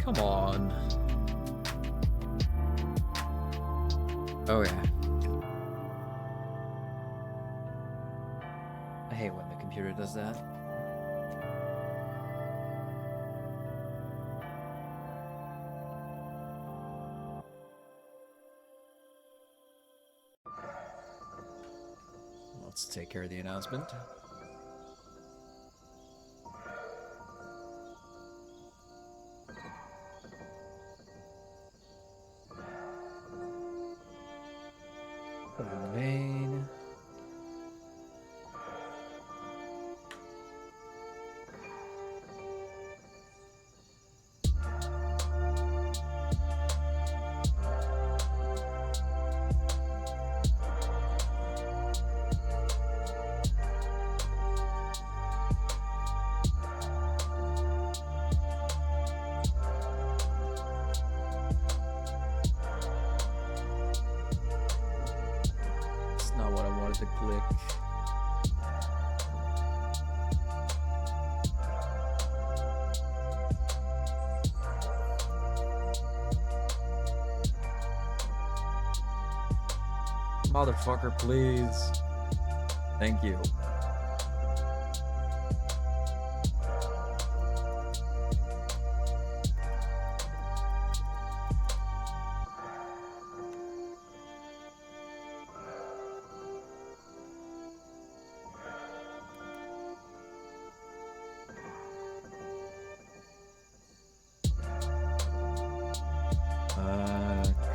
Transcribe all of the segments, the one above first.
Come on. Oh yeah. I hate when the computer does that. Let's take care of the announcement. Vein. It's not what I wanted to click. Motherfucker, please. Thank you.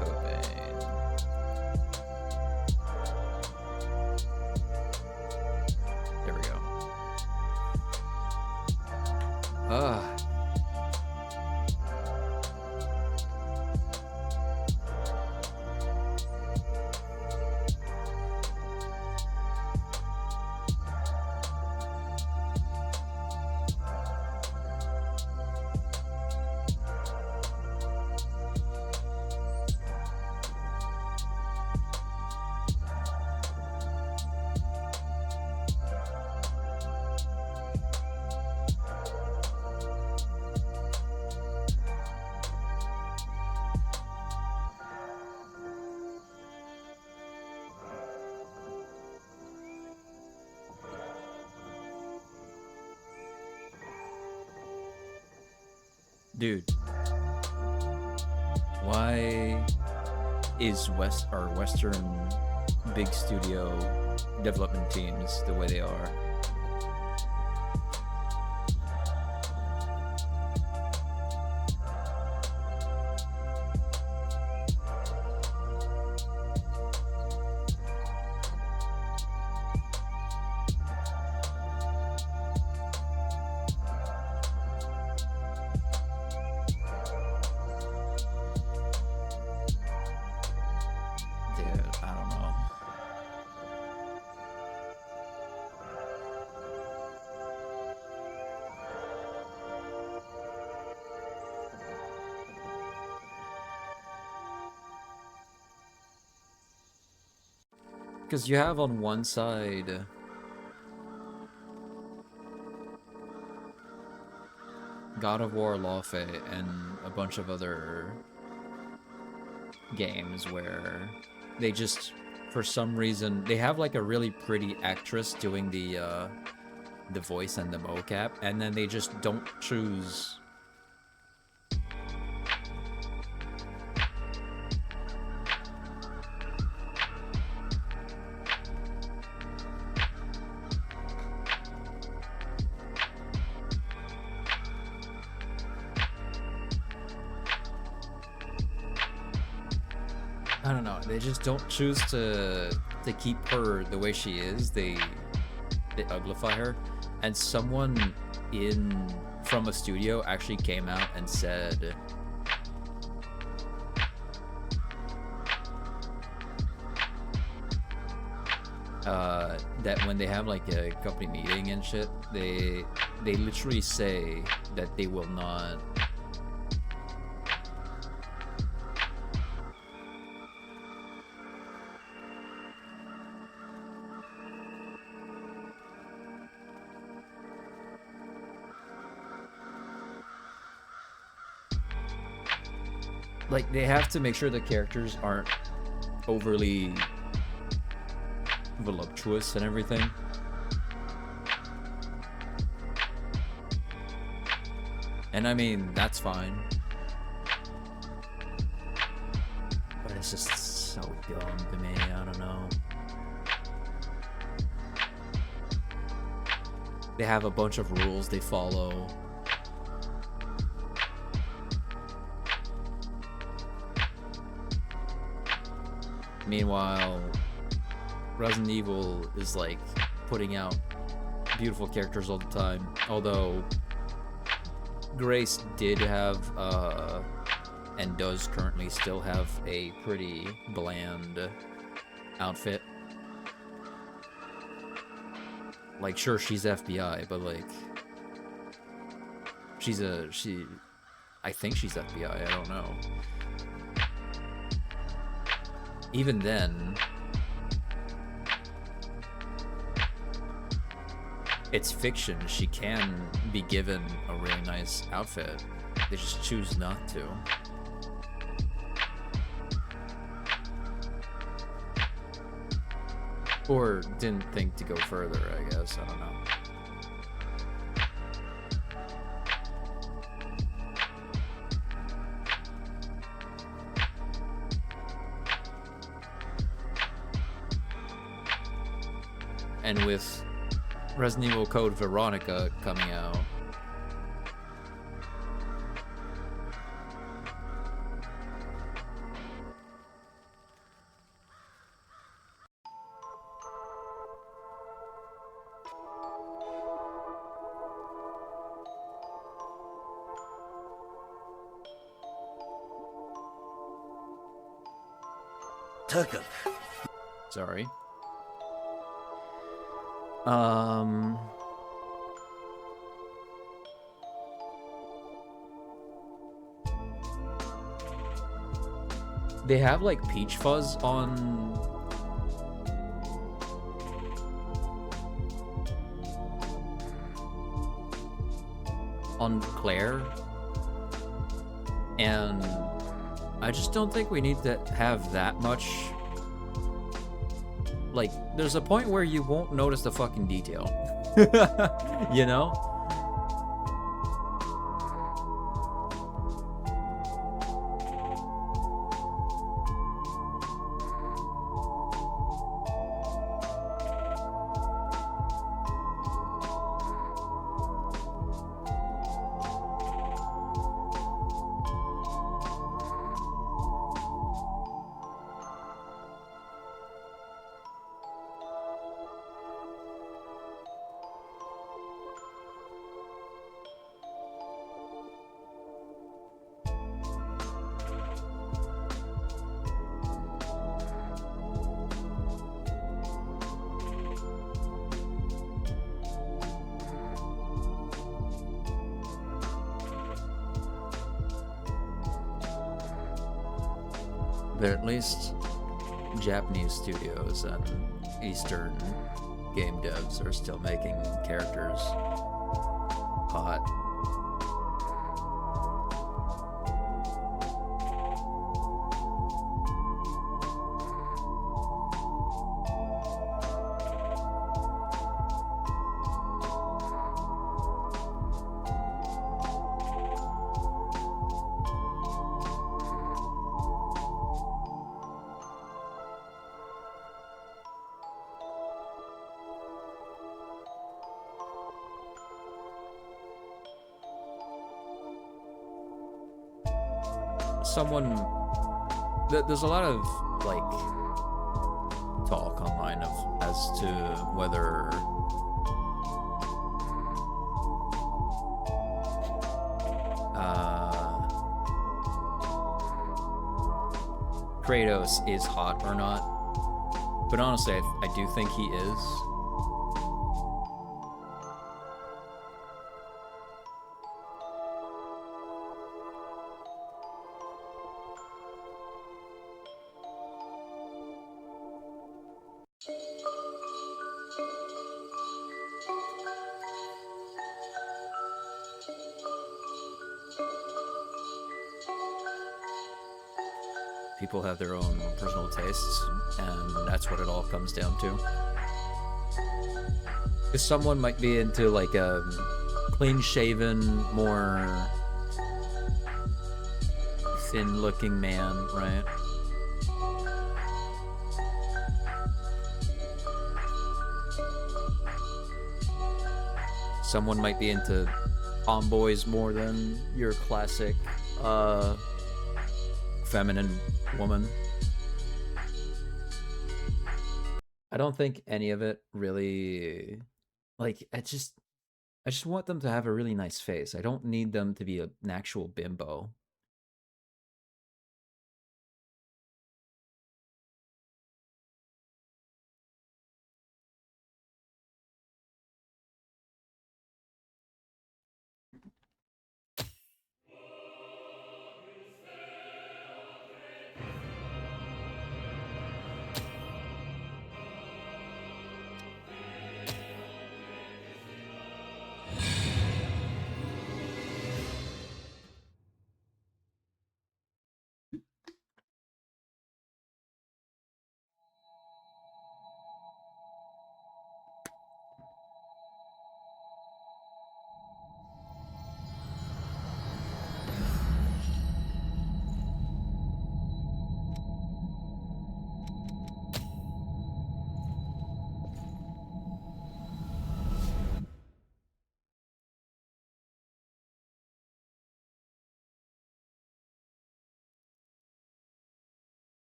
Cobain. There we go. Dude, why is Western big studio development teams the way they are? Because you have on one side God of War Lawfare and a bunch of other games where they just, for some reason, they have like a really pretty actress doing the voice and the mocap, and then they just don't choose I don't know. They just don't choose to keep her the way she is. They uglify her, and someone from a studio actually came out and said that when they have like a company meeting and shit, they literally say that they will not like they have to make sure the characters aren't overly voluptuous and everything. And I mean, that's fine. But it's just so dumb to me, I don't know. They have a bunch of rules they follow. Meanwhile, Resident Evil is like putting out beautiful characters all the time. Although Grace did have and does currently still have a pretty bland outfit. Like, sure, she's FBI, but like I think she's FBI, I don't know. Even then, it's fiction. She can be given a really nice outfit. They just choose not to. Or didn't think to go further, I guess. I don't know. And with Resident Evil Code Veronica coming out, Tucker. sorry. They have like peach fuzz on Claire, and I just don't think we need to have that much. Like, there's a point where you won't notice the fucking detail. You know? But at least Japanese studios and Eastern game devs are still making characters hot. There's a lot of like talk online as to whether Kratos is hot or not, but honestly I do think he is. people have their own personal tastes, and that's what it all comes down to. Because someone might be into like a clean-shaven, more thin-looking man, right? Someone might be into tomboys more than your classic feminine woman. I don't think any of it really, like, I just want them to have a really nice face. I don't need them to be an actual bimbo.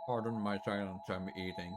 Pardon my silence, I'm eating.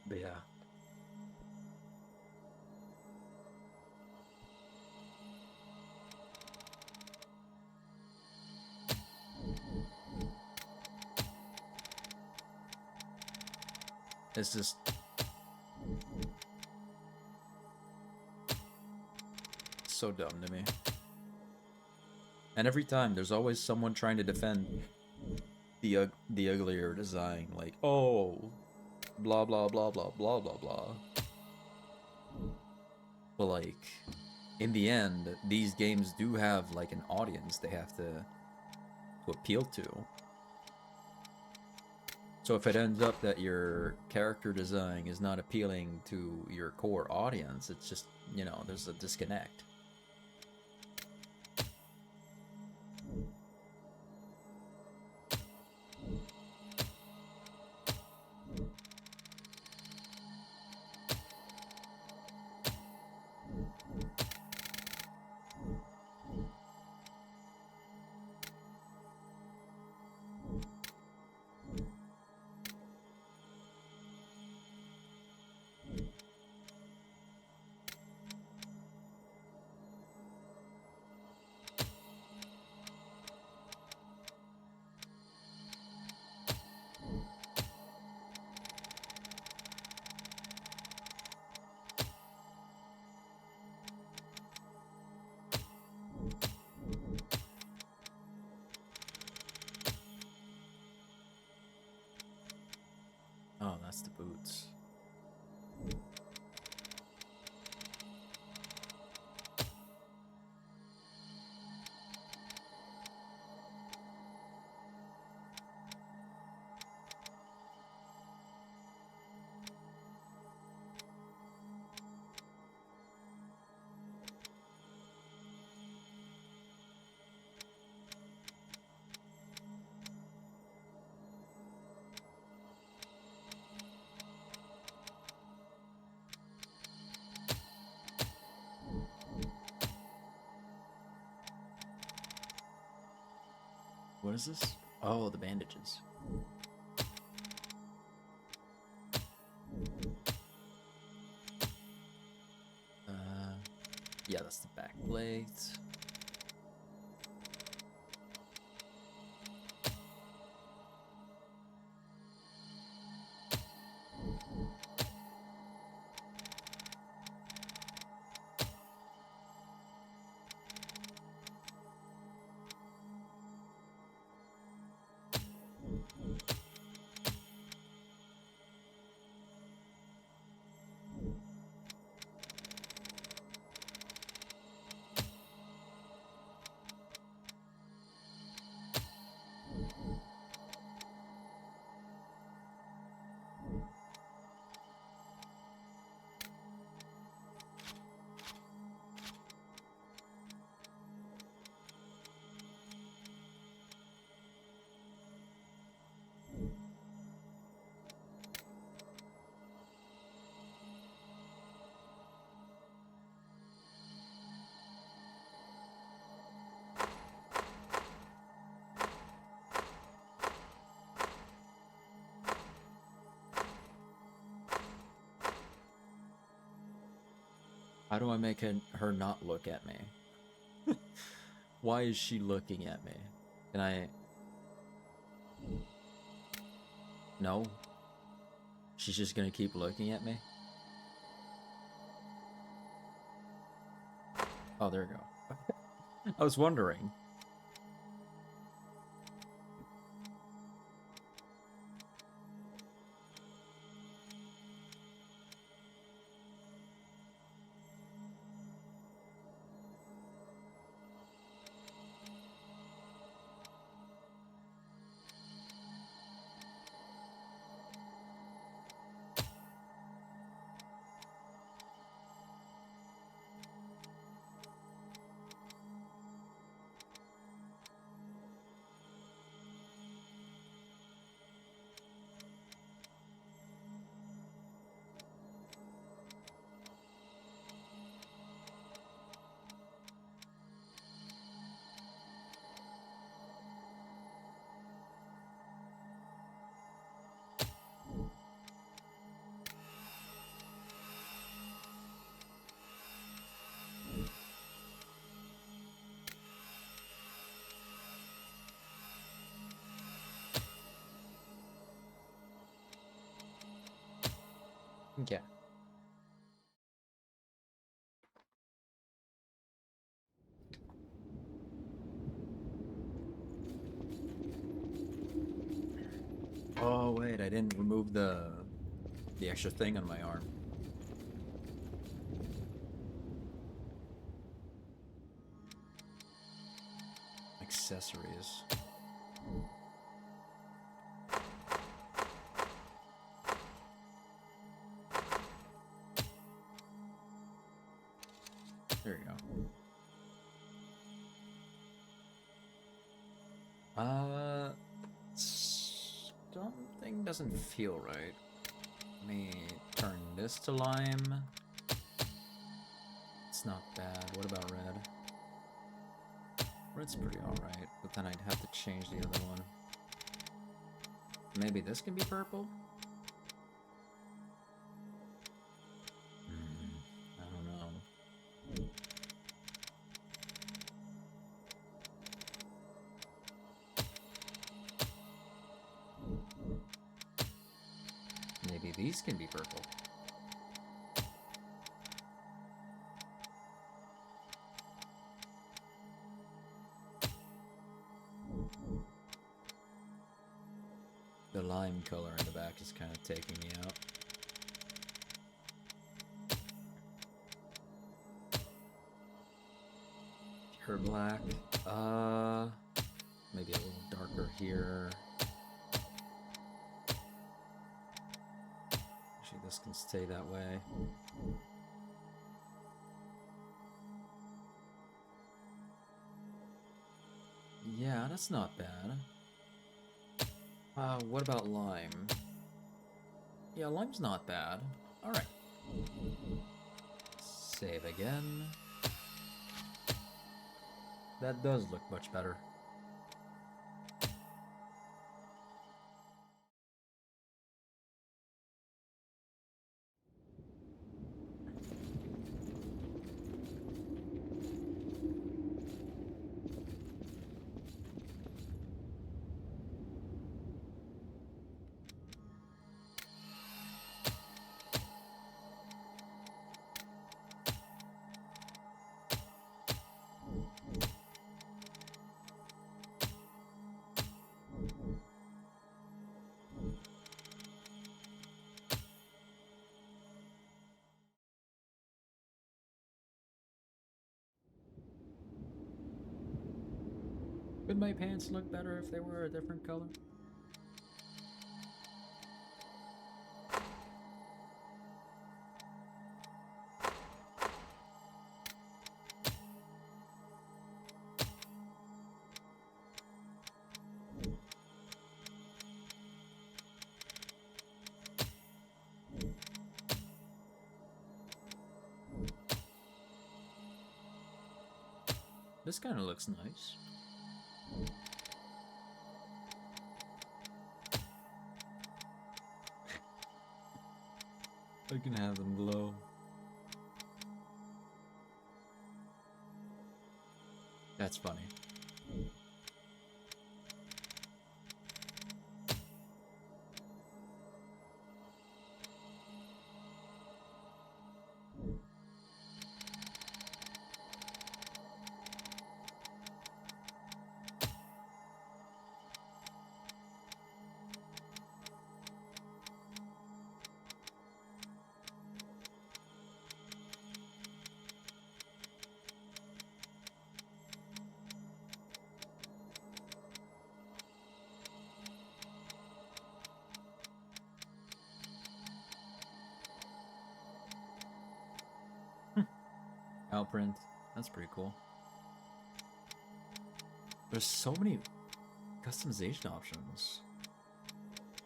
But yeah. It's just so dumb to me. And every time, there's always someone trying to defend the uglier design, like, oh, blah blah blah blah blah blah blah. But like, in the end, these games do have like an audience they have to appeal to. So if it ends up that your character design is not appealing to your core audience, it's just, you know, there's a disconnect. that's the boots. What is this? Oh, the bandages. Yeah, that's the back plate. How do I make her not look at me? Why is she looking at me? Can I... No? She's just gonna keep looking at me? Oh, there we go. I was wondering. Okay. Oh wait, I didn't remove the extra thing on my arm. Accessories. There you go. Something doesn't feel right. Let me turn this to lime. It's not bad. What about red? Red's pretty alright, but then I'd have to change the other one. Maybe this can be purple? I don't know. Maybe these can be purple. The lime color in the back is kind of taking me out. Her black. Maybe a little darker here. Actually, this can stay that way. Yeah, that's not bad. What about lime? Yeah, lime's not bad. Alright. Save again. That does look much better. Would my pants look better if they were a different color? This kind of looks nice. I can have them glow. That's funny. Outprint. That's pretty cool. There's so many customization options.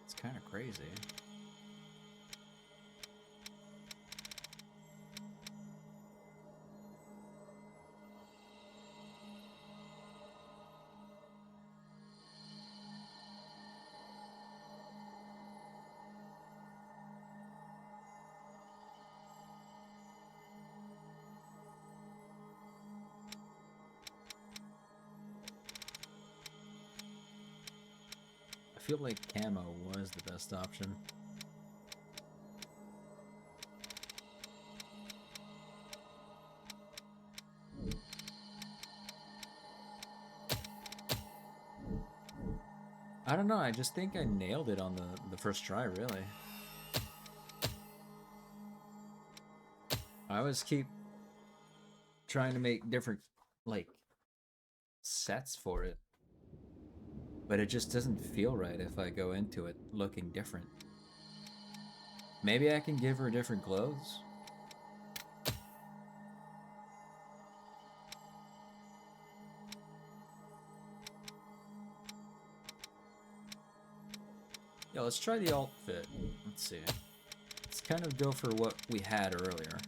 It's kind of crazy. I feel like camo was the best option. I don't know, I just think I nailed it on the first try, really. I always keep trying to make different, like, sets for it. But it just doesn't feel right if I go into it looking different. Maybe I can give her different clothes? Yeah, let's try the alt fit. Let's see. Let's kind of go for what we had earlier.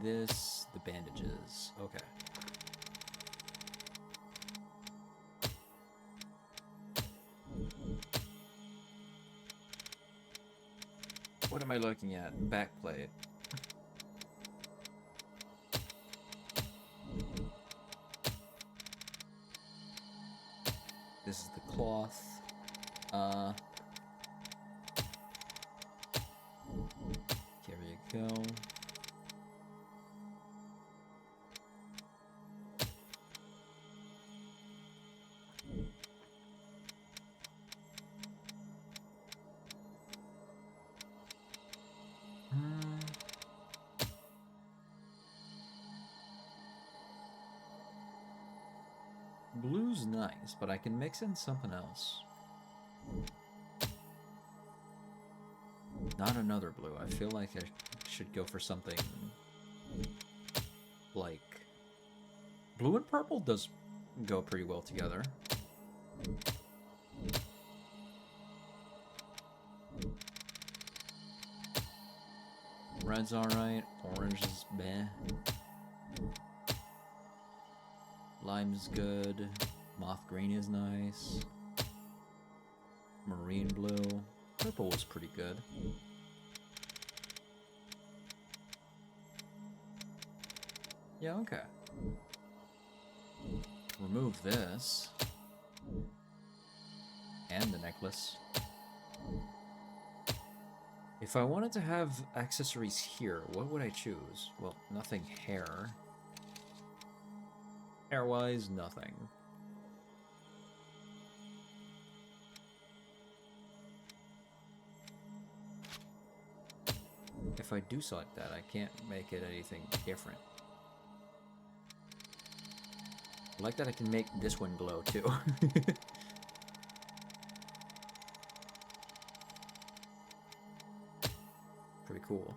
This, the bandages. Okay. What am I looking at? Backplate. This is the cloth. go. Blue's nice, but I can mix in something else. Not another blue. I feel like I should go for something like... Blue and purple does go pretty well together. Red's alright. Orange is meh. Lime's good. Moth green is nice. Marine blue. Purple was pretty good. Yeah, okay. Remove this. And the necklace. If I wanted to have accessories here, what would I choose? Well, nothing hair. Hair-wise, nothing. If I do select that, I can't make it anything different. I like that I can make this one glow, too. Pretty cool.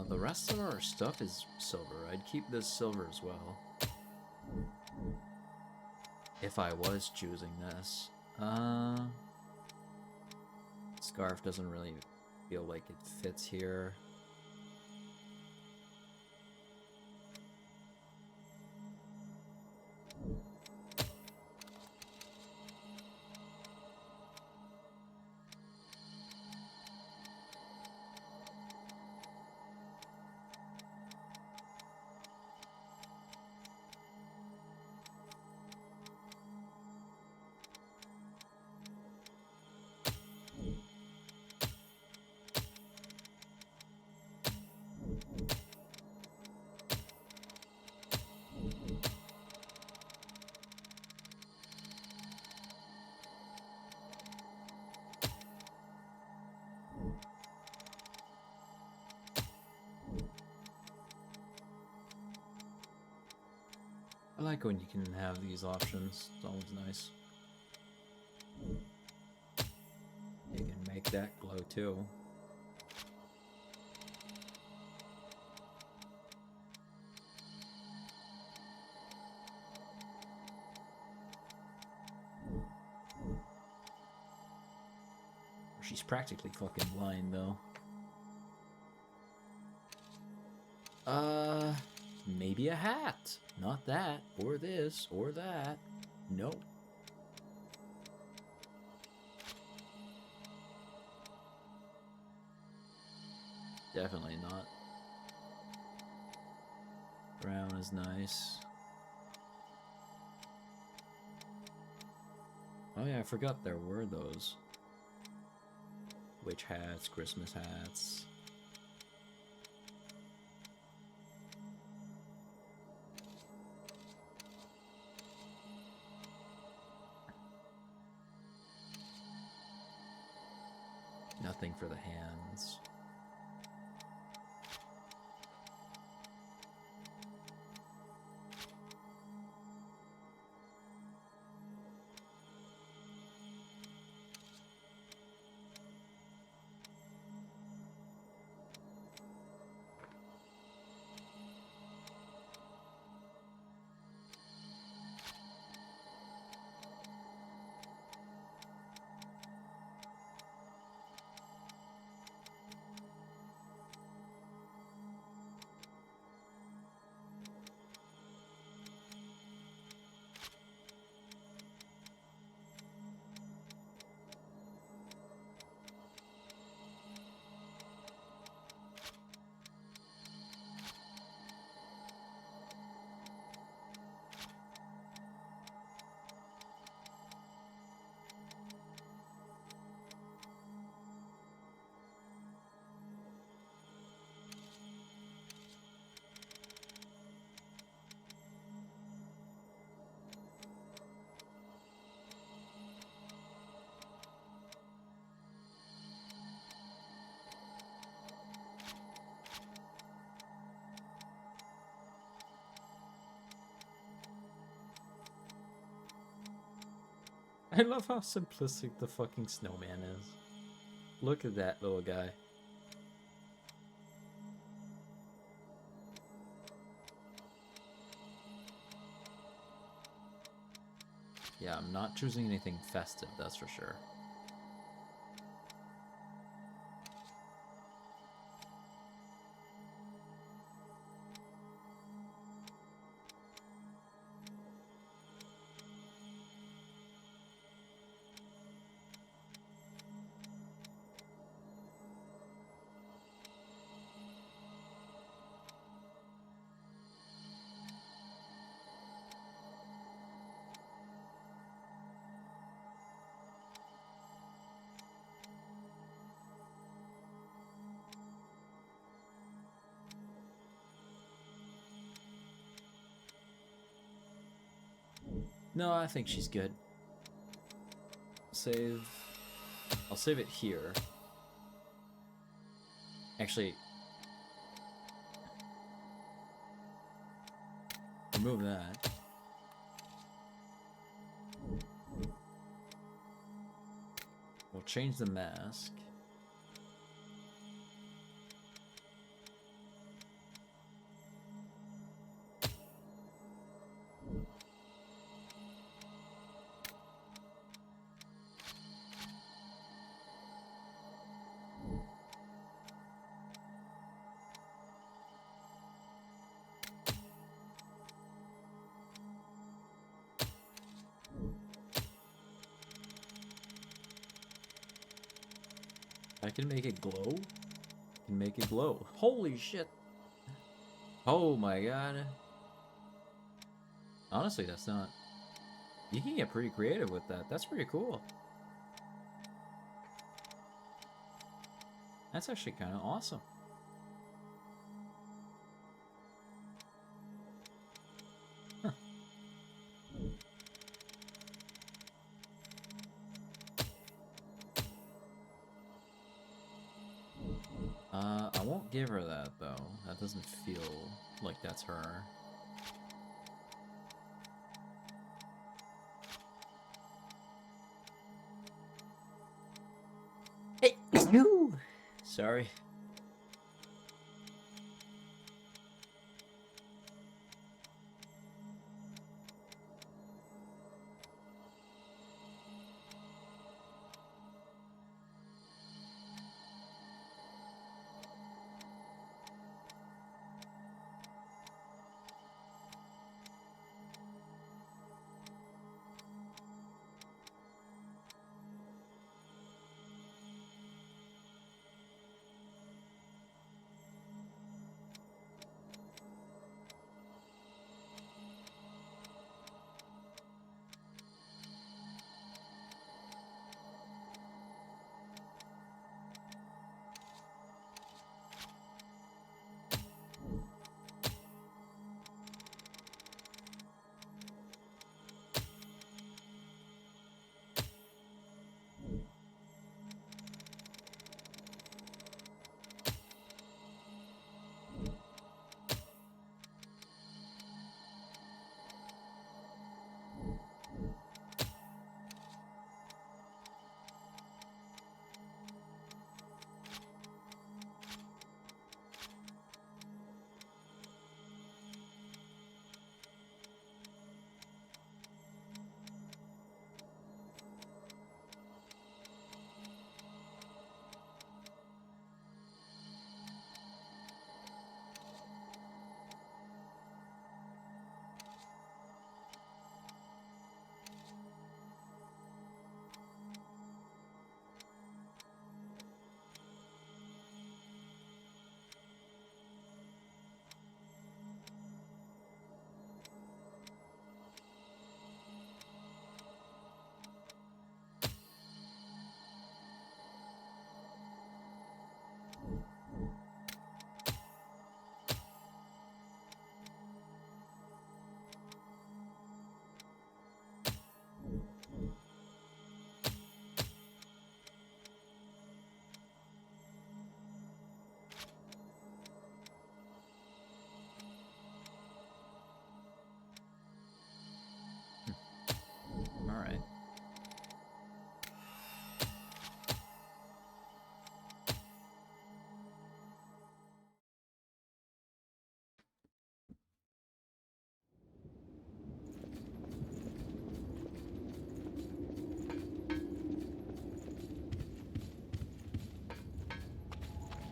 The rest of our stuff is silver. I'd keep this silver as well. If I was choosing this. Scarf doesn't really feel like it fits here. I like when you can have these options. It's always nice. You can make that glow too. She's practically fucking blind though. Maybe a hat. Not that, or this, or that. Nope. Definitely not. Brown is nice. Oh yeah, I forgot there were those. Witch hats, Christmas hats. Nothing for the hands. I love how simplistic the fucking snowman is. Look at that little guy. Yeah, I'm not choosing anything festive, that's for sure. No, I think she's good. Save. I'll save it here. Actually, remove that. We'll change the mask. I can make it glow? I can make it glow. Holy shit! Oh my god. Honestly, that's not... You can get pretty creative with that. That's pretty cool. That's actually kind of awesome. Huh. I won't give her that, though. That doesn't feel like that's her. Hey! No! Sorry.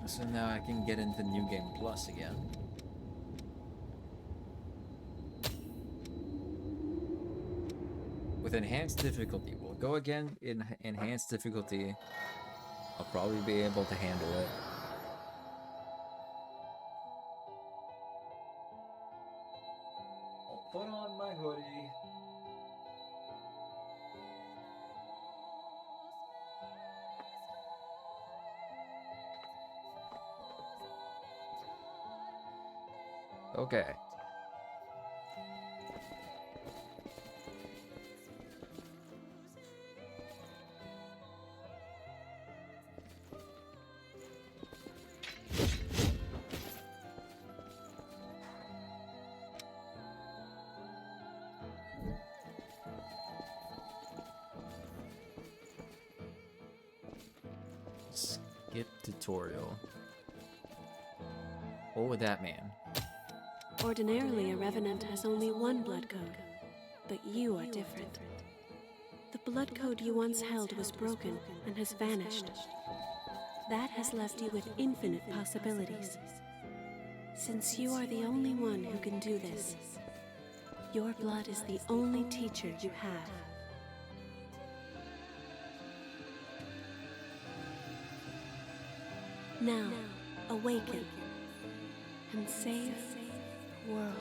So now I can get into New Game Plus again. With enhanced difficulty. We'll go again in enhanced difficulty. I'll probably be able to handle it. I'll put on my hoodie. Okay. Skip tutorial. What would that mean? Ordinarily, a Revenant has only one blood code, but you are different. The blood code you once held was broken and has vanished. That has left you with infinite possibilities. Since you are the only one who can do this, your blood is the only teacher you have. Now, awaken and save the world.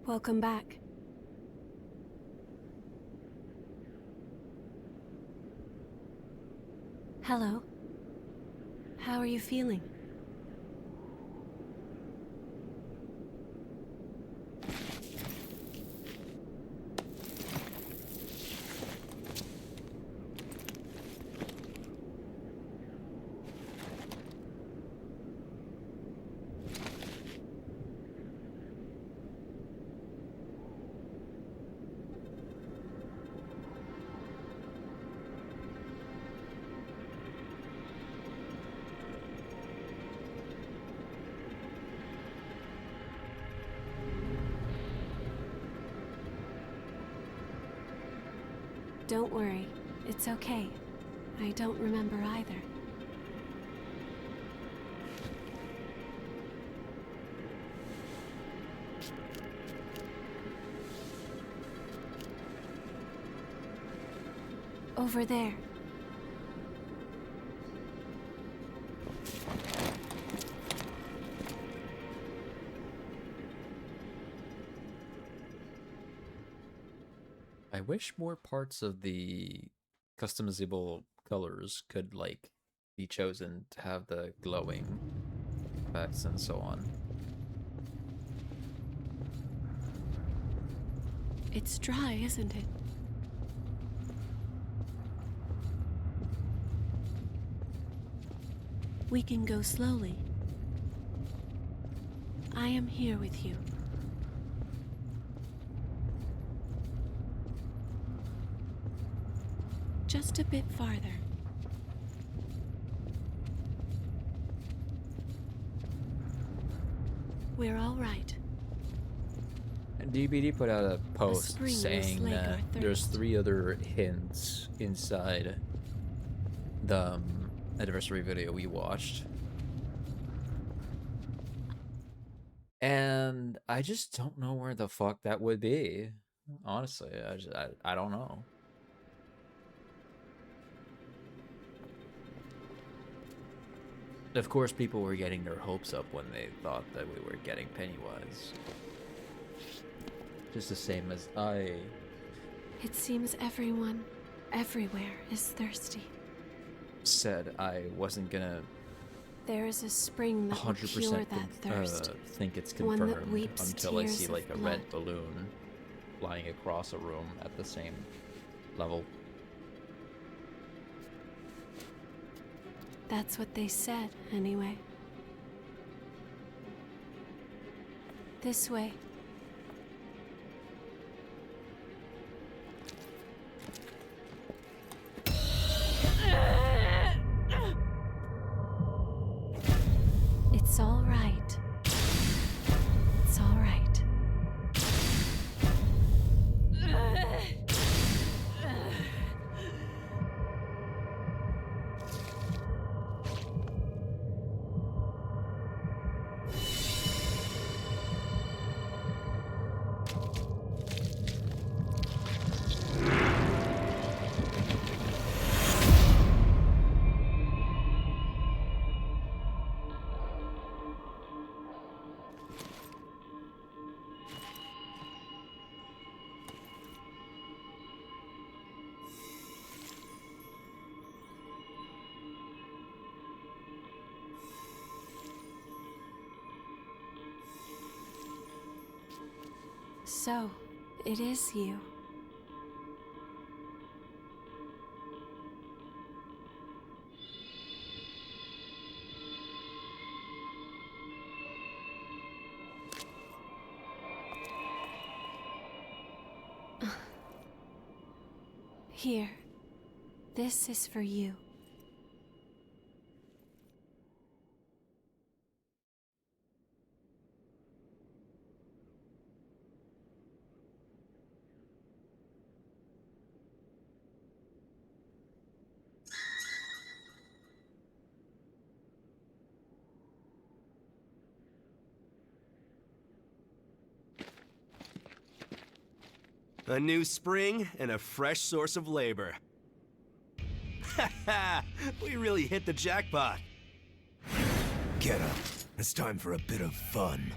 Welcome back. Hello. How are you feeling? Don't worry, it's okay. I don't remember either. Over there. I wish more parts of the customizable colors could, like, be chosen to have the glowing effects and so on. It's dry, isn't it? We can go slowly. I am here with you. Just a bit farther. We're all right. And DBD put out a post spring will saying slake that our there's thirst. 3 other hints inside the anniversary video we watched. And I just don't know where the fuck that would be. Honestly, I don't know. Of course, people were getting their hopes up when they thought that we were getting Pennywise. Just the same as I It seems everyone, everywhere, is thirsty. said I wasn't gonna There is a spring that will cure 100% that thirst. think it's One that confirmed weeps until I tears see of like a red blood. balloon flying across a room at the same level. That's what they said, anyway. This way. It's all right. It's all right. So, it is you. Here. This is for you. A new spring and a fresh source of labor. Ha ha! We really hit the jackpot. Get up. It's time for a bit of fun.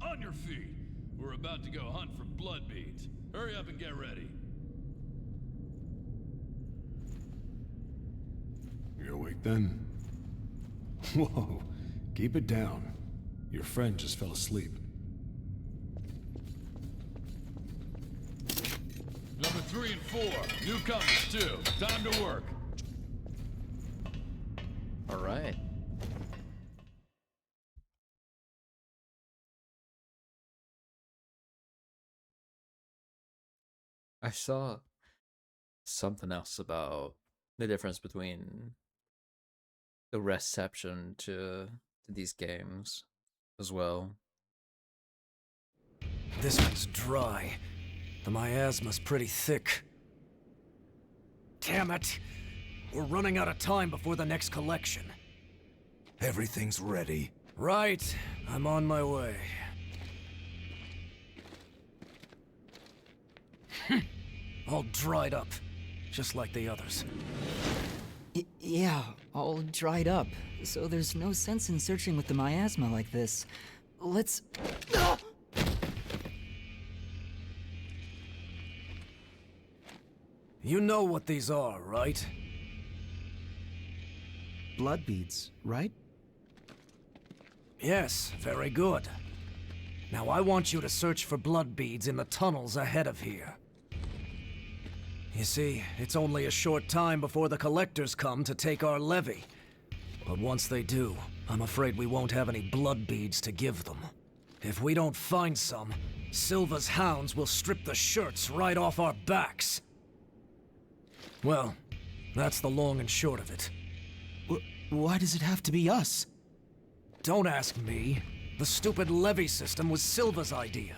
On your feet. We're about to go hunt for blood beads. Hurry up and get ready. You awake then? Whoa, keep it down. Your friend just fell asleep. Number 3 and 4, newcomers too. Time to work. All right. I saw something else about the difference between the reception to these games as well. This one's dry. The miasma's pretty thick. Damn it! We're running out of time before the next collection. Everything's ready. Right. I'm on my way. All dried up. Just like the others. Yeah, all dried up. So there's no sense in searching with the miasma like this. Let's... You know what these are, right? Blood beads, right? Yes, very good. Now I want you to search for blood beads in the tunnels ahead of here. You see, it's only a short time before the collectors come to take our levy. But once they do, I'm afraid we won't have any blood beads to give them. If we don't find some, Silva's hounds will strip the shirts right off our backs. Well, that's the long and short of it. Why does it have to be us? Don't ask me. The stupid levy system was Silva's idea.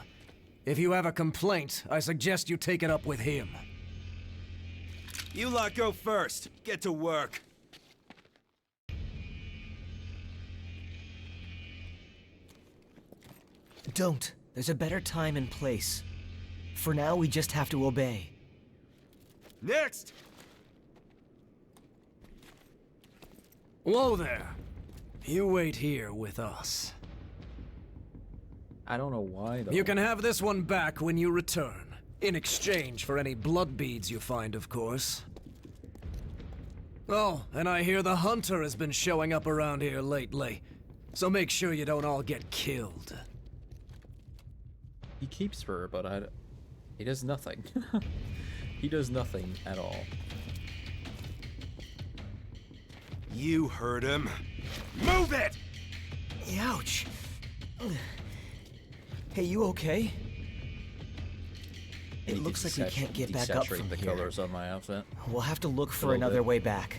If you have a complaint, I suggest you take it up with him. You lot go first. Get to work. Don't. There's a better time and place. For now, we just have to obey. Next! Whoa there. You wait here with us. I don't know why though. You can have this one back when you return. In exchange for any blood beads you find, of course. Oh, and I hear the hunter has been showing up around here lately. So make sure you don't all get killed. He keeps her, but he does nothing. He does nothing at all. You heard him. Move it! Ouch. Hey, you okay? I It need looks to like we can't get back up desaturate from the here. colors on my outfit. We'll have to look for little another bit. way back.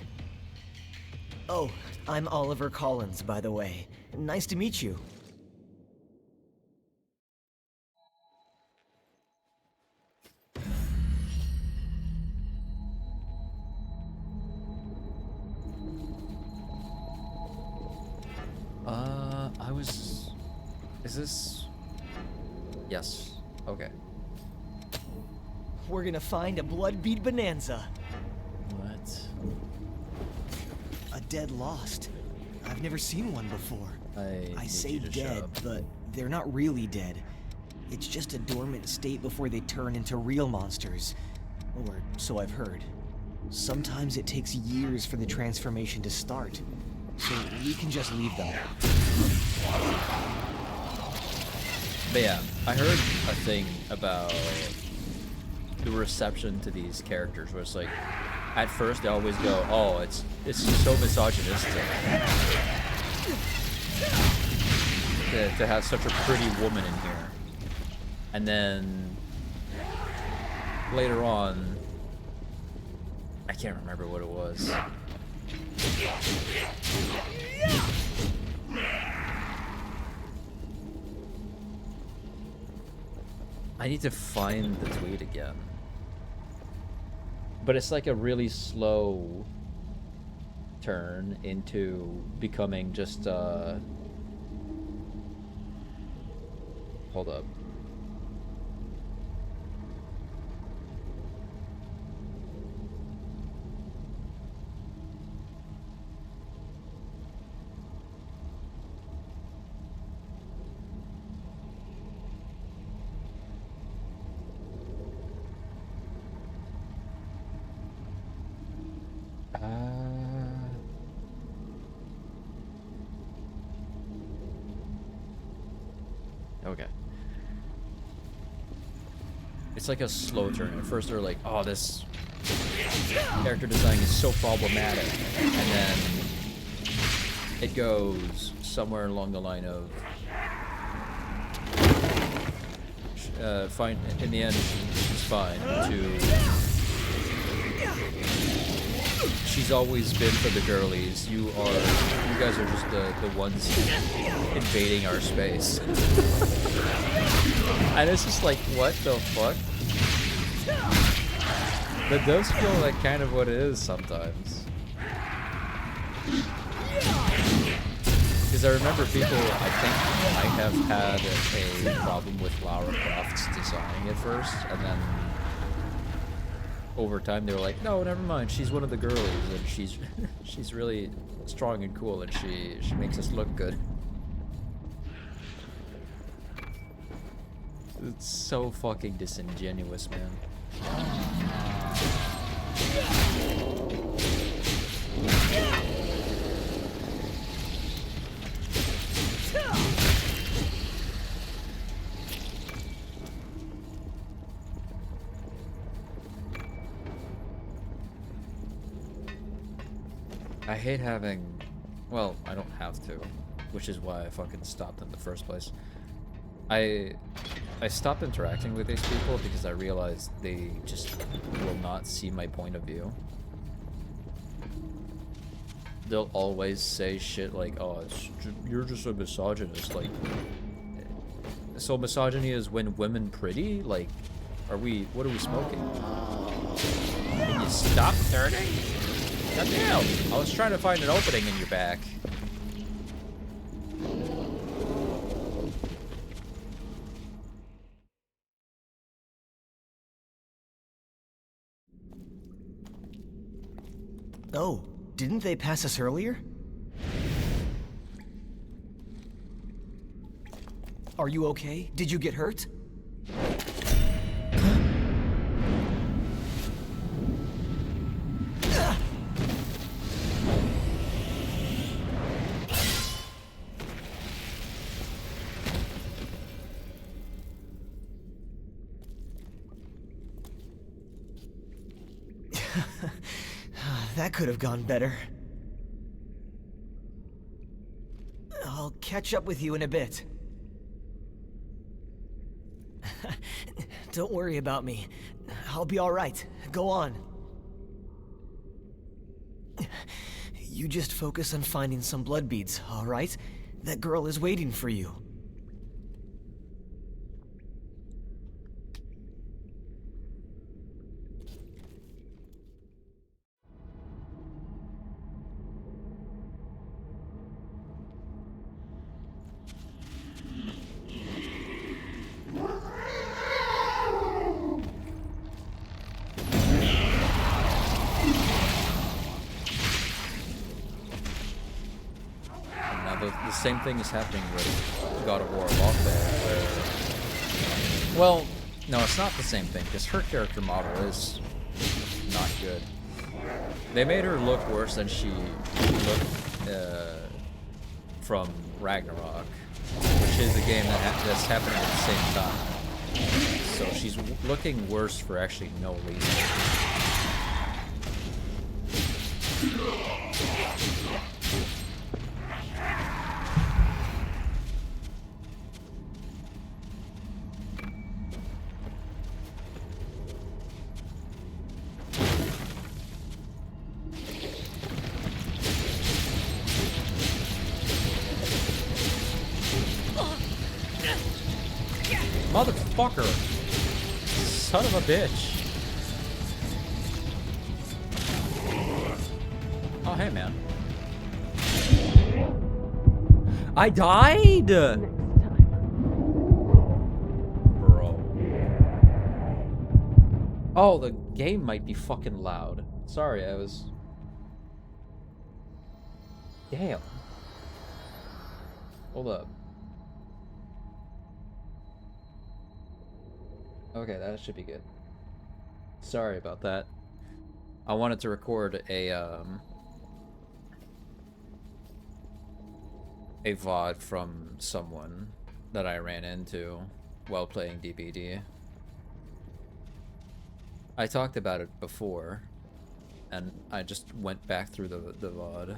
Oh, I'm Oliver Collins, by the way. Nice to meet you. Is this? Yes. Okay. We're gonna find a blood-bead bonanza. What? A dead lost. I've never seen one before. I need say you to shut dead, up. but they're not really dead. It's just a dormant state before they turn into real monsters. Or so I've heard. Sometimes it takes years for the transformation to start. So we can just leave them. But yeah, I heard a thing about the reception to these characters where it's like, at first they always go, oh, it's so misogynistic to have such a pretty woman in here. And then later on, I can't remember what it was. I need to find the tweet again. But it's like a really slow turn into becoming just hold up. Okay. It's like a slow turn. At first they're like, oh, this character design is so problematic. And then it goes somewhere along the line of fine. In the end, she's fine. To she's always been for the girlies. You guys are just the ones invading our space. And it's just like, what the fuck? That does feel like kind of what it is sometimes. Because I remember people, I think, might have had a problem with Lara Croft's designing at first, and then over time they were like, no, never mind, she's one of the girlies, and she's really strong and cool, and she makes us look good. It's so fucking disingenuous, man. I hate having, well, I don't have to, which is why I fucking stopped in the first place. I stopped interacting with these people because I realized they just will not see my point of view. They'll always say shit like, oh, you're just a misogynist. Like, so misogyny is when women pretty? Like, what are we smoking? Can you stop turning? Goddamn, I was trying to find an opening in your back. Oh, didn't they pass us earlier? Are you okay? Did you get hurt? That could have gone better. I'll catch up with you in a bit. Don't worry about me. I'll be alright. Go on. You just focus on finding some blood beads, alright? That girl is waiting for you. The same thing is happening with God of War Warfare, where... Well, no, it's not the same thing, because her character model is not good. They made her look worse than she looked from Ragnarok, which is a game that's happening at the same time. So she's looking worse for actually no reason. Motherfucker! Son of a bitch! Oh, hey, man. I died! Bro. Oh, the game might be fucking loud. Sorry, I was... Damn. Hold up. Okay, that should be good. Sorry about that. I wanted to record a VOD from someone that I ran into while playing DBD. I talked about it before, and I just went back through the VOD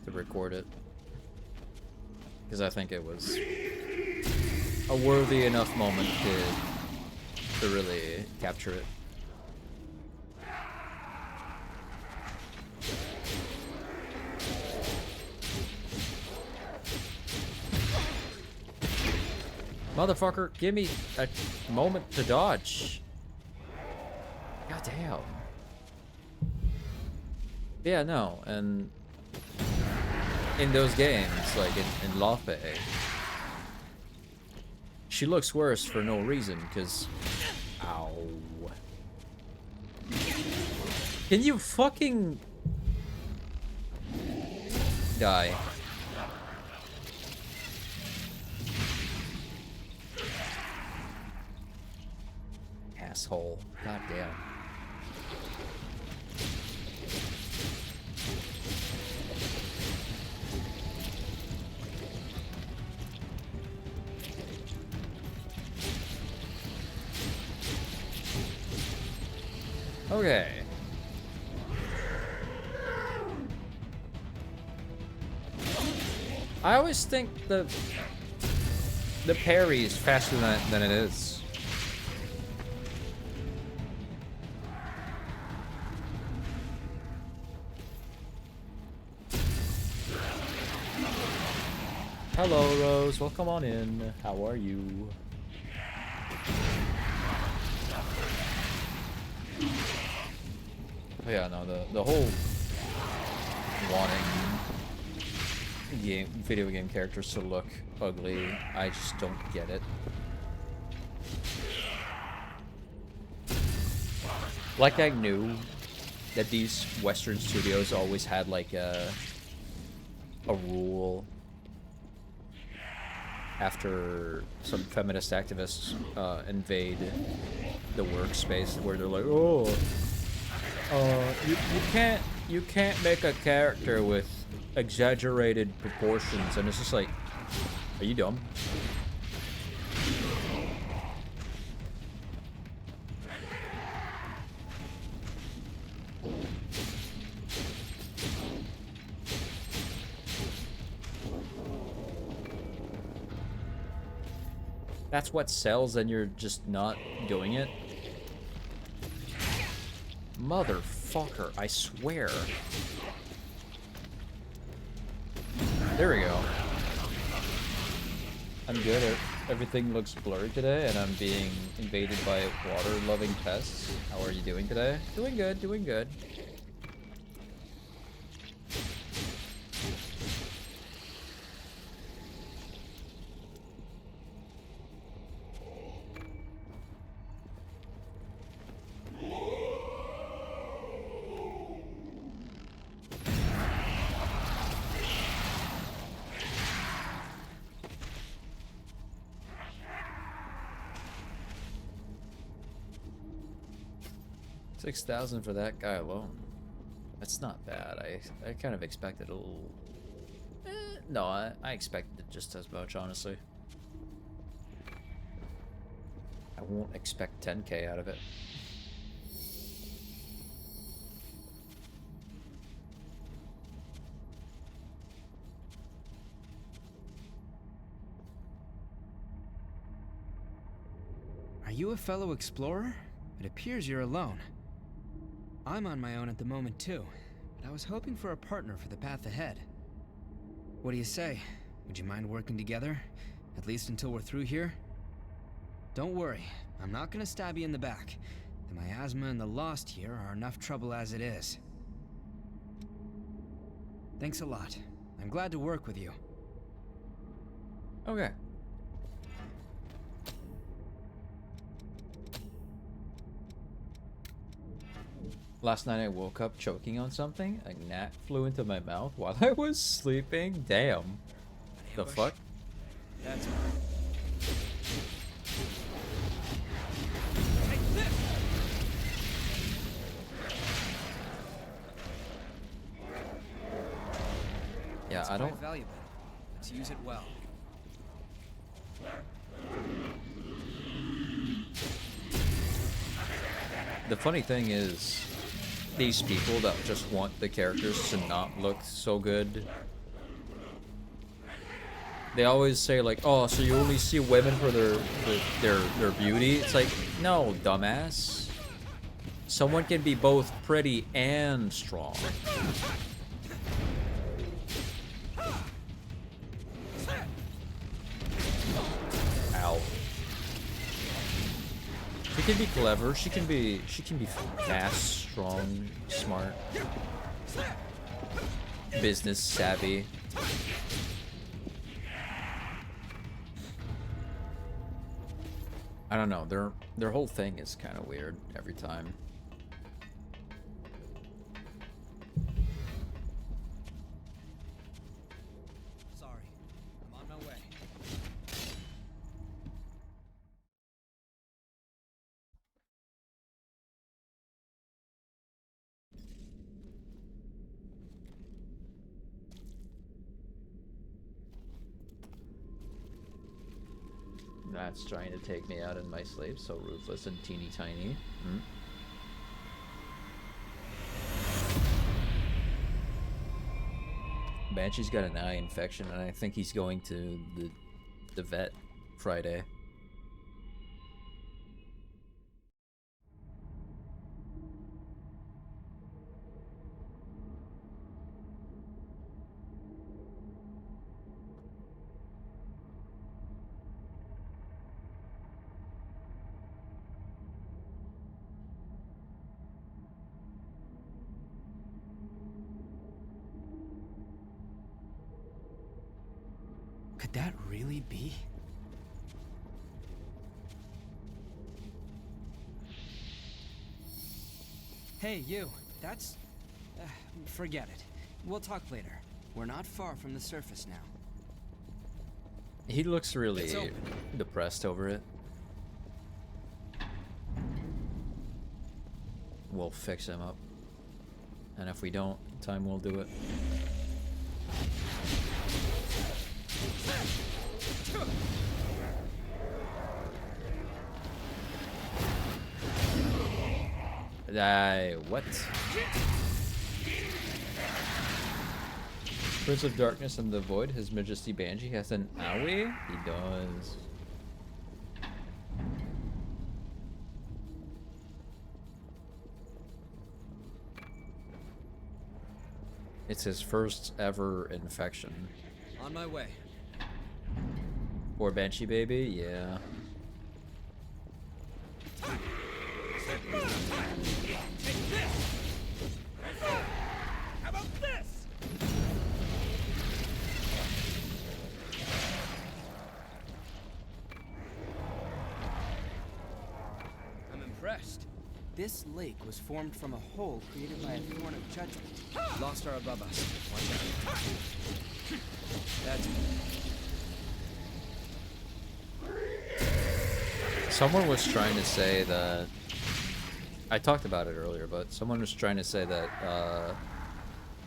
to record it, because I think it was a worthy enough moment to really capture it. Motherfucker, give me a moment to dodge. God damn. Yeah, no, and in those games, like in Lope, she looks worse for no reason, because... Ow. Can you fucking... die? Asshole. God damn. Okay. I always think the parry is faster than it is. Hello, Rose. Welcome on in. How are you? Oh, yeah, no, the whole wanting video game characters to look ugly, I just don't get it. Like, I knew that these Western studios always had like a rule after some feminist activists invade the workspace, where they're like, oh, you can't make a character with exaggerated proportions, and it's just like, are you dumb? that's what sells and you're just not doing it? Motherfucker, I swear. There we go. I'm good. Everything looks blurry today, and I'm being invaded by water-loving pests. How are you doing today? Doing good, doing good. $6,000 for that guy alone. That's not bad. I kind of expected a little... no, I expected just as much, honestly. I won't expect 10K out of it. Are you a fellow explorer? It appears you're alone. I'm on my own at the moment too, but I was hoping for a partner for the path ahead. What do you say? Would you mind working together? At least until we're through here? Don't worry, I'm not gonna stab you in the back. The miasma and the Lost here are enough trouble as it is. Thanks a lot. I'm glad to work with you. Okay. Last night I woke up choking on something. A gnat flew into my mouth while I was sleeping. Damn. The fuck? That's Yeah, I don't... valuable. Let's use it well. The funny thing is, these people that just want the characters to not look so good, they always say like, oh, so you only see women for their beauty? It's like, no, dumbass. Someone can be both pretty and strong. Ow. She can be clever, she can be fast, strong, smart, business savvy. I don't know, their whole thing is kind of weird every time. Sorry, I'm on my way. That's trying to take me out in my sleep, so ruthless and teeny tiny. Banshee's got an eye infection, and I think he's going to the vet Friday. Could that really be? Hey, you. That's... forget it. We'll talk later. We're not far from the surface now. He looks really depressed over it. We'll fix him up. And if we don't, time will do it. What? Prince of Darkness and the Void, His Majesty Banshee has an owie? He does. It's his first ever infection. On my way. Or Banshee baby, yeah. How about this? I'm impressed. This lake was formed from a hole created by a thorn of judgment. Lost are above us. Watch out. That's Someone was trying to say that... I talked about it earlier, but someone was trying to say that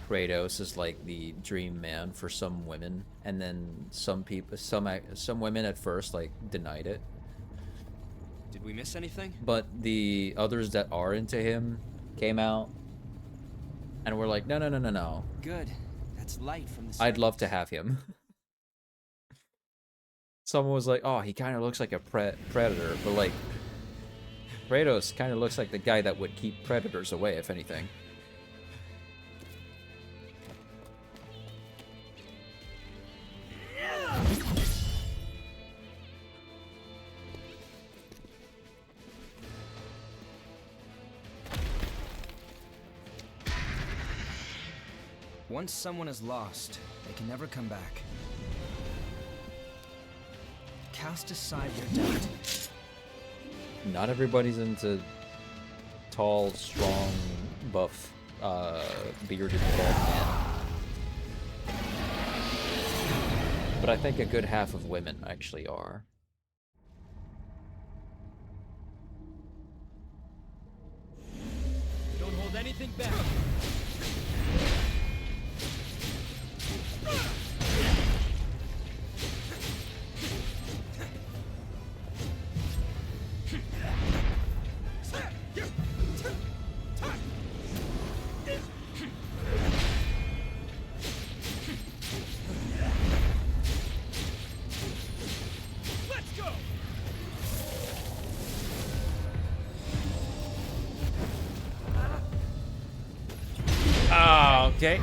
Kratos is like the dream man for some women, and then some people, some women at first like denied it. Did we miss anything? But the others that are into him came out and were like, no, no, no, no, no. Good. That's light from the I'd love to have him. Someone was like, oh, he kind of looks like a predator, but like, Kratos kind of looks like the guy that would keep predators away, if anything. Once someone is lost, they can never come back. Cast aside your doubt. Not everybody's into tall, strong, buff, bearded bald man. But I think a good half of women actually are. Don't hold anything back. Okay.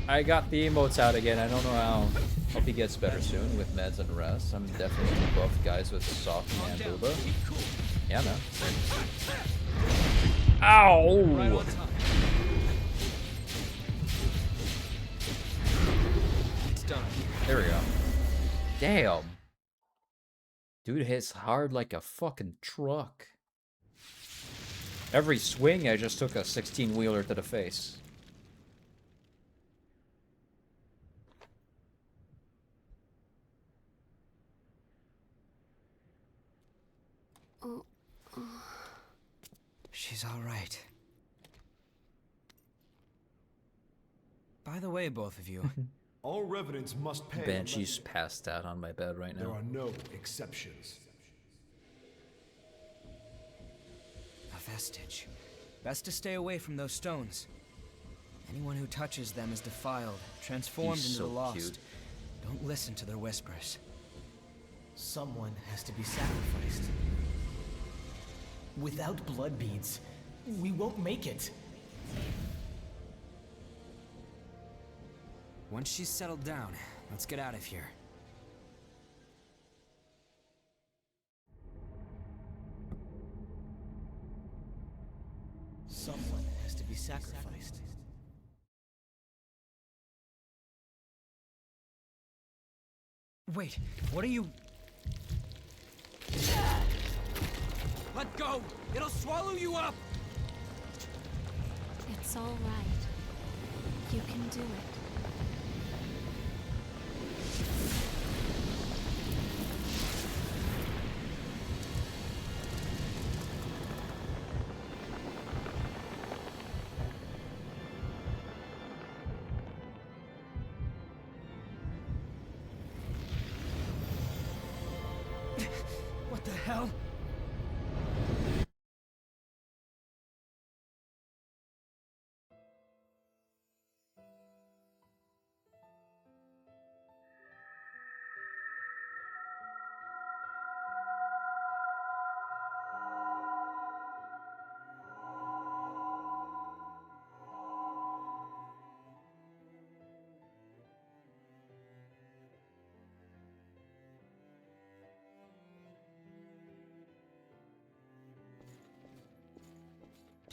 I got the emotes out again. I don't know how. Hope he gets better soon with meds and rest. I'm definitely into buff guys with soft man booba. Yeah, man. Ow! Right on time. It's done. There we go. Damn. Dude hits hard like a fucking truck. Every swing, I just took a 16-wheeler to the face. She's all right. By the way, both of you. All revenants must pay. Banshee's passed out on my bed right There now. are no exceptions. A vestige. Best to stay away from those stones. Anyone who touches them is defiled, transformed He's into the so lost. cute. Don't listen to their whispers. Someone has to be sacrificed. Without blood beads, we won't make it. Once she's settled down, let's get out of here. Someone has to be sacrificed. Wait, what are you... Let go! It'll swallow you up! It's all right. You can do it. What the hell?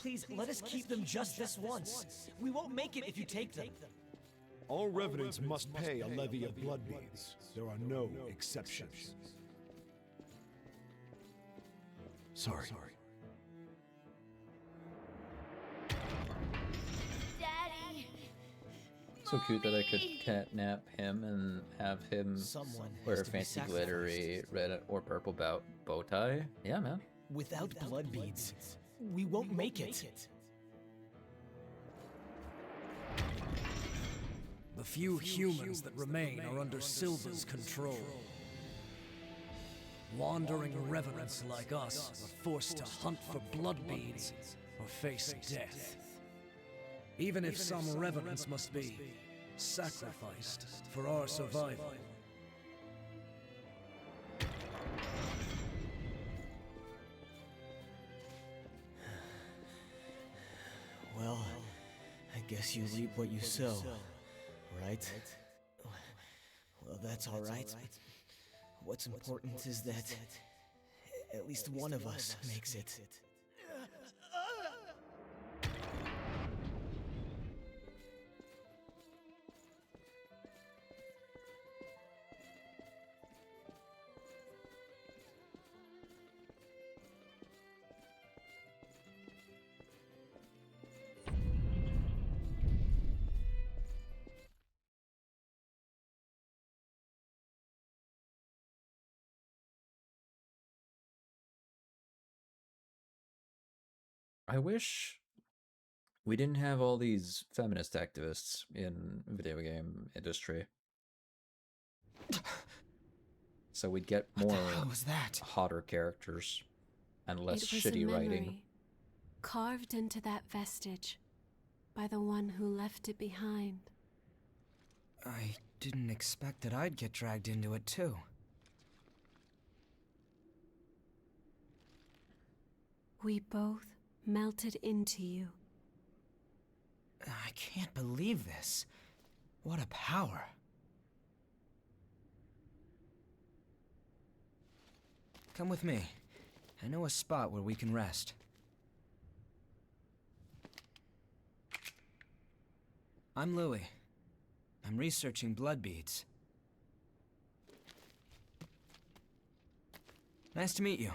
Please, let us keep them just this once. We won't make it if you take them. All revenants must pay a levy of blood beads. There are no exceptions. Sorry. Daddy! So cute that I could catnap him and have him Someone wear has a to be fancy glittery sacrificed. red or purple bow tie. Yeah, man. Without blood beads, we won't make it. The few humans that remain are under Silva's control. Wandering revenants like us are forced to hunt for blood beads or face death. Even if some revenants must be sacrificed for our survival. Well, I guess you reap what you sow, right? Well, that's all right. What's important is that at least one of us makes it. I wish we didn't have all these feminist activists in video game industry. So we'd get more was that? hotter characters and less It was shitty a memory, writing. carved into that vestige by the one who left it behind. I didn't expect that I'd get dragged into it too. We both melted into you. I can't believe this. What a power. Come with me. I know a spot where we can rest. I'm Louis. I'm researching blood beads. Nice to meet you.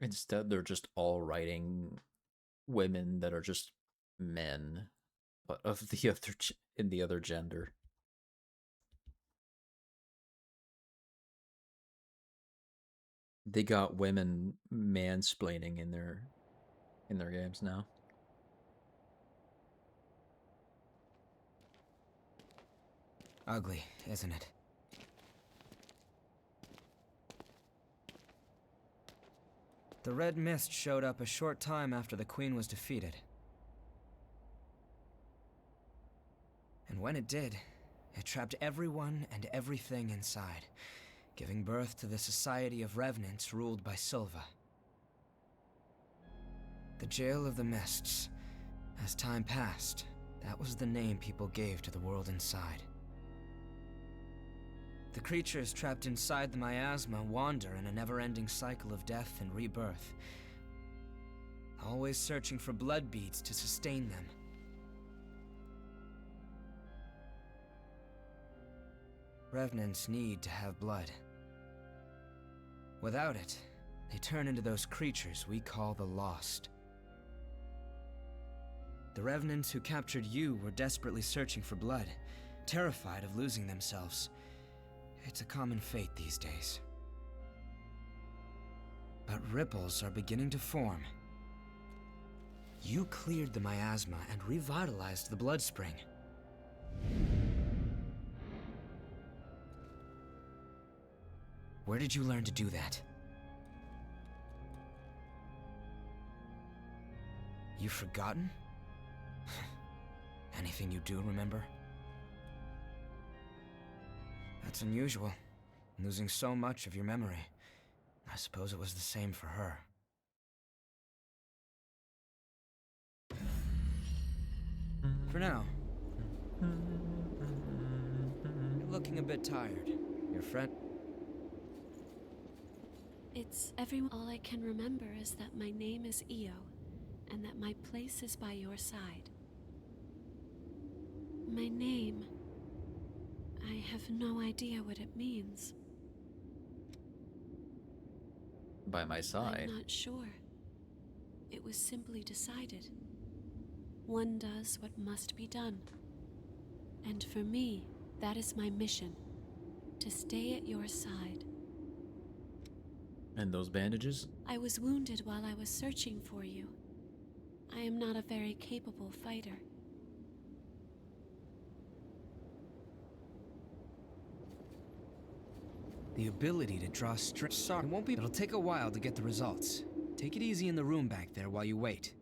Instead, they're just all writing women that are just men, but of the other in the other gender. They got women mansplaining in their games now. Ugly, isn't it? The Red Mist showed up a short time after the Queen was defeated. And when it did, it trapped everyone and everything inside, giving birth to the Society of Revenants ruled by Silva. The Jail of the Mists. As time passed, that was the name people gave to the world inside. The creatures trapped inside the miasma wander in a never-ending cycle of death and rebirth, always searching for blood beads to sustain them. Revenants need to have blood. Without it, they turn into those creatures we call the Lost. The Revenants who captured you were desperately searching for blood, terrified of losing themselves. It's a common fate these days. But ripples are beginning to form. You cleared the miasma and revitalized the blood spring. Where did you learn to do that? You've forgotten? Anything you do remember? That's unusual, losing so much of your memory. I suppose it was the same for her. For now. You're looking a bit tired. Your friend... It's everyone. All I can remember is that my name is Io, and that my place is by your side. My name. I have no idea what it means. By my side. I'm not sure. It was simply decided. One does what must be done. And for me, that is my mission. To stay at your side. And those bandages? I was wounded while I was searching for you. I am not a very capable fighter. The ability to draw strength. Sorry, it won't be. It'll take a while to get the results. Take it easy in the room back there while you wait.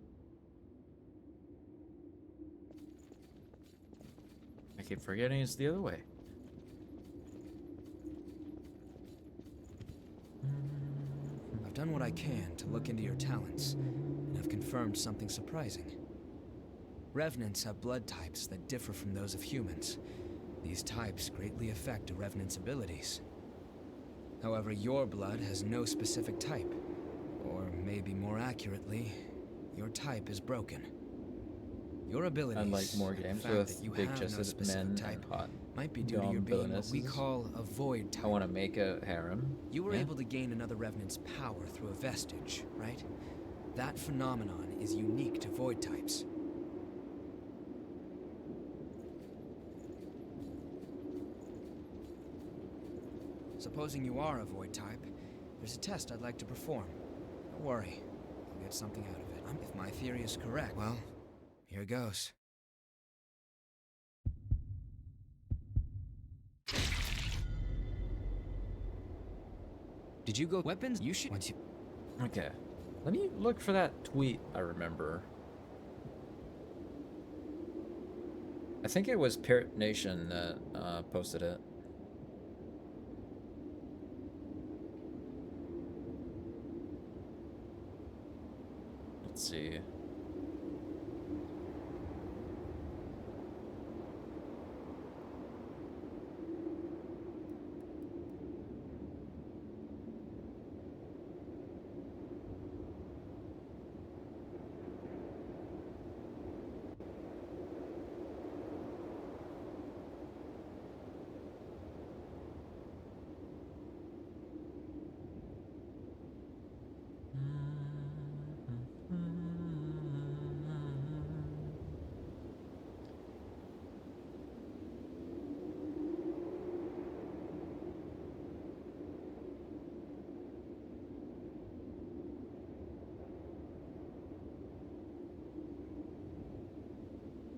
I keep forgetting it's the other way. I've done what I can to look into your talents, and have confirmed something surprising. Revenants have blood types that differ from those of humans. These types greatly affect a Revenant's abilities. However, your blood has no specific type. Or maybe more accurately, your type is broken. Your abilities, Unlike more and the games fact with that you big have no chested specific men type, and hot might be due to your dumb being what we villainesses. call a void type. I want to make a harem. You were Yeah. able to gain another Revenant's power through a vestige, right? That phenomenon is unique to void types. Supposing you are a void type, there's a test I'd like to perform. Don't worry, I'll get something out of it. If my theory is correct, well, here goes. Did you go weapons? You should. Once you. Okay. Let me look for that tweet I remember. I think it was Parrot Nation that posted it. Let's see.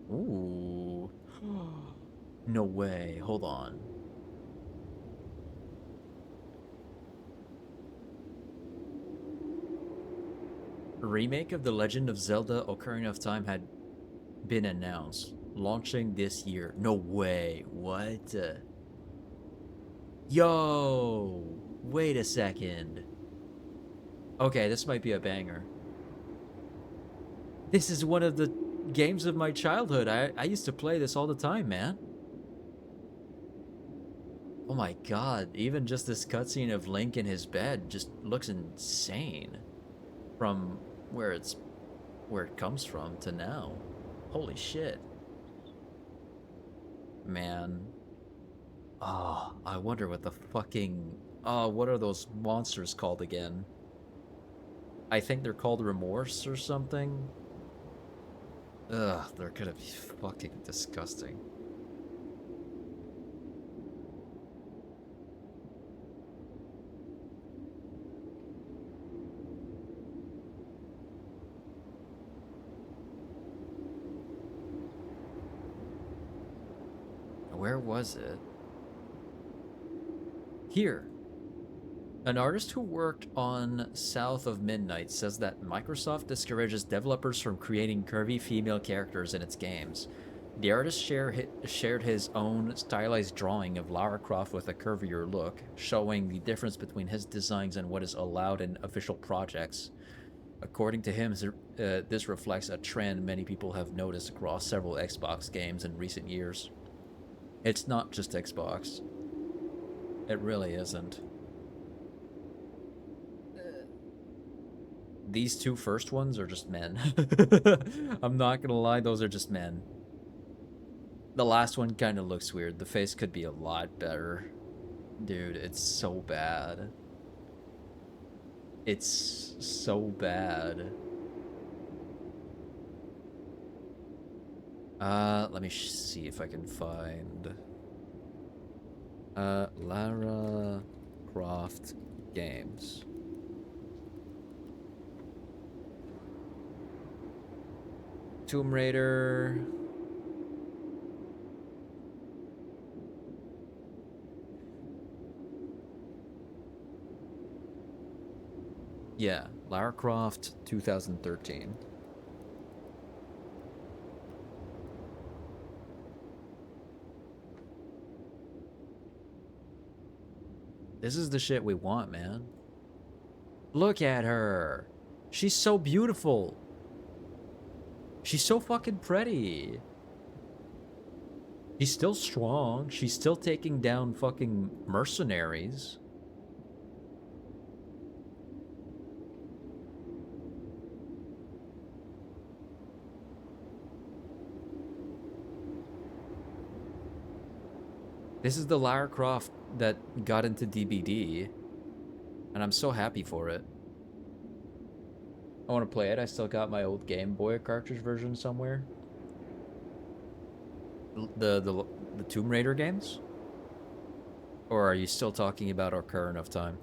Ooh. No way. Hold on. A remake of The Legend of Zelda Ocarina of Time had been announced, launching this year. No way. What? Yo! Wait a second. Okay, this might be a banger. This is one of the games of my childhood. I used to play this all the time, man. Oh my god, even just this cutscene of Link in his bed just looks insane. From where it comes from to now. Holy shit. Man. Oh, I wonder what the fucking... Oh, what are those monsters called again? I think they're called Remorse or something. Ugh, they're gonna be fucking disgusting. Where was it? Here. An artist who worked on South of Midnight says that Microsoft discourages developers from creating curvy female characters in its games. The artist shared his own stylized drawing of Lara Croft with a curvier look, showing the difference between his designs and what is allowed in official projects. According to him, this reflects a trend many people have noticed across several Xbox games in recent years. It's not just Xbox. It really isn't. These two first ones are just men. I'm not gonna lie, those are just men. The last one kind of looks weird. The face could be a lot better. Dude, it's so bad. It's so bad. Let me see if I can find Lara Croft games. Tomb Raider. Yeah, Lara Croft 2013. This is the shit we want, man. Look at her. She's so beautiful. She's so fucking pretty. She's still strong. She's still taking down fucking mercenaries. This is the Lara Croft that got into DBD, and I'm so happy for it. I want to play it. I still got my old Game Boy cartridge version somewhere. The Tomb Raider games? Or are you still talking about Ocarina of Time?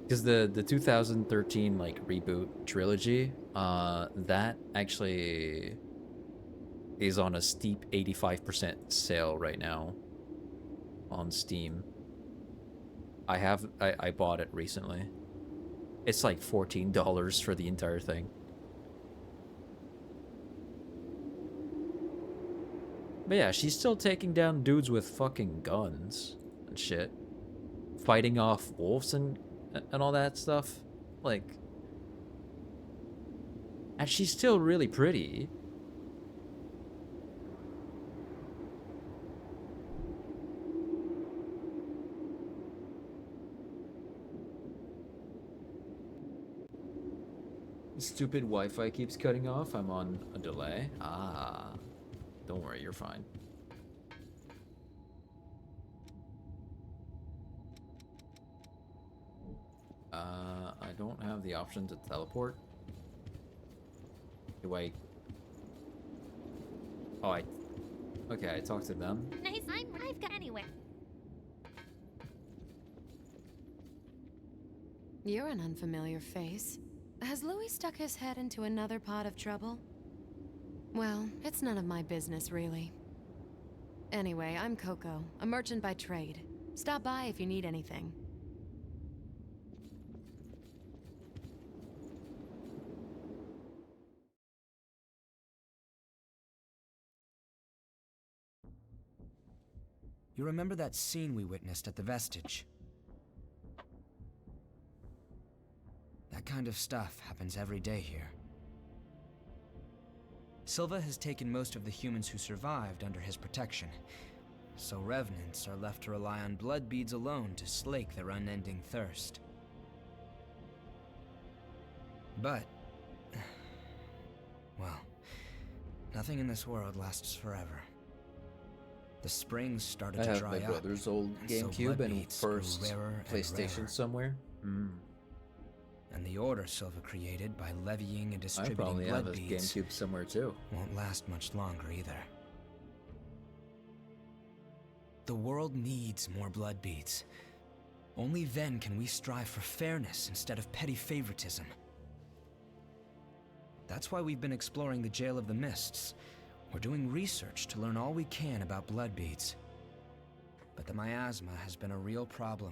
Because the 2013 like reboot trilogy, that actually is on a steep 85% sale right now on Steam. I bought it recently. It's like $14 for the entire thing. But yeah, she's still taking down dudes with fucking guns and shit. Fighting off wolves and all that stuff. Like, and she's still really pretty. Stupid Wi-Fi keeps cutting off. I'm on a delay. Ah, don't worry, you're fine. I don't have the option to teleport. Do I? Oh, okay, I talked to them. Nice, I've got anywhere. You're an unfamiliar face. Has Louis stuck his head into another pot of trouble? Well, it's none of my business, really. Anyway, I'm Coco, a merchant by trade. Stop by if you need anything. You remember that scene we witnessed at the Vestige? That kind of stuff happens every day here. Silva has taken most of the humans who survived under his protection, so revenants are left to rely on blood beads alone to slake their unending thirst. But, well, nothing in this world lasts forever. The springs started to dry up. I have my brother's old GameCube and first PlayStation somewhere. And the order Silva created by levying and distributing blood beads I probably have a GameCube somewhere too. Won't last much longer either. The world needs more blood beads. Only then can we strive for fairness instead of petty favoritism. That's why we've been exploring the Jail of the Mists. We're doing research to learn all we can about blood beads. but the miasma has been a real problem.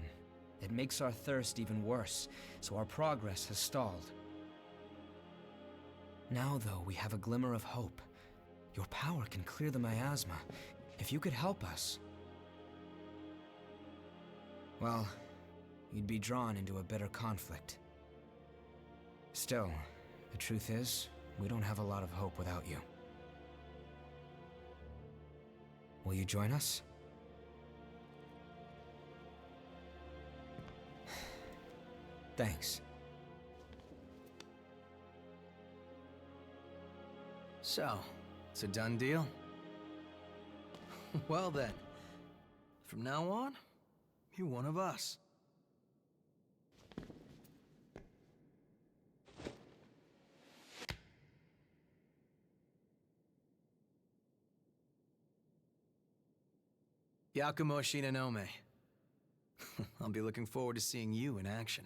It makes our thirst even worse, so our progress has stalled. Now, though, we have a glimmer of hope. Your power can clear the miasma. If you could help us... well, you'd be drawn into a bitter conflict. Still, the truth is, we don't have a lot of hope without you. Will you join us? Thanks. So, it's a done deal? Well then, from now on, you're one of us. Yakumo Shinonome. I'll be looking forward to seeing you in action.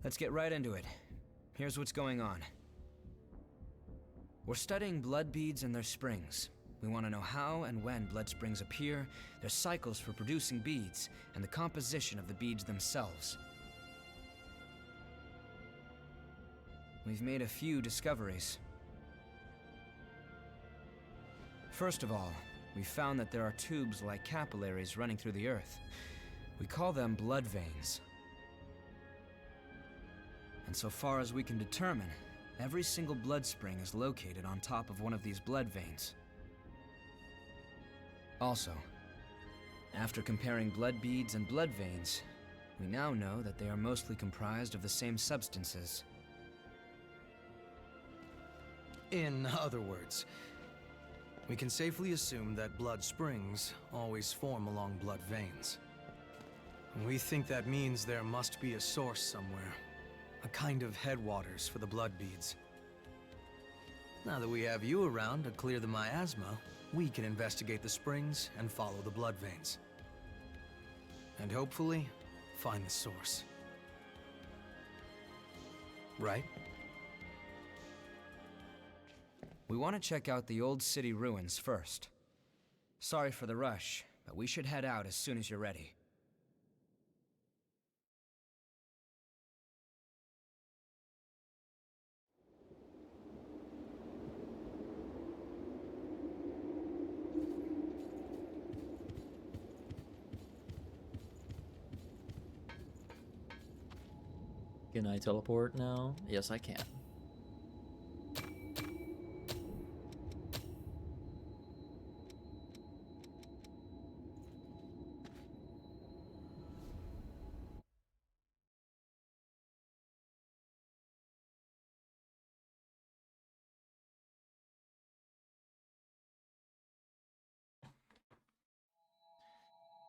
Let's get right into it. Here's what's going on. We're studying blood beads and their springs. We want to know how and when blood springs appear, their cycles for producing beads, and the composition of the beads themselves. We've made a few discoveries. First of all, we found that there are tubes like capillaries running through the earth. We call them blood veins. And so far as we can determine, every single blood spring is located on top of one of these blood veins. Also, after comparing blood beads and blood veins, we now know that they are mostly comprised of the same substances. In other words, we can safely assume that blood springs always form along blood veins. We think that means there must be a source somewhere. A kind of headwaters for the blood beads. Now that we have you around to clear the miasma, we can investigate the springs and follow the blood veins. And hopefully, find the source. Right? We want to check out the old city ruins first. Sorry for the rush, but we should head out as soon as you're ready. Can I teleport now? Yes, I can.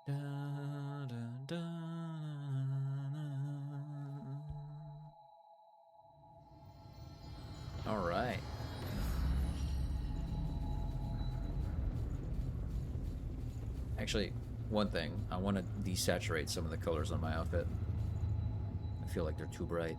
Da, da, da, all right. Actually, one thing, I want to desaturate some of the colors on my outfit. I feel like they're too bright.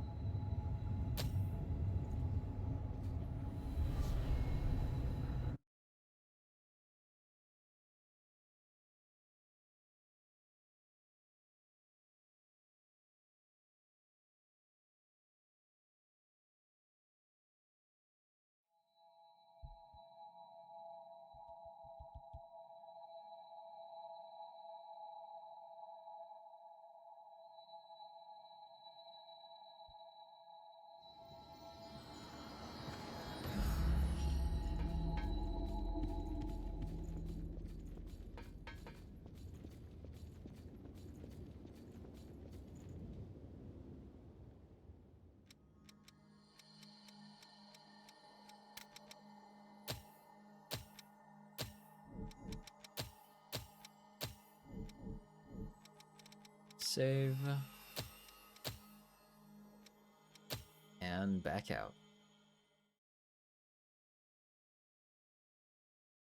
Save. And back out.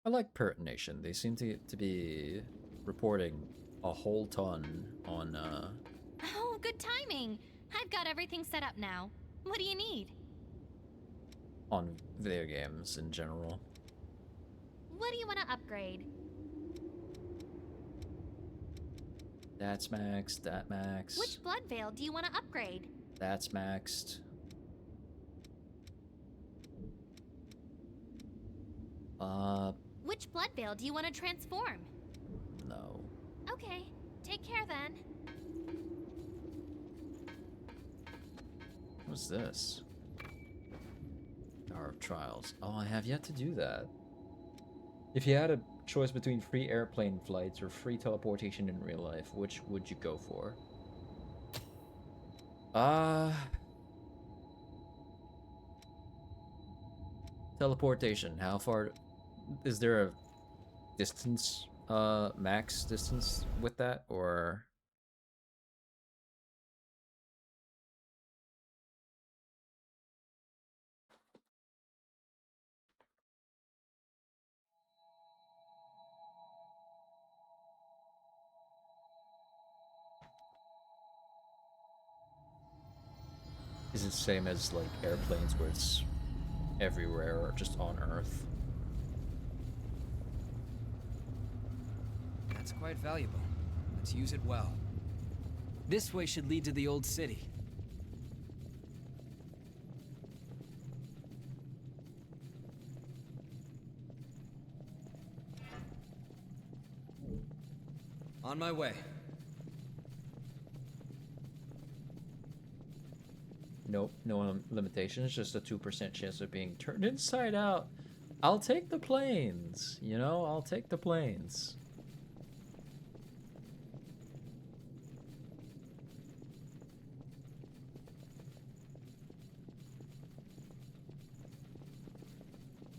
I like Pirate Nation. They seem to be reporting a whole ton on, Oh, good timing. I've got everything set up now. What do you need? on video games in general. What do you want to upgrade? That's maxed, that maxed. Which blood veil do you want to upgrade? That's maxed. Which blood veil do you want to transform? No. Okay, take care then. What's this? Hour of Trials. Oh, I have yet to do that. If you had a choice between free airplane flights or free teleportation in real life, which would you go for? Teleportation. How far is there a distance, max distance with that, or? Is it the same as like airplanes where it's everywhere or just on Earth? That's quite valuable. Let's use it well. This way should lead to the old city. On my way. Nope, no limitations, just a 2% chance of being turned inside out. I'll take the planes, you know, I'll take the planes.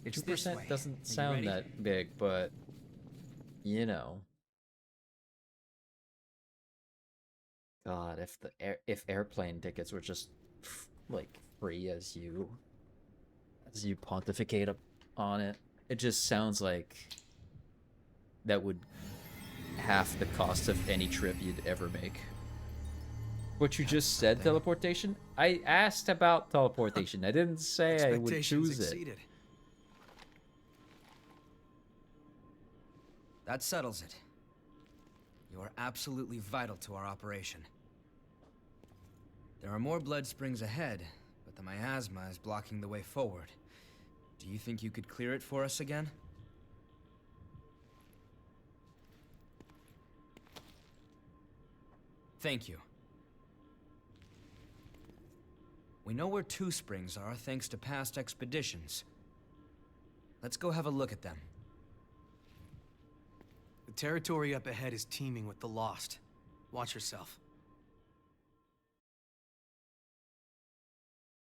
It's 2% doesn't sound that big, but you know. God, if airplane tickets were just like free as you pontificate on it, it just sounds like that would half the cost of any trip you'd ever make. What you just said, teleportation? I asked about teleportation. I didn't say I would choose it. That settles it. You are absolutely vital to our operation. There are more blood springs ahead, but the miasma is blocking the way forward. Do you think you could clear it for us again? Thank you. We know where two springs are thanks to past expeditions. Let's go have a look at them. The territory up ahead is teeming with the lost. Watch yourself.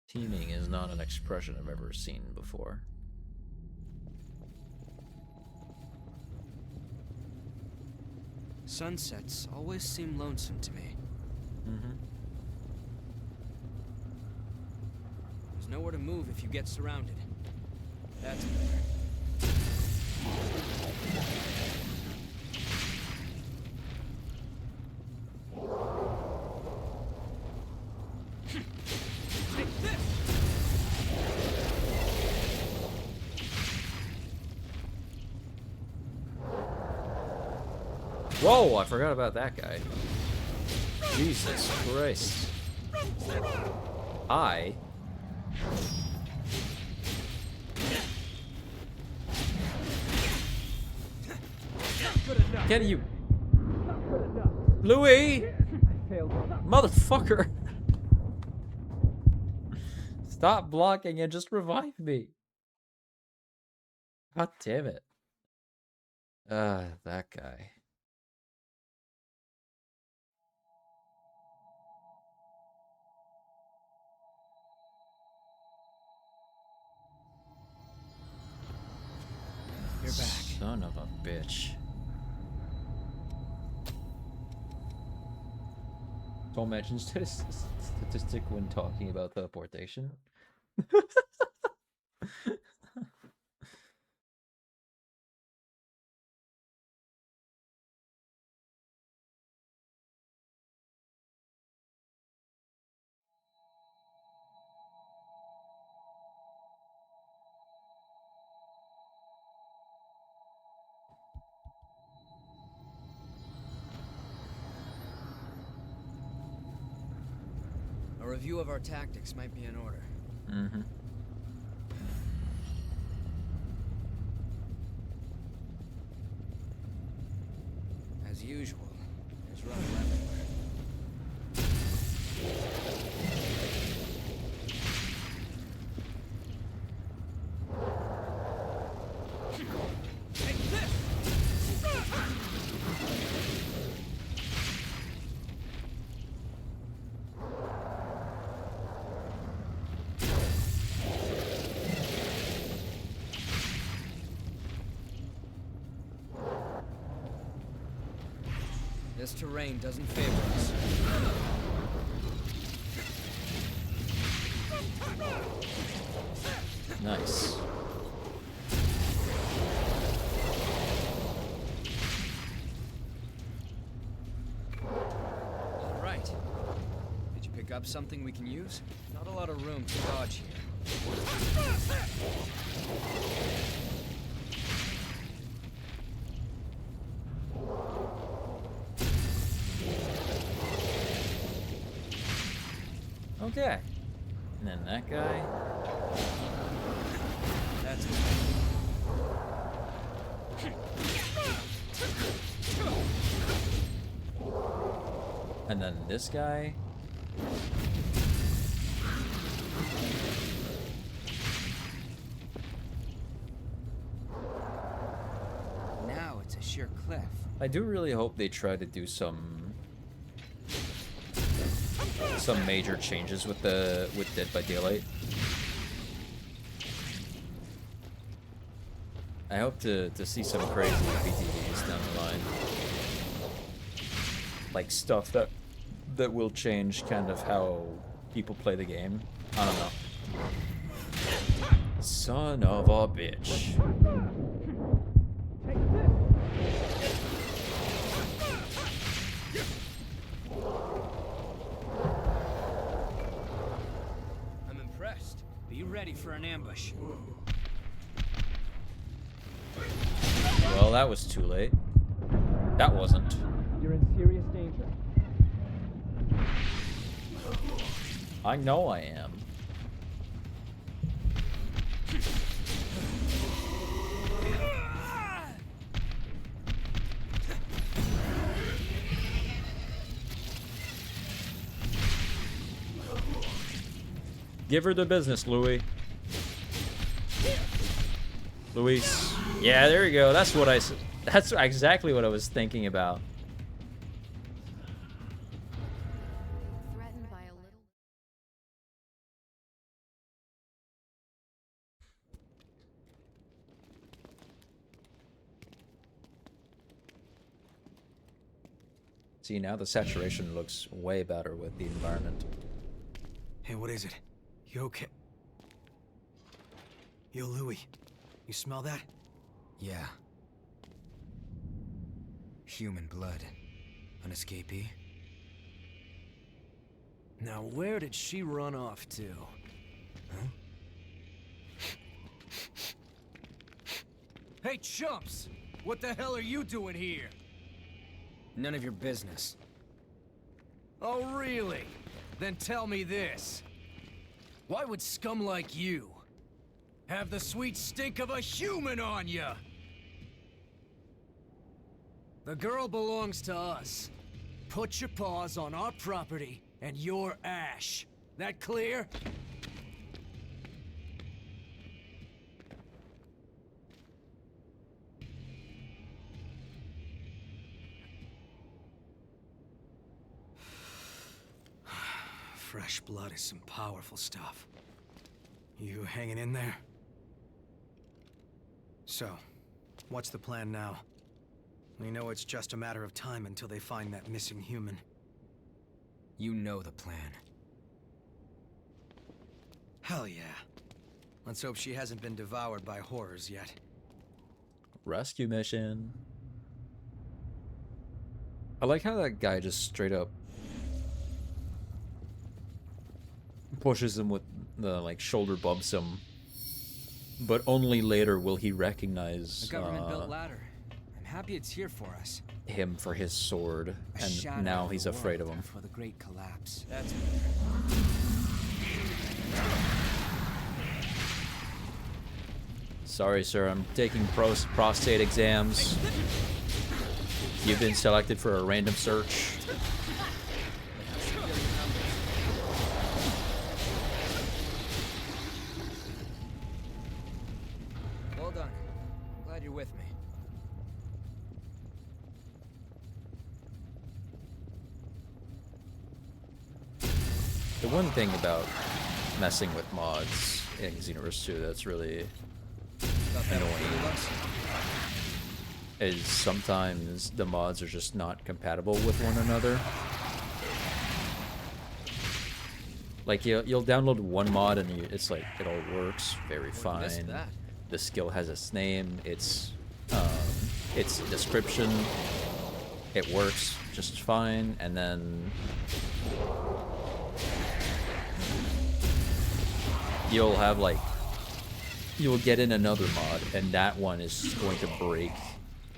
Teaming is not an expression I've ever seen before. Sunsets always seem lonesome to me. There's nowhere to move if you get surrounded. That's better. Whoa, I forgot about that guy. Jesus Christ. Can you... Louis! Motherfucker! Stop blocking and just revive me. God damn it. That guy. You're back. Son of a bitch. Don't mention statistic when talking about teleportation. review of our tactics might be in order. Mm-hmm. As usual, there's rubble everywhere. This terrain doesn't favor us. Nice. All right. Did you pick up something we can use? Not a lot of room to dodge here. Okay. And then that guy. That's And then this guy. now it's a sheer cliff. I do really hope they try to do some major changes with Dead by Daylight. I hope to see some crazy PTVs down the line. Like stuff that will change kind of how people play the game. I don't know. Son of a bitch. I'm impressed. Be ready for an ambush. Well, that was too late. That wasn't. You're in serious danger. I know I am. Give her the business, Louis. Luis. Yeah, there you go. That's what I said. That's exactly what I was thinking about. Threatened by a little. See, now the saturation looks way better with the environment. Hey, what is it? You okay? Yo, Louis. You smell that? Yeah. Human blood. An escapee? Now, where did she run off to? Huh? Hey, chumps! What the hell are you doing here? None of your business. Oh, really? Then tell me this. Why would scum like you have the sweet stink of a human on ya? The girl belongs to us. Put your paws on our property and your ash. That clear? Fresh blood is some powerful stuff. You hanging in there? So, what's the plan now? We know it's just a matter of time until they find that missing human. You know the plan. Hell yeah. Let's hope she hasn't been devoured by horrors yet. Rescue mission. I like how that guy just straight up pushes him with the, like, shoulder bumps him. But only later will he recognize A government-built ladder. I'm happy it's here for us. him for his sword, A and shadow now of he's the afraid of world him. before the great collapse. That's better. Sorry, sir, I'm taking prostate exams. You've been selected for a random search. Well done. Glad you're with me. The one thing about messing with mods in Xenoverse 2 that's really annoying is sometimes the mods are just not compatible with one another. Like you'll download one mod and it's like it all works very fine. The skill has its name, its description, it works just fine, and then you'll have like you'll get in another mod and that one is going to break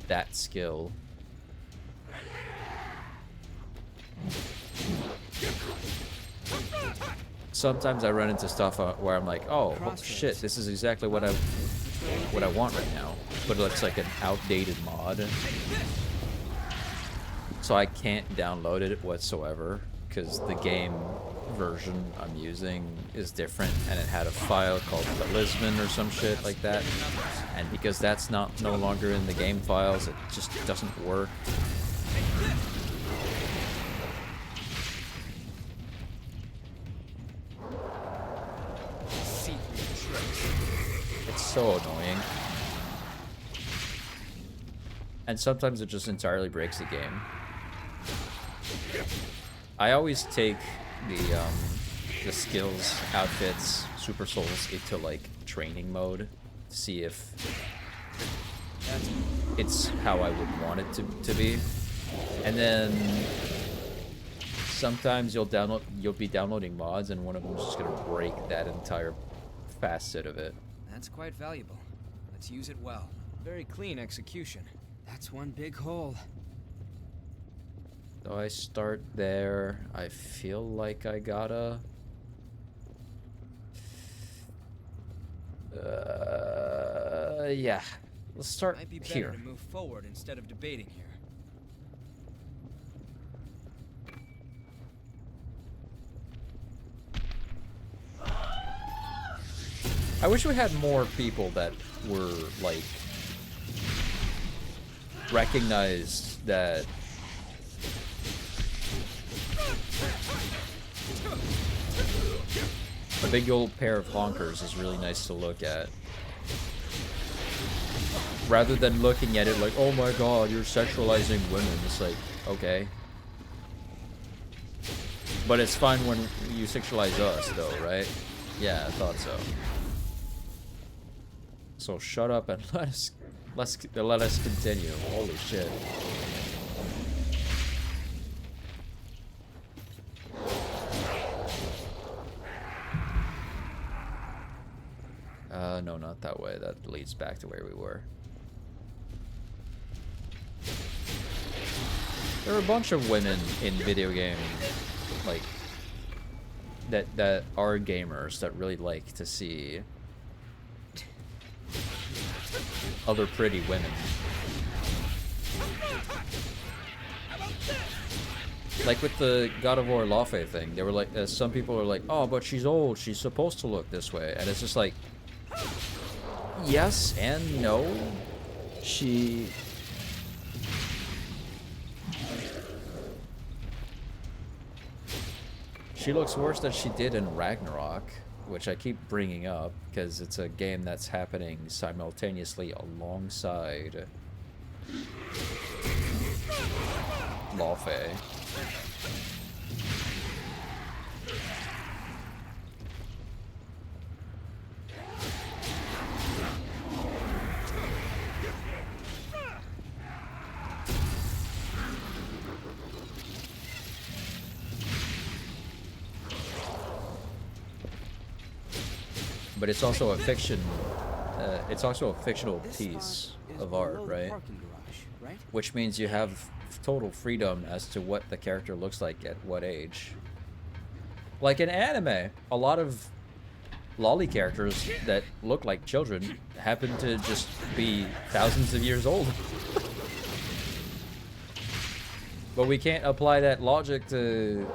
that skill. Sometimes I run into stuff where I'm like, oh shit, this is exactly what I want right now, but it's like an outdated mod, so I can't download it whatsoever because the game version I'm using is different and it had a file called Talisman or some shit like that, and because that's no longer in the game files, it just doesn't work. It's so annoying, and sometimes it just entirely breaks the game. I always take the skills, outfits, super souls into like training mode to see if it's how I would want it to be, and then sometimes you'll be downloading mods and one of them is just gonna break that entire facet of it. That's quite valuable. Let's use it well. Very clean execution. That's one big hole. So I start there. I feel like I gotta... yeah. Let's start Might be better here. to move forward instead of debating here. I wish we had more people that were, like, recognized that a big old pair of honkers is really nice to look at. Rather than looking at it like, oh my god, you're sexualizing women. It's like, okay. But it's fine when you sexualize us, though, right? Yeah, I thought so. So shut up and let us continue. Holy shit. No, not that way. That leads back to where we were. There are a bunch of women in video game, like, that are gamers that really like to see other pretty women. Like with the God of War Laufey thing, they were like, some people are like, oh, but she's old, she's supposed to look this way, and it's just like, yes and no. She looks worse than she did in Ragnarok, which I keep bringing up because it's a game that's happening simultaneously alongside Laufey. But it's also a fiction. It's also a fictional piece of art, right? Which means you have total freedom as to what the character looks like at what age. Like in anime, a lot of lolly characters that look like children happen to just be thousands of years old. But we can't apply that logic to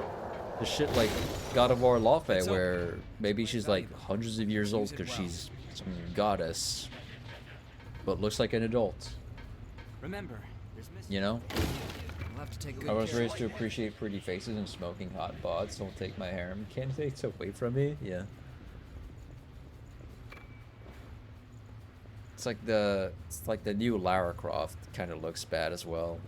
shit like God of War Lofe, where maybe she's like hundreds of years old because she's some goddess, but looks like an adult. Remember, You know? we'll have to take good I was care. raised to appreciate pretty faces and smoking hot bods. Don't take my harem candidates away from me. Yeah. It's like the new Lara Croft kind of looks bad as well.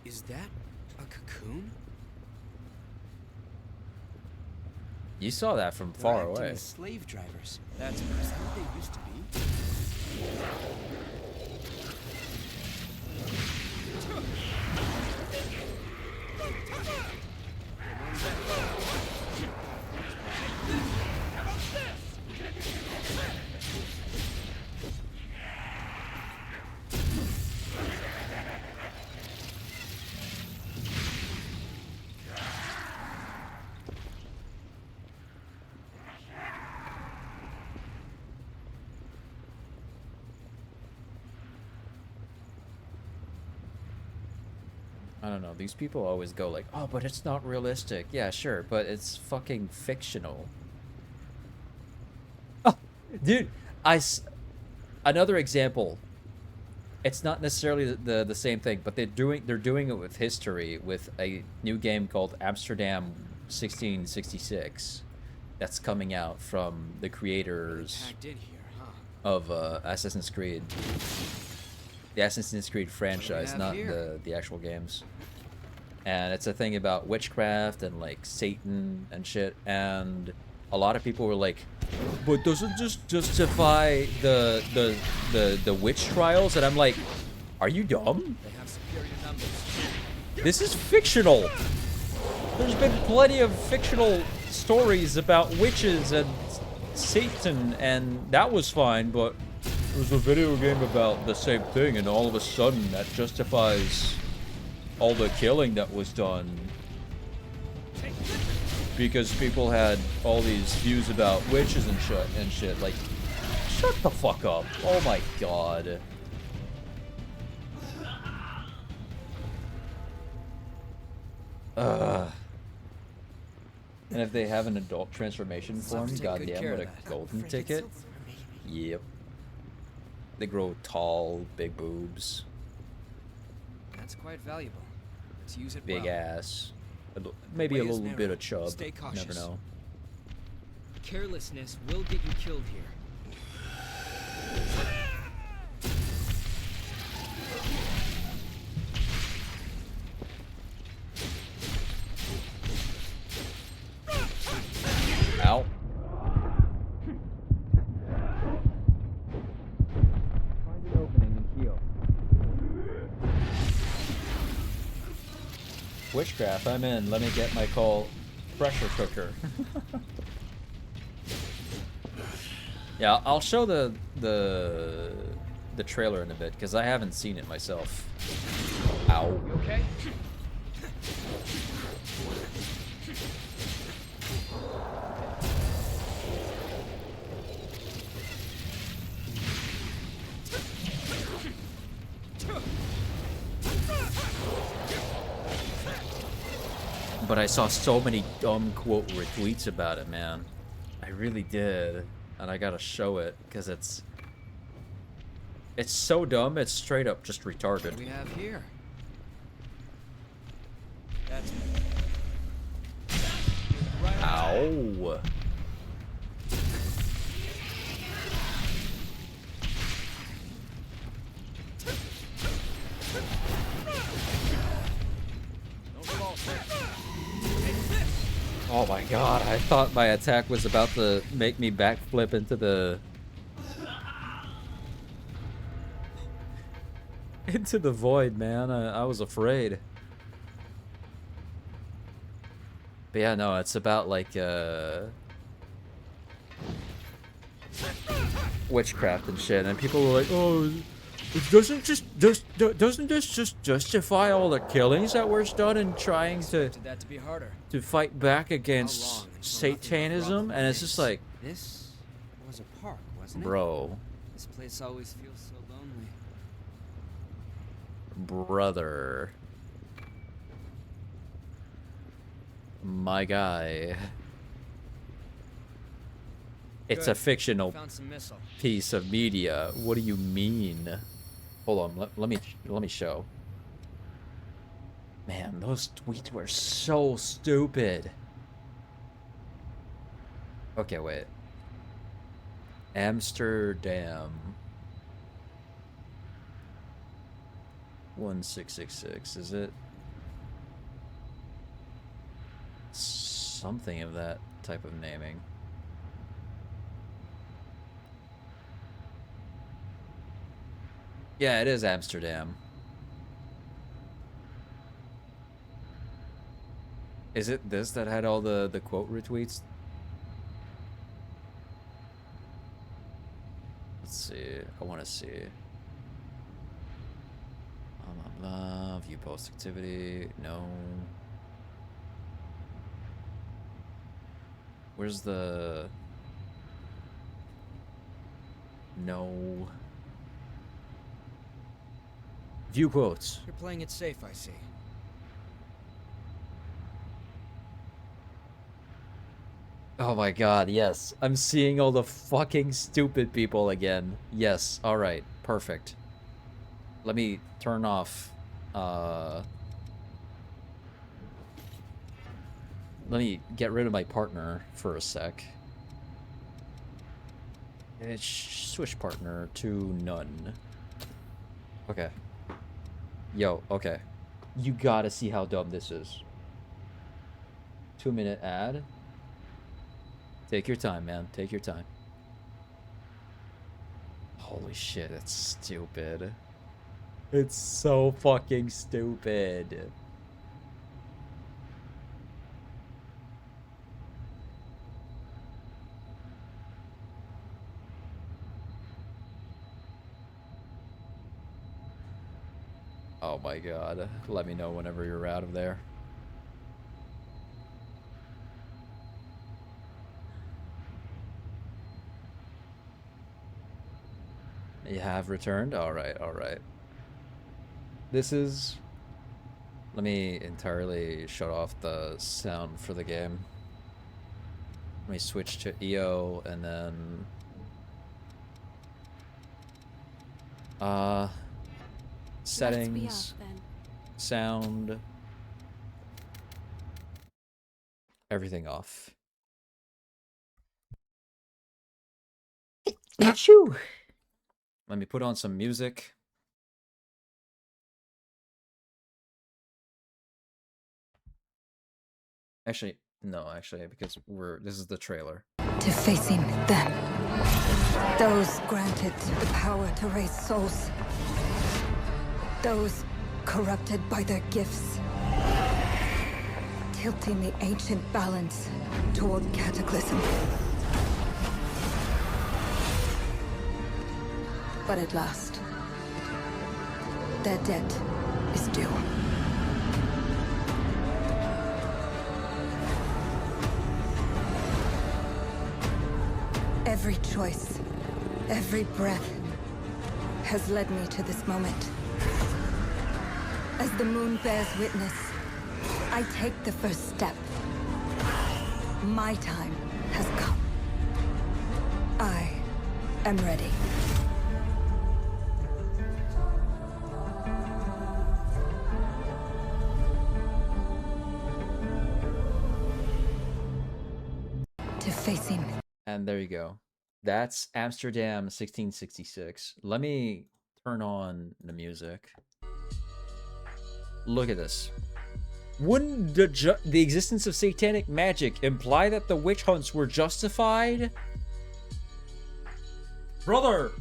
Is that a cocoon? You saw that from They're far acting away. as slave drivers. Is that what they used to be? I don't know. These people always go like, "Oh, but it's not realistic." Yeah, sure, but it's fucking fictional. Oh, dude, another example. It's not necessarily the same thing, but they're doing it with history with a new game called Amsterdam 1666 that's coming out from the creators Packed in here, huh? of Assassin's Creed. The Assassin's Creed franchise, have not here? the actual games. And it's a thing about witchcraft and like Satan and shit. And a lot of people were like, "But doesn't just justify the witch trials?" And I'm like, "Are you dumb? They have superior numbers. This is fictional. There's been plenty of fictional stories about witches and Satan, and that was fine, but there's a video game about the same thing, and all of a sudden that justifies all the killing that was done because people had all these views about witches and shit. Like, shut the fuck up. Oh my god. And if they have an adult transformation form, take good goddamn, care what of a that. golden ticket. Yep. They grow tall, big boobs, That's quite valuable. Let's use it big well. ass, maybe a way is little bit narrow. of chub. Stay Never cautious. know. Carelessness will get you killed here. Ow. Find an opening and heal. Witchcraft, I'm in. Let me get my pressure cooker. Yeah, I'll show the trailer in a bit because I haven't seen it myself. Ow. You okay? But I saw so many dumb quote retweets about it, man. I really did. And I gotta show it because it's so dumb, it's straight up just retarded. What do we have here? That's Ow. Oh my god, I thought my attack was about to make me backflip into the void, man. I was afraid. But yeah, no, it's about like witchcraft and shit, and people were like, "Oh, It doesn't this just justify all the killings that were done in trying to that to be harder. fight back against Satanism? And it's just like, This was a park, wasn't it? bro, This place always feels so lonely. brother, my guy. It's a Good. fictional Found some missile. piece of media. What do you mean? Hold on, let me show. Man, those tweets were so stupid. Okay, wait. Amsterdam. 1666, is it? Something of that type of naming. Yeah, it is Amsterdam. Is it this that had all the quote retweets? Let's see. I want to see. Blah, blah, blah. View post activity. No. Where's the... No. View quotes. You're playing it safe, I see. Oh my god, yes. I'm seeing all the fucking stupid people again. Yes, alright, perfect. Let me turn off, let me get rid of my partner for a sec. Switch partner to none. Okay. Yo, okay. You gotta see how dumb this is. 2-minute ad. Take your time, man. Take your time. Holy shit, it's stupid. It's so fucking stupid. Oh my god. Let me know whenever you're out of there. You have returned? Alright, alright. This is... Let me entirely shut off the sound for the game. Let me switch to EO and then... settings, Let's be off, then. sound, everything off. Achoo! Let me put on some music. Actually, no, because this is the trailer. To facing them. Those granted the power to raise souls. Those corrupted by their gifts. Tilting the ancient balance toward cataclysm. But at last, their debt is due. Every choice, every breath has led me to this moment. As the moon bears witness, I take the first step. My time has come. I am ready. To facing. And there you go. That's Amsterdam 1666. Let me turn on the music. Look at this. Wouldn't the existence of satanic magic imply that the witch hunts were justified? Brother!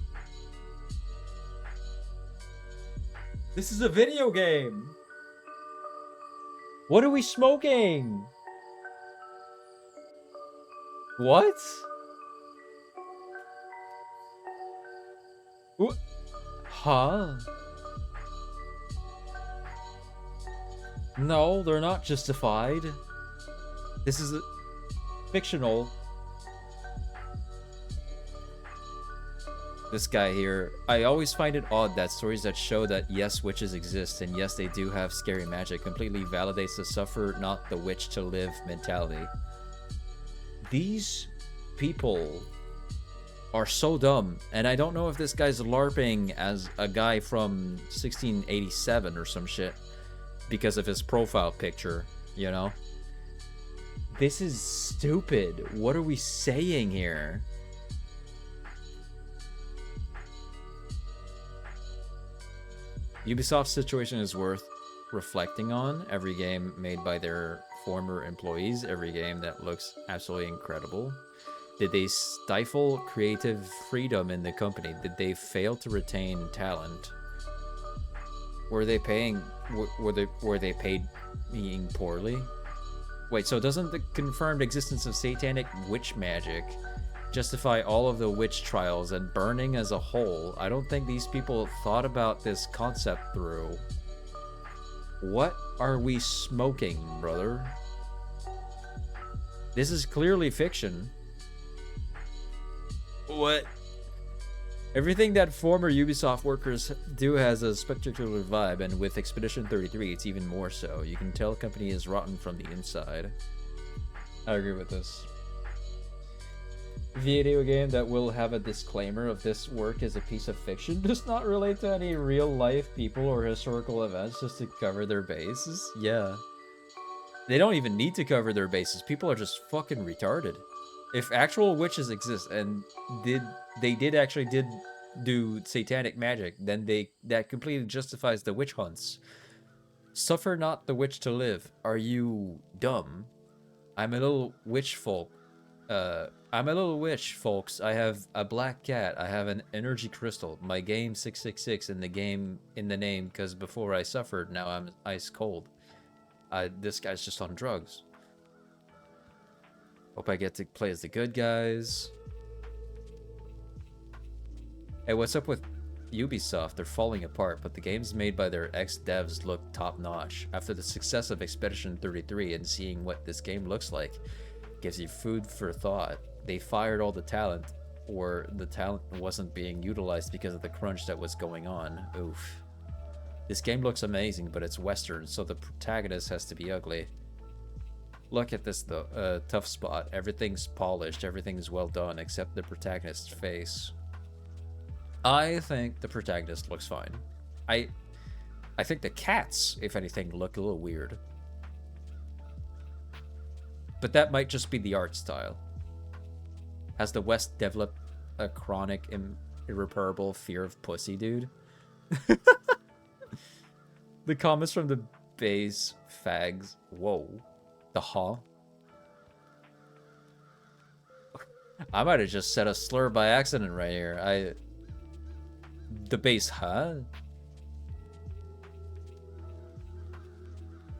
This is a video game! What are we smoking? What? Huh? No, they're not justified. This is fictional. This guy here, I always find it odd that stories that show that yes, witches exist and yes, they do have scary magic completely validates the suffer, not the witch to live mentality. These people are so dumb, and I don't know if this guy's LARPing as a guy from 1687 or some shit because of his profile picture, you know? This is stupid. What are we saying here? Ubisoft's situation is worth reflecting on. Every game made by their former employees, every game that looks absolutely incredible. Did they stifle creative freedom in the company? Did they fail to retain talent? Were they paid being poorly? Wait, so doesn't the confirmed existence of satanic witch magic justify all of the witch trials and burning as a whole? I don't think these people thought about this concept through. What are we smoking, brother? This is clearly fiction. What? Everything that former Ubisoft workers do has a spectacular vibe, and with Expedition 33, it's even more so. You can tell the company is rotten from the inside. I agree with this. Video game that will have a disclaimer of this work as a piece of fiction does not relate to any real-life people or historical events just to cover their bases. Yeah. They don't even need to cover their bases. People are just fucking retarded. If actual witches exist and they did actually do satanic magic, then that completely justifies the witch hunts. Suffer not the witch to live. Are you dumb? I'm a little witch folk. I'm a little witch, folks. I have a black cat. I have an energy crystal. My game 666 in the name, because before I suffered, now I'm ice cold. This guy's just on drugs. Hope I get to play as the good guys. Hey, what's up with Ubisoft? They're falling apart, but the games made by their ex-devs look top-notch. After the success of Expedition 33 and seeing what this game looks like gives you food for thought. They fired all the talent, or the talent wasn't being utilized because of the crunch that was going on. Oof. This game looks amazing, but it's Western, so the protagonist has to be ugly. Look at this though, tough spot. Everything's polished, everything's well done, except the protagonist's face. I think the protagonist looks fine. I think the cats, if anything, look a little weird. But that might just be the art style. Has the West developed a chronic, irreparable fear of pussy, dude? The comments from the base fags. Whoa. The huh? I might have just said a slur by accident right here. The base huh?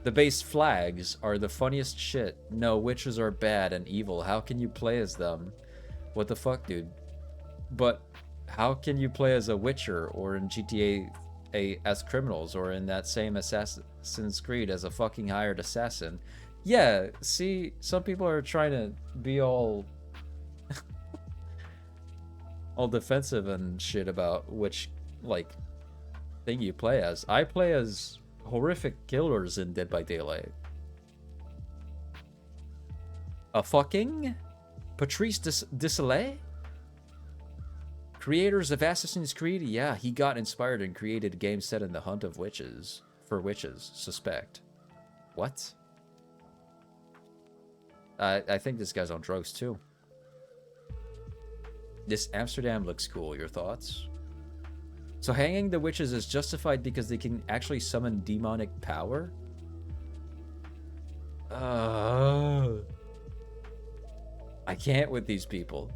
The base flags are the funniest shit. No, witches are bad and evil. How can you play as them? What the fuck, dude? But how can you play as a witcher or in GTA as criminals or in that same Assassin's Creed as a fucking hired assassin? Yeah, see, some people are trying to be all defensive and shit about which, like, thing you play as. I play as horrific killers in Dead by Daylight. A fucking Patrice Désilets? Creators of Assassin's Creed? Yeah, he got inspired and created a game set in the hunt of witches. For witches, suspect. What? I think this guy's on drugs too. This Amsterdam looks cool. Your thoughts? So hanging the witches is justified because they can actually summon demonic power? I can't with these people.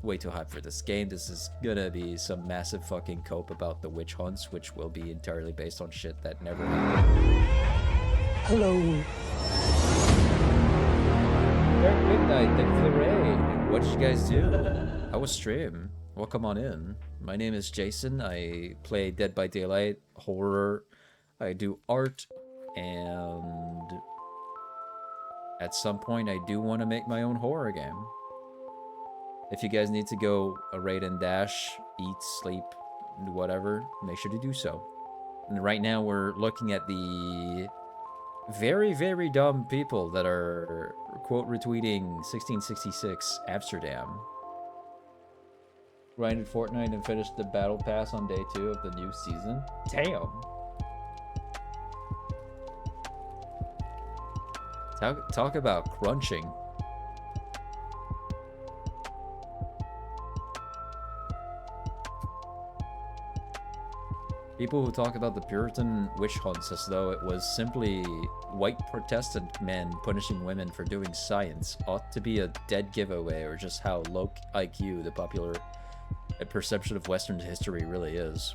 Way too hyped for this game. This is gonna be some massive fucking cope about the witch hunts, which will be entirely based on shit that never happened. Hello. Dark Midnight, thank you for the raid. What did you guys do? How was stream? Well, come on in. My name is Jason. I play Dead by Daylight, horror. I do art, and at some point I do want to make my own horror game. If you guys need to go raid and dash, eat, sleep, whatever, make sure to do so. And right now we're looking at the very, very dumb people that are quote retweeting 1666 Amsterdam. Grinded Fortnite and finished the battle pass on day 2 of the new season. Damn. Talk about crunching. People who talk about the Puritan witch hunts as though it was simply white Protestant men punishing women for doing science ought to be a dead giveaway, or just how low IQ the popular perception of Western history really is.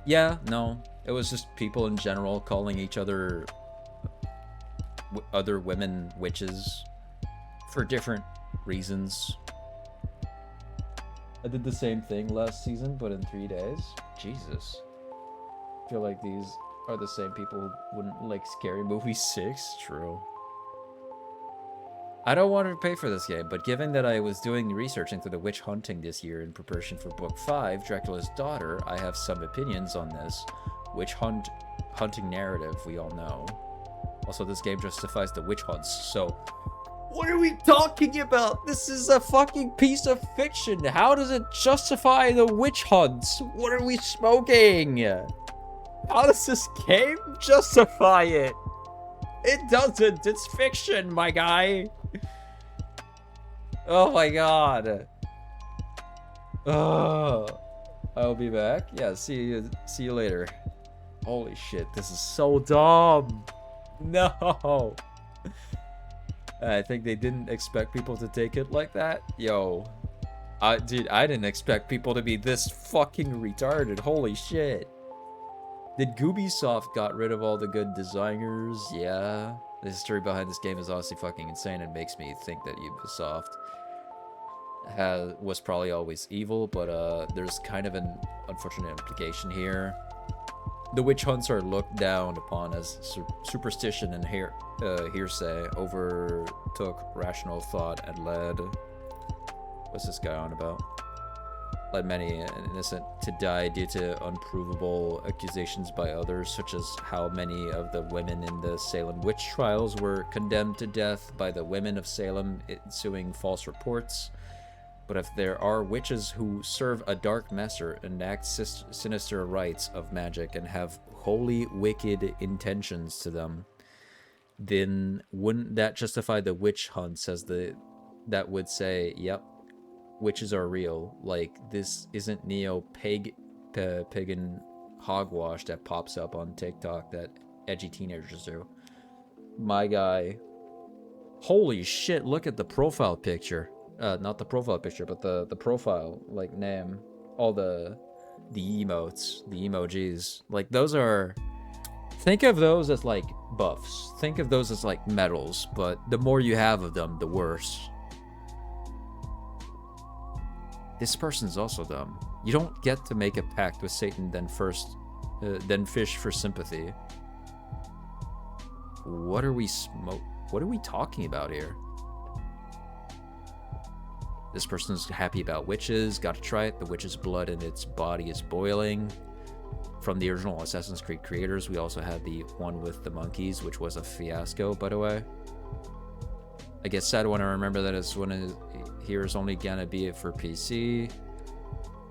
Yeah, no, it was just people in general calling each other other women witches for different reasons. I did the same thing last season, but in 3 days. Jesus. I feel like these are the same people who wouldn't like Scary Movie 6. True. I don't want to pay for this game, but given that I was doing research into the witch hunting this year in preparation for Book 5, Dracula's Daughter, I have some opinions on this witch hunting narrative we all know. Also, this game justifies the witch hunts, so... What are we talking about? This is a fucking piece of fiction. How does it justify the witch hunts? What are we smoking? How does this game justify it? It doesn't. It's fiction, my guy. Oh my god. I'll be back. Yeah, see you later. Holy shit, this is so dumb. No. I think they didn't expect people to take it like that. Yo. Dude, I didn't expect people to be this fucking retarded. Holy shit. Did Ubisoft got rid of all the good designers? Yeah. The history behind this game is honestly fucking insane. It makes me think that Ubisoft was probably always evil, but there's kind of an unfortunate implication here. The witch hunts are looked down upon as superstition and hearsay, overtook rational thought and led... What's this guy on about? Led many innocent to die due to unprovable accusations by others, such as how many of the women in the Salem witch trials were condemned to death by the women of Salem, ensuing false reports. But if there are witches who serve a dark master, enact sinister rites of magic, and have wholly wicked intentions to them, then wouldn't that justify the witch hunts as that would say, yep, witches are real? Like, this isn't pagan hogwash that pops up on TikTok that edgy teenagers do. My guy. Holy shit, look at the profile picture. Not the profile picture, but the profile, like, name. All the emotes, the emojis. Like, those are... Think of those as, like, buffs. Think of those as, like, medals. But the more you have of them, the worse. This person's also dumb. You don't get to make a pact with Satan, then fish for sympathy. What are we talking about here? This person's happy about witches. Gotta try it. The witch's blood in its body is boiling. From the original Assassin's Creed creators, we also had the one with the monkeys, which was a fiasco, by the way. I get sad when I remember that it's one here is only gonna be it for PC.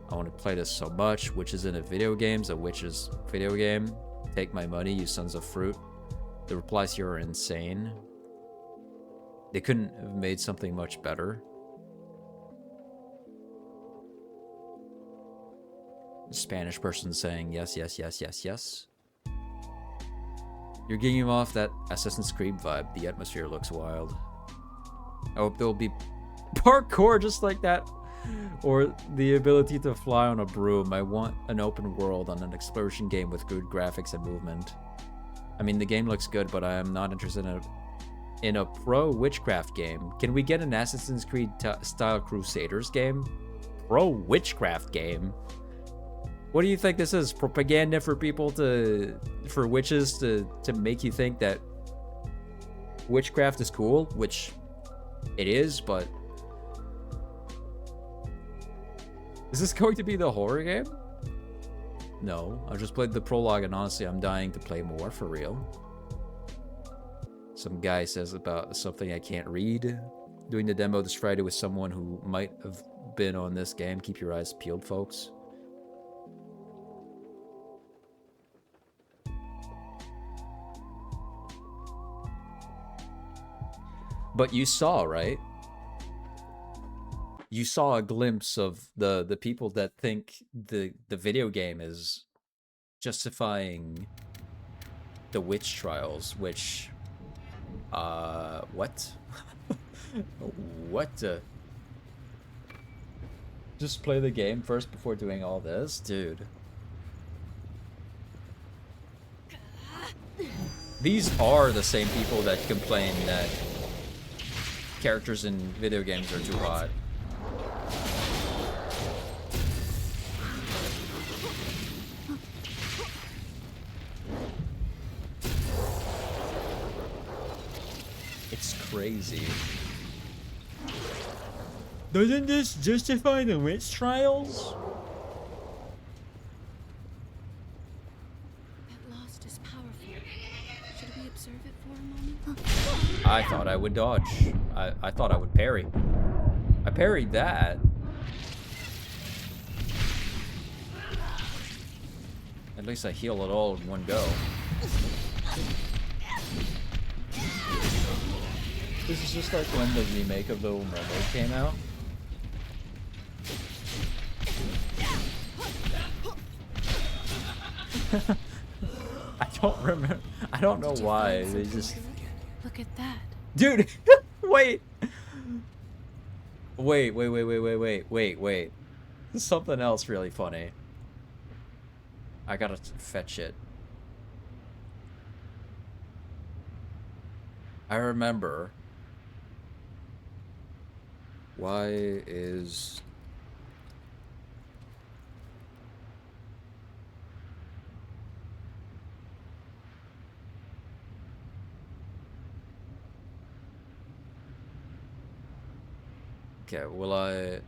I want to play this so much. Witches in a video game's a witch's video game. Take my money, you sons of fruit. The replies here are insane. They couldn't have made something much better. Spanish person saying yes, yes, yes, yes, yes. You're getting off that Assassin's Creed vibe. The atmosphere looks wild. I hope there'll be parkour just like that. Or the ability to fly on a broom. I want an open world on an exploration game with good graphics and movement. I mean, the game looks good, but I am not interested in a pro witchcraft game. Can we get an Assassin's Creed style Crusaders game? pro-witchcraft game. What do you think this is? Propaganda for people for witches to make you think that witchcraft is cool? Which it is, but... Is this going to be the horror game? No, I just played the prologue and honestly I'm dying to play more, for real. Some guy says about something I can't read. Doing the demo this Friday with someone who might have been on this game. Keep your eyes peeled, folks. But you saw, right? You saw a glimpse of the people that think the video game is justifying the witch trials, which what? What? Just play the game first before doing all this? Dude. These are the same people that complain that characters in video games are too hot. It's crazy. Doesn't this justify the witch trials? That lost is powerful. Should we observe it for a moment? I thought I would dodge. I thought I would parry. I parried that. At least I heal it all in one go. This is just like when the remake of Little Mermaid came out. I don't remember. I don't know why. They just... Look at that. Dude, wait. Wait. There's something else really funny. I gotta fetch it. I remember. Why is... Okay, will I...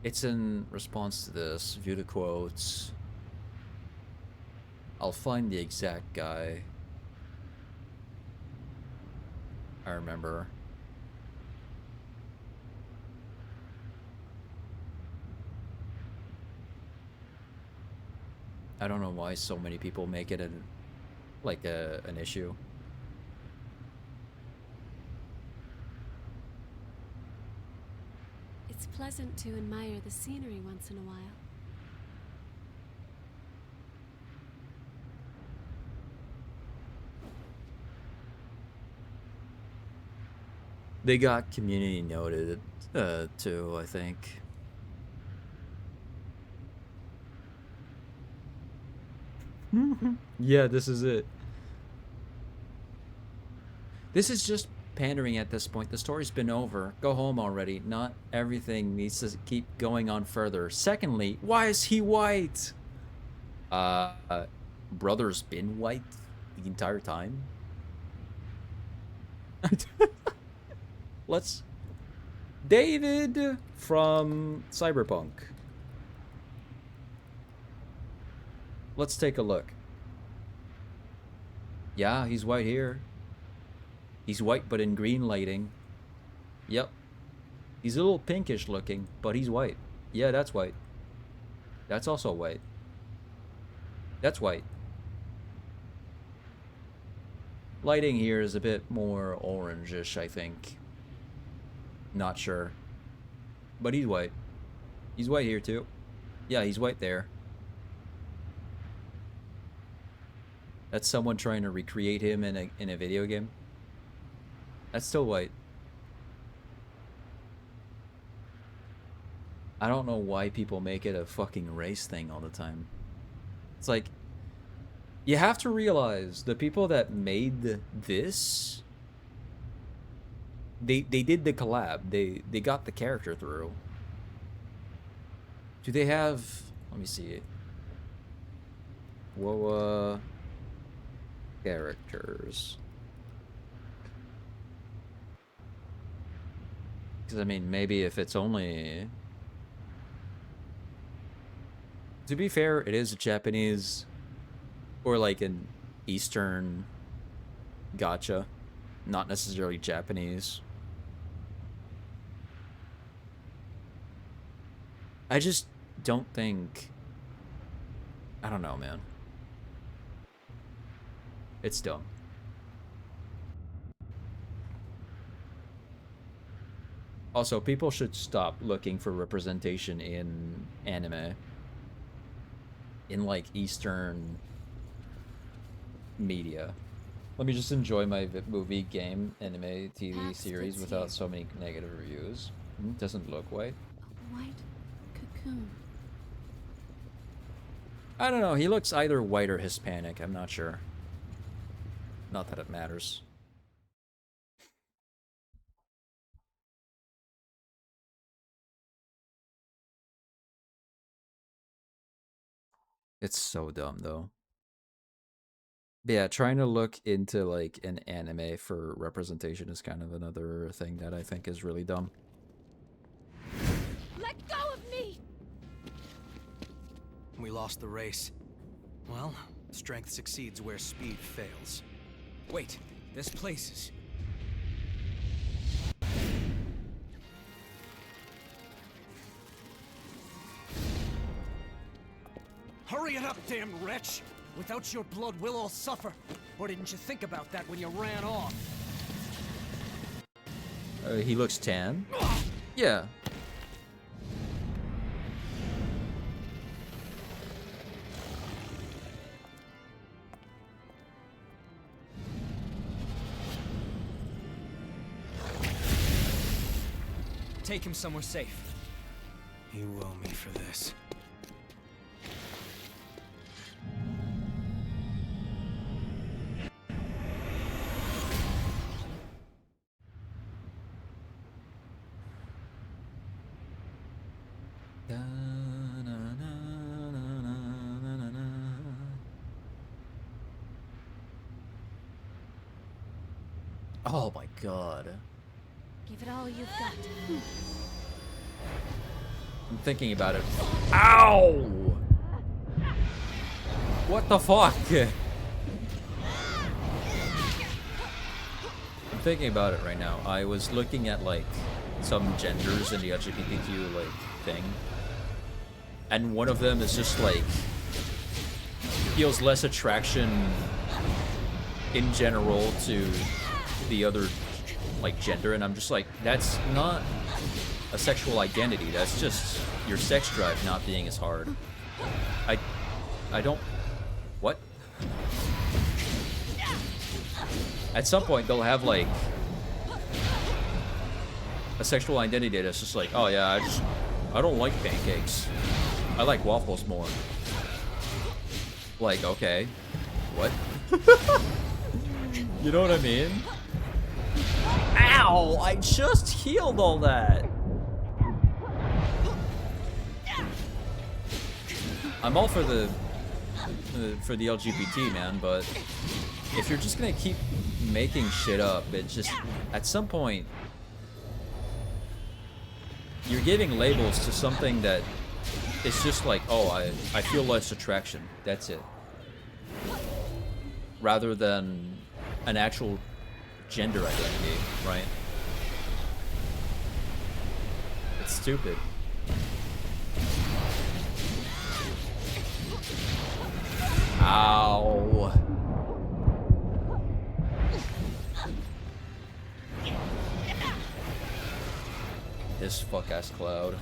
It's in response to this. View the quotes. I'll find the exact guy. I remember. I don't know why so many people make it an issue. It's pleasant to admire the scenery once in a while. They got community noted too, I think. Yeah, this is it. This is just pandering at this point. The story's been over. Go home already. Not everything needs to keep going on further. Secondly, why is he white? Brother's been white the entire time? Let's... David from Cyberpunk. Let's take a look. Yeah, he's white here. He's white but in green lighting. Yep. He's a little pinkish looking, but he's white. Yeah, that's white. That's also white. That's white. Lighting here is a bit more orangish, I think. Not sure. But he's white. He's white here too. Yeah, he's white there. That's someone trying to recreate him in a video game. That's still white. I don't know why people make it a fucking race thing all the time. It's like, you have to realize the people that made this, they did the collab. They got the character through. Do they have... Let me see. WoA characters. Because, I mean, maybe if it's only... To be fair, it is a Japanese or like an Eastern gacha, not necessarily Japanese. I just don't think... I don't know, man. It's dumb. Also, people should stop looking for representation in anime. In like Eastern media. Let me just enjoy my movie, game, anime, TV series without so many negative reviews. Doesn't look white. White cocoon. I don't know, he looks either white or Hispanic, I'm not sure. Not that it matters. It's so dumb, though. But yeah, trying to look into, like, an anime for representation is kind of another thing that I think is really dumb. Let go of me! We lost the race. Well, strength succeeds where speed fails. Wait, this place is... Hurry it up, damn wretch! Without your blood, we'll all suffer. Or didn't you think about that when you ran off? He looks tan? Yeah. Take him somewhere safe. You owe me for this. Oh my god. Give it all you've got. I'm thinking about it. Ow! What the fuck? I'm thinking about it right now. I was looking at like some genders in the LGBTQ like thing. And one of them is just like feels less attraction in general to the other like gender, and I'm just like, that's not a sexual identity, that's just your sex drive not being as hard. I don't... What? At some point they'll have like a sexual identity that's just like, oh yeah, I don't like pancakes, I like waffles more. Like, okay, what? You know what I mean? Ow! I just healed all that! I'm all for the LGBT, man, but if you're just gonna keep making shit up, it just... At some point... You're giving labels to something that... It's just like, oh, I feel less attraction. That's it. Rather than an actual gender identity, right? It's stupid. Ow. This fuck-ass Cloud.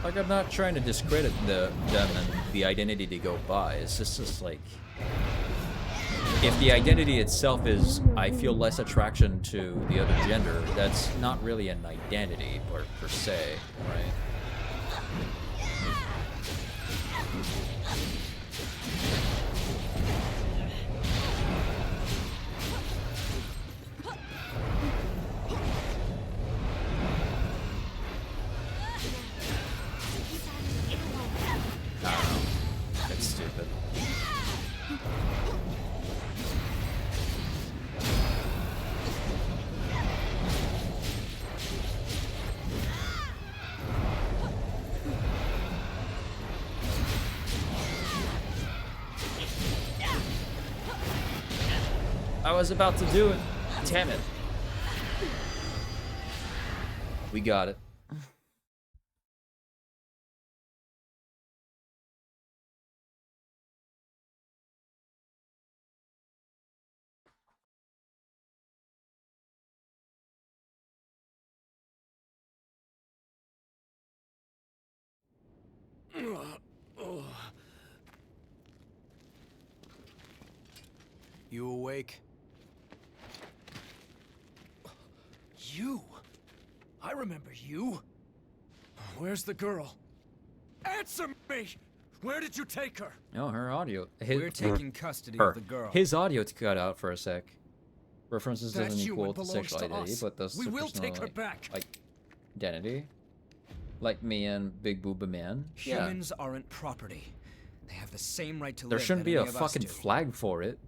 Like, I'm not trying to discredit them and the identity they go by. It's just like... If the identity itself is, I feel less attraction to the other gender, that's not really an identity per se, right? It's stupid. I was about to do it. Damn it. We got it. You awake? You? I remember you. Where's the girl? Answer me! Where did you take her? No, her audio. We're taking custody her. of the girl. His audio cut out for a sec. References That doesn't human equal to belongs sexual to identity, us. but does We to will take her personal, back. like identity. Like me and Big Booba Man. Yeah. Humans aren't property. They have the same right to There live shouldn't that be a any of us fucking do. flag for it.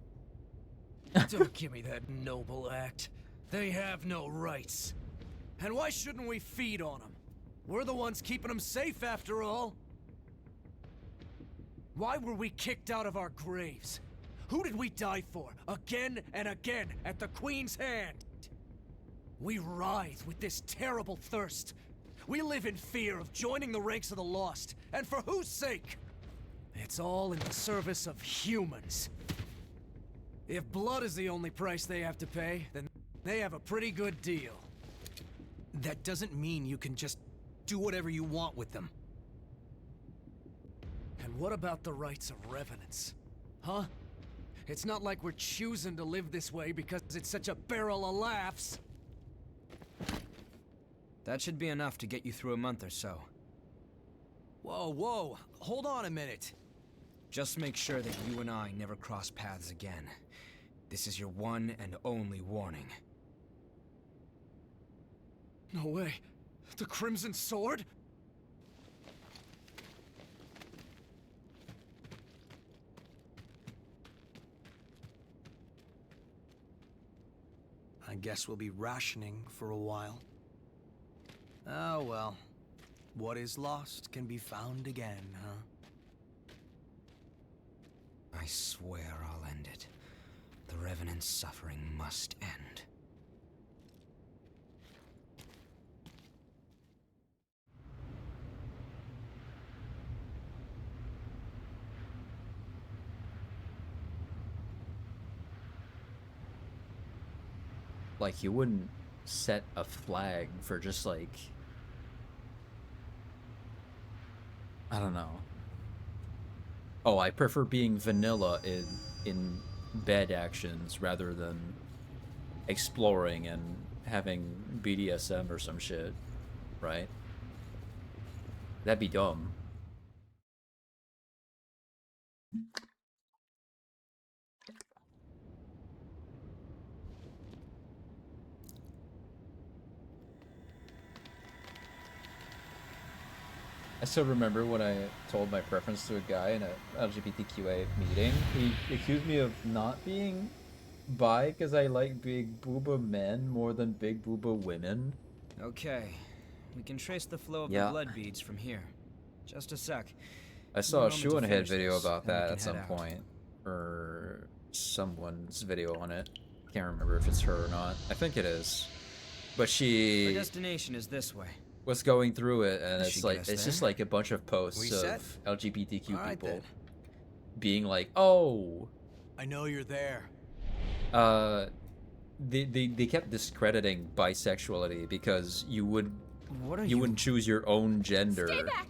Don't give me that noble act. They have no rights. And why shouldn't we feed on them? We're the ones keeping them safe after all. Why were we kicked out of our graves? Who did we die for? Again and again at the Queen's hand. We writhe with this terrible thirst. We live in fear of joining the ranks of the lost. And for whose sake? It's all in the service of humans. If blood is the only price they have to pay, then they have a pretty good deal. That doesn't mean you can just do whatever you want with them. And what about the rights of revenants? Huh? It's not like we're choosing to live this way because it's such a barrel of laughs. That should be enough to get you through a month or so. Whoa, whoa, hold on a minute. Just make sure that you and I never cross paths again. This is your one and only warning. No way. The Crimson Sword? I guess we'll be rationing for a while. Oh well. What is lost can be found again, huh? I swear I'll end it. The Revenant's suffering must end. Like, you wouldn't set a flag for just, like... I don't know. Oh, I prefer being vanilla in bed actions rather than exploring and having BDSM or some shit, right? That'd be dumb. I still remember when I told my preference to a guy in a LGBTQA meeting. He accused me of not being bi because I like big booba men more than big booba women. Okay, we can trace the flow of Yeah. the blood beads from here. Just a sec. I saw a Moment to shoe and head finish video this, about then we that can at some head out. point, or someone's video on it. Can't remember if it's her or not. I think it is. But Our she destination is this way. was going through it, and Does it's she like get us it's just there? like a bunch of posts We of set? LGBTQ All right, people then. being like, "Oh, I know you're there. they kept discrediting bisexuality because you What are wouldn't choose your own gender Stay back!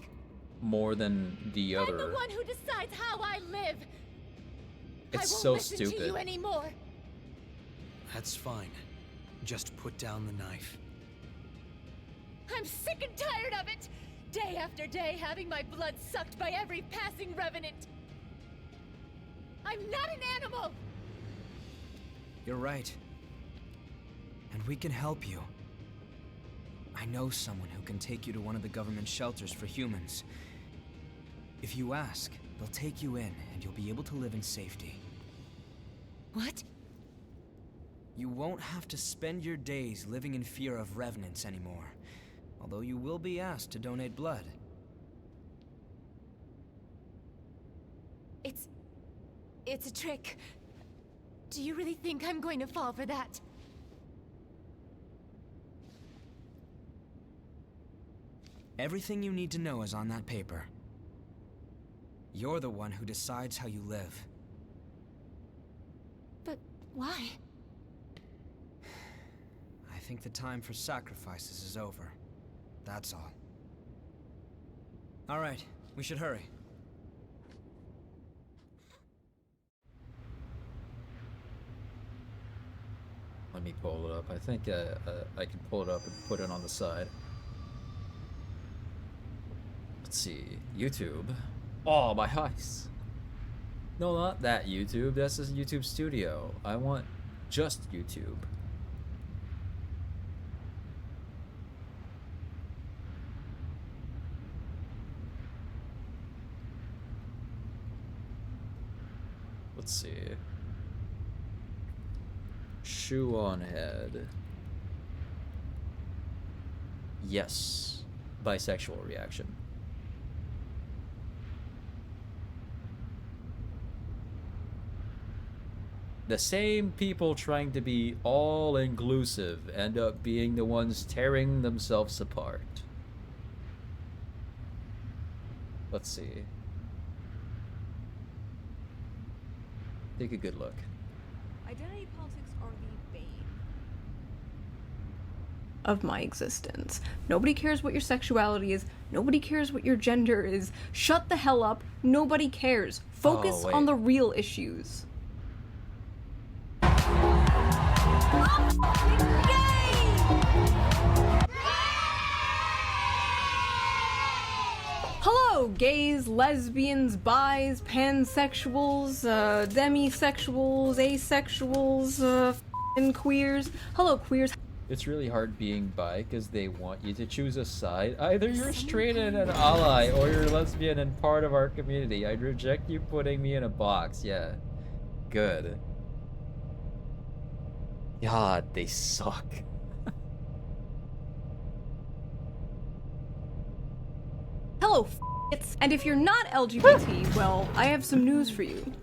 more than the I'm the other. one who decides how I live. I It's won't so listen to stupid. you anymore. That's fine. Just put down the knife. I'm sick and tired of it. day after day having my blood sucked by every passing revenant. I'm not an animal! You're right. And we can help you. I know someone who can take you to one of the government shelters for humans. If you ask, they'll take you in, and you'll be able to live in safety. What? You won't have to spend your days living in fear of revenants anymore. Although you will be asked to donate blood. It's a trick. Do you really think I'm going to fall for that? Everything you need to know is on that paper. You're the one who decides how you live. But why? I think the time for sacrifices is over. That's all. All right, we should hurry. Let me pull it up. I think I can pull it up and put it on the side. Let's see. YouTube. Oh, my eyes. No, not that YouTube. That's just YouTube Studio. I want just YouTube. Let's see. Shoe on head. Yes. Bisexual reaction. The same people trying to be all-inclusive end up being the ones tearing themselves apart. Let's see. Take a good look. Identity politics are the bane of my existence. Nobody cares what your sexuality is. Nobody cares what your gender is. Shut the hell up. Nobody cares. Focus on the real issues. Hello, gays, lesbians, bis, pansexuals, demisexuals, asexuals, and queers. Hello, queers. It's really hard being bi because they want you to choose a side. Either you're straight and an ally, or you're lesbian and part of our community. I'd reject you putting me in a box. Yeah. Good. God, they suck. Hello, f***its. And if you're not LGBT, well, I have some news for you.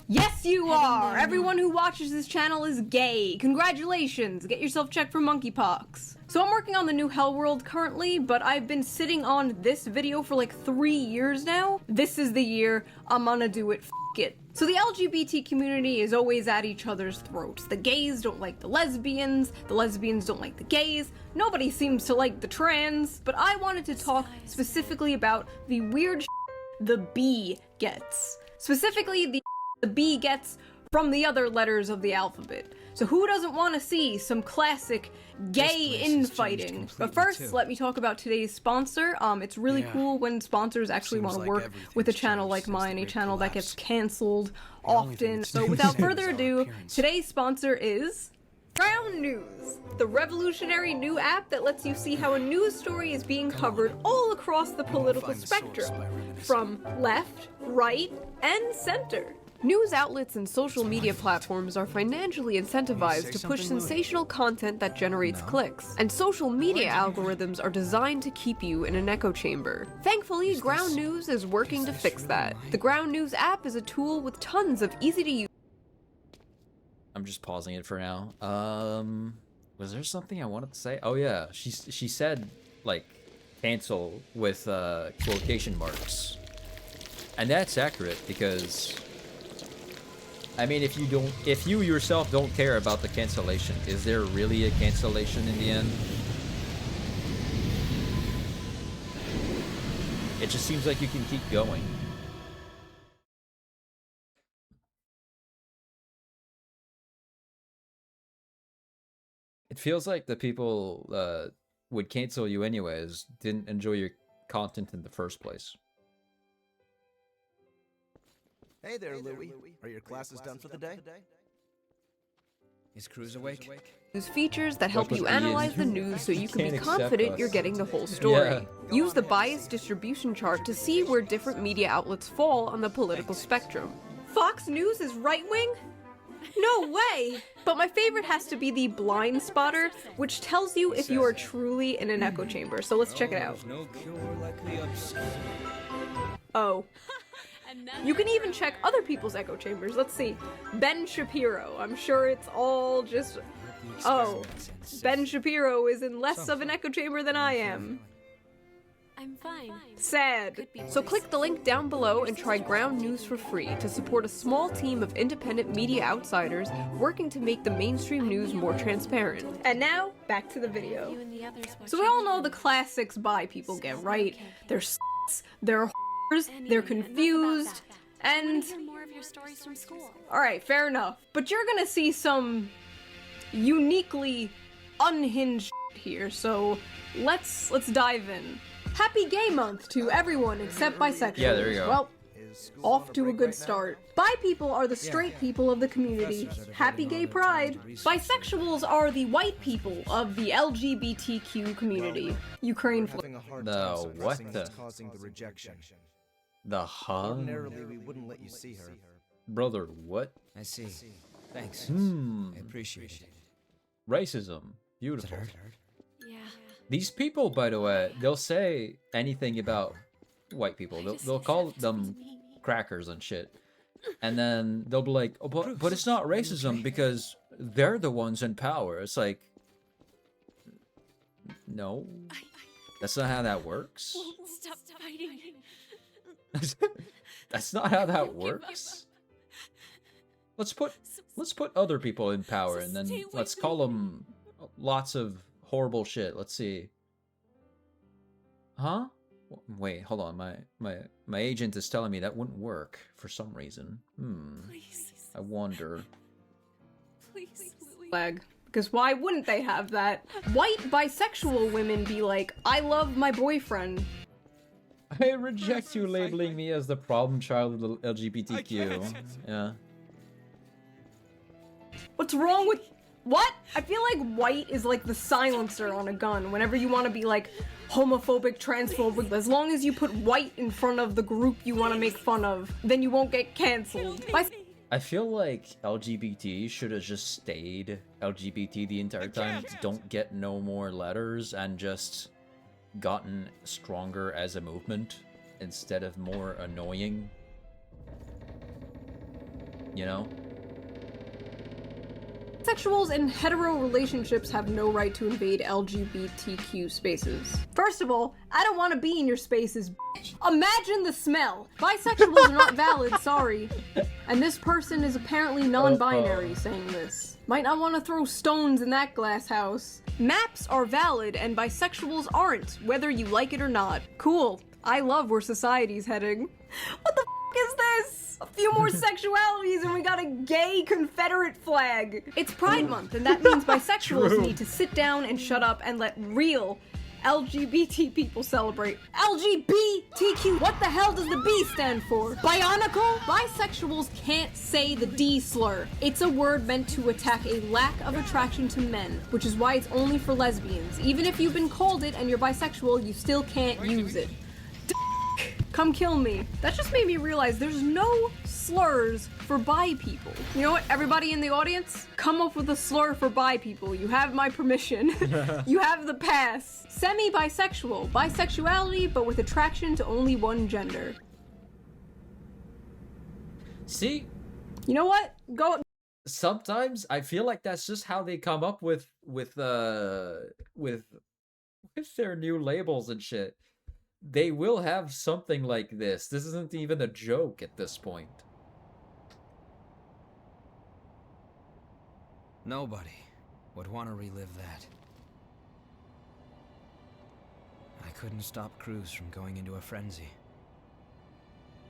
Yes, you are! Everyone who watches this channel is gay. Congratulations! Get yourself checked for monkeypox. So I'm working on the new Hell World currently, but I've been sitting on this video for like 3 years now. This is the year I'm gonna do it. F*** it. So the LGBT community is always at each other's throats. The gays don't like the lesbians don't like the gays, nobody seems to like the trans, but I wanted to talk specifically about the weird the B gets. Specifically the B gets from the other letters of the alphabet. So who doesn't want to see some classic gay infighting? But first, let me talk about today's sponsor. It's really cool when sponsors actually want to work with a channel like mine, a channel that gets cancelled often. So without further ado, today's sponsor is Ground News, the revolutionary new app that lets you see how a news story is being covered all across the political spectrum, from left, right, and center. News outlets and social media platforms are financially incentivized to push sensational content that generates clicks, and social media algorithms are designed to keep you in an echo chamber. Thankfully, Ground News is working to fix that. The Ground News app is a tool with tons of easy-to-use. I'm just pausing it for now. Was there something I wanted to say? Oh yeah, she said like cancel with quotation marks, and that's accurate because I mean, if you yourself don't care about the cancellation, is there really a cancellation in the end? It just seems like you can keep going. It feels like the people would cancel you anyways didn't enjoy your content in the first place. Hey there, Louie. Are your classes done for the day? Is Cruz awake? Use features that help Like you with Ian, analyze the you news so you can be can't accept confident us. you're getting the whole story. Yeah. Use the bias distribution chart to see where different media outlets fall on the political spectrum. Fox News is right-wing? No way! But my favorite has to be the blind spotter, which tells you if you are truly in an echo chamber. So let's check it out. No cure like the upset. Oh. You can even check other people's echo chambers. Let's see. Ben Shapiro. I'm sure it's all just... Oh. Ben Shapiro is in less of an echo chamber than I am. I'm fine. Sad. So click the link down below and try Ground News for free to support a small team of independent media outsiders working to make the mainstream news more transparent. And now, back to the video. So we all know the classics bi people get, right? They're s***s, they're whores, they're confused, and... More of your stories from school. Alright, fair enough. But you're gonna see some uniquely unhinged here, so let's dive in. Happy Gay Month to everyone except bisexuals. Yeah, there you go. Well, off to a good start. Bi people are the straight people of the community. Happy Gay Pride. Bisexuals are the white people of the LGBTQ community. Ukraine flag. The what the? Causing the rejection. The huh? Ordinarily, we wouldn't let you see her. Brother, what? I see. Thanks. Hmm. I appreciate it. Racism. Beautiful. Yeah. These people, by the way, they'll say anything about white people. They'll call them crackers and shit. And then they'll be like, oh, but it's not racism because they're the ones in power. It's like, no, that's not how that works. Stop fighting. That's not how that works. Let's put other people in power and then let's call them lots of horrible shit. Let's see. Huh? Wait, hold on. My agent is telling me that wouldn't work for some reason. Please. I wonder. Please, Louie. Flag. Because why wouldn't they have that? White bisexual women be like, I love my boyfriend. I reject you labeling me as the problem child of the LGBTQ. Yeah. What's wrong with... What? I feel like white is like the silencer on a gun whenever you want to be like homophobic, transphobic. As long as you put white in front of the group you want to make fun of, then you won't get cancelled. I feel like LGBT should have just stayed LGBT the entire time. Don't get no more letters and just gotten stronger as a movement instead of more annoying. You know? Bisexuals in hetero relationships have no right to invade LGBTQ spaces. First of all, I don't want to be in your spaces, bitch. Imagine the smell. Bisexuals are not valid, sorry. And this person is apparently non-binary saying this. Might not want to throw stones in that glass house. Maps are valid and bisexuals aren't, whether you like it or not. Cool. I love where society's heading. What the f*** is this? A few more sexualities and we got a gay Confederate flag. It's Pride Month and that means bisexuals need to sit down and shut up and let real LGBT people celebrate. LGBTQ. What the hell does the B stand for? Bionicle? Bisexuals can't say the D slur. It's a word meant to attack a lack of attraction to men, which is why it's only for lesbians. Even if you've been called it and you're bisexual, you still can't use it. Come kill me. That just made me realize there's no slurs for bi people. You know what, everybody in the audience? Come up with a slur for bi people. You have my permission. You have the pass. Semi-bisexual. Bisexuality, but with attraction to only one gender. See? You know what? Go. Sometimes I feel like that's just how they come up with their new labels and shit. They will have something like this. This isn't even a joke at this point. Nobody would want to relive that. I couldn't stop Cruz from going into a frenzy.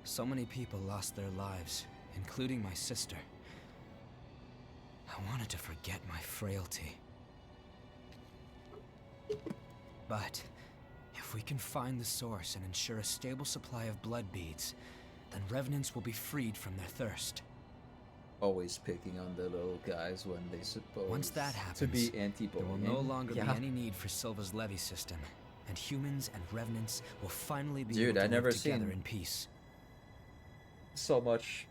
So many people lost their lives, including my sister. I wanted to forget my frailty. But if If we can find the source and ensure a stable supply of blood beads, then revenants will be freed from their thirst. Always picking on the little guys when they suppose Once that happens, to be anti-bullying. there will no longer Yeah. be any need for Silva's levy system, and humans and revenants will finally be Dude, able I to never live together seen- in peace. So much.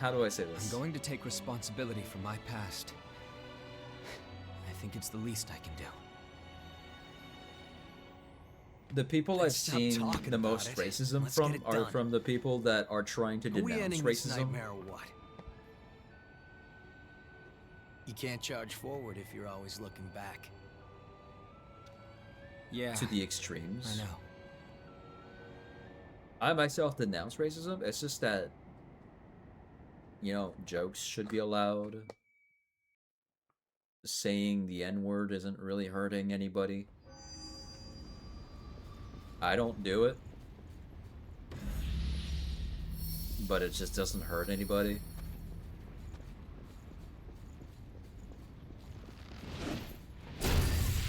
How do I say this? I'm going to take responsibility for my past. I think it's the least I can do. The people I've Let's stop seen talking the about most it. racism Let's get from it are done. from the people that are trying to Are we denounce ending this racism. nightmare or what? You can't charge forward if you're always looking back. Yeah. To the extremes. I know. I myself denounce racism. It's just that, you know, jokes should be allowed. Saying the N-word isn't really hurting anybody. I don't do it. But it just doesn't hurt anybody.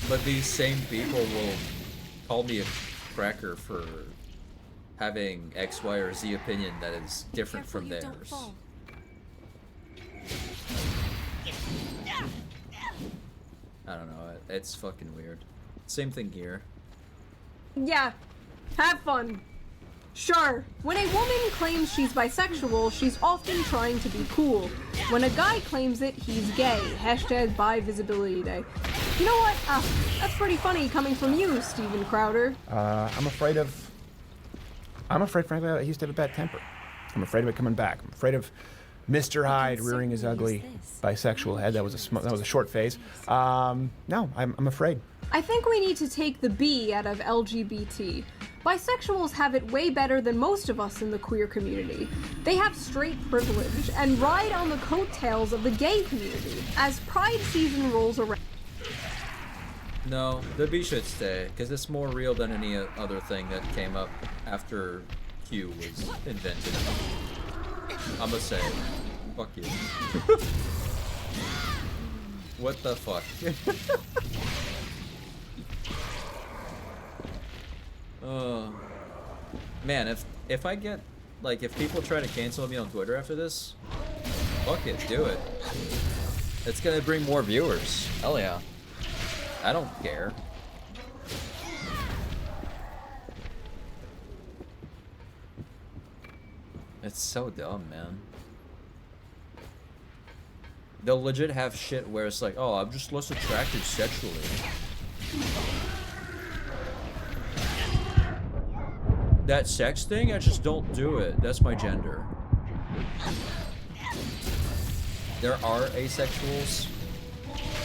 But these same people will call me a cracker for having X, Y, or Z opinion that is different from theirs. I don't know, it's fucking weird. Same thing here. Yeah, have fun. Sure, when a woman claims she's bisexual, she's often trying to be cool. When a guy claims it, he's gay. Hashtag Bi Visibility Day. You know what? That's pretty funny coming from you, Steven Crowder. I'm afraid, frankly, I used to have a bad temper. I'm afraid of it coming back. I'm afraid of Mr. Hyde rearing his ugly bisexual head. That was a short phase. No, I'm afraid. I think we need to take the B out of LGBT. Bisexuals have it way better than most of us in the queer community. They have straight privilege and ride on the coattails of the gay community as Pride season rolls around. No, the B should stay, because it's more real than any other thing that came up after Q was invented. I'ma say, fuck you. What the fuck? Man, if I get, like, if people try to cancel me on Twitter after this, fuck it, do it. It's gonna bring more viewers. Hell yeah. I don't care. It's so dumb, man. They'll legit have shit where it's like, oh, I'm just less attracted sexually. That sex thing, I just don't do it. That's my gender. There are asexuals.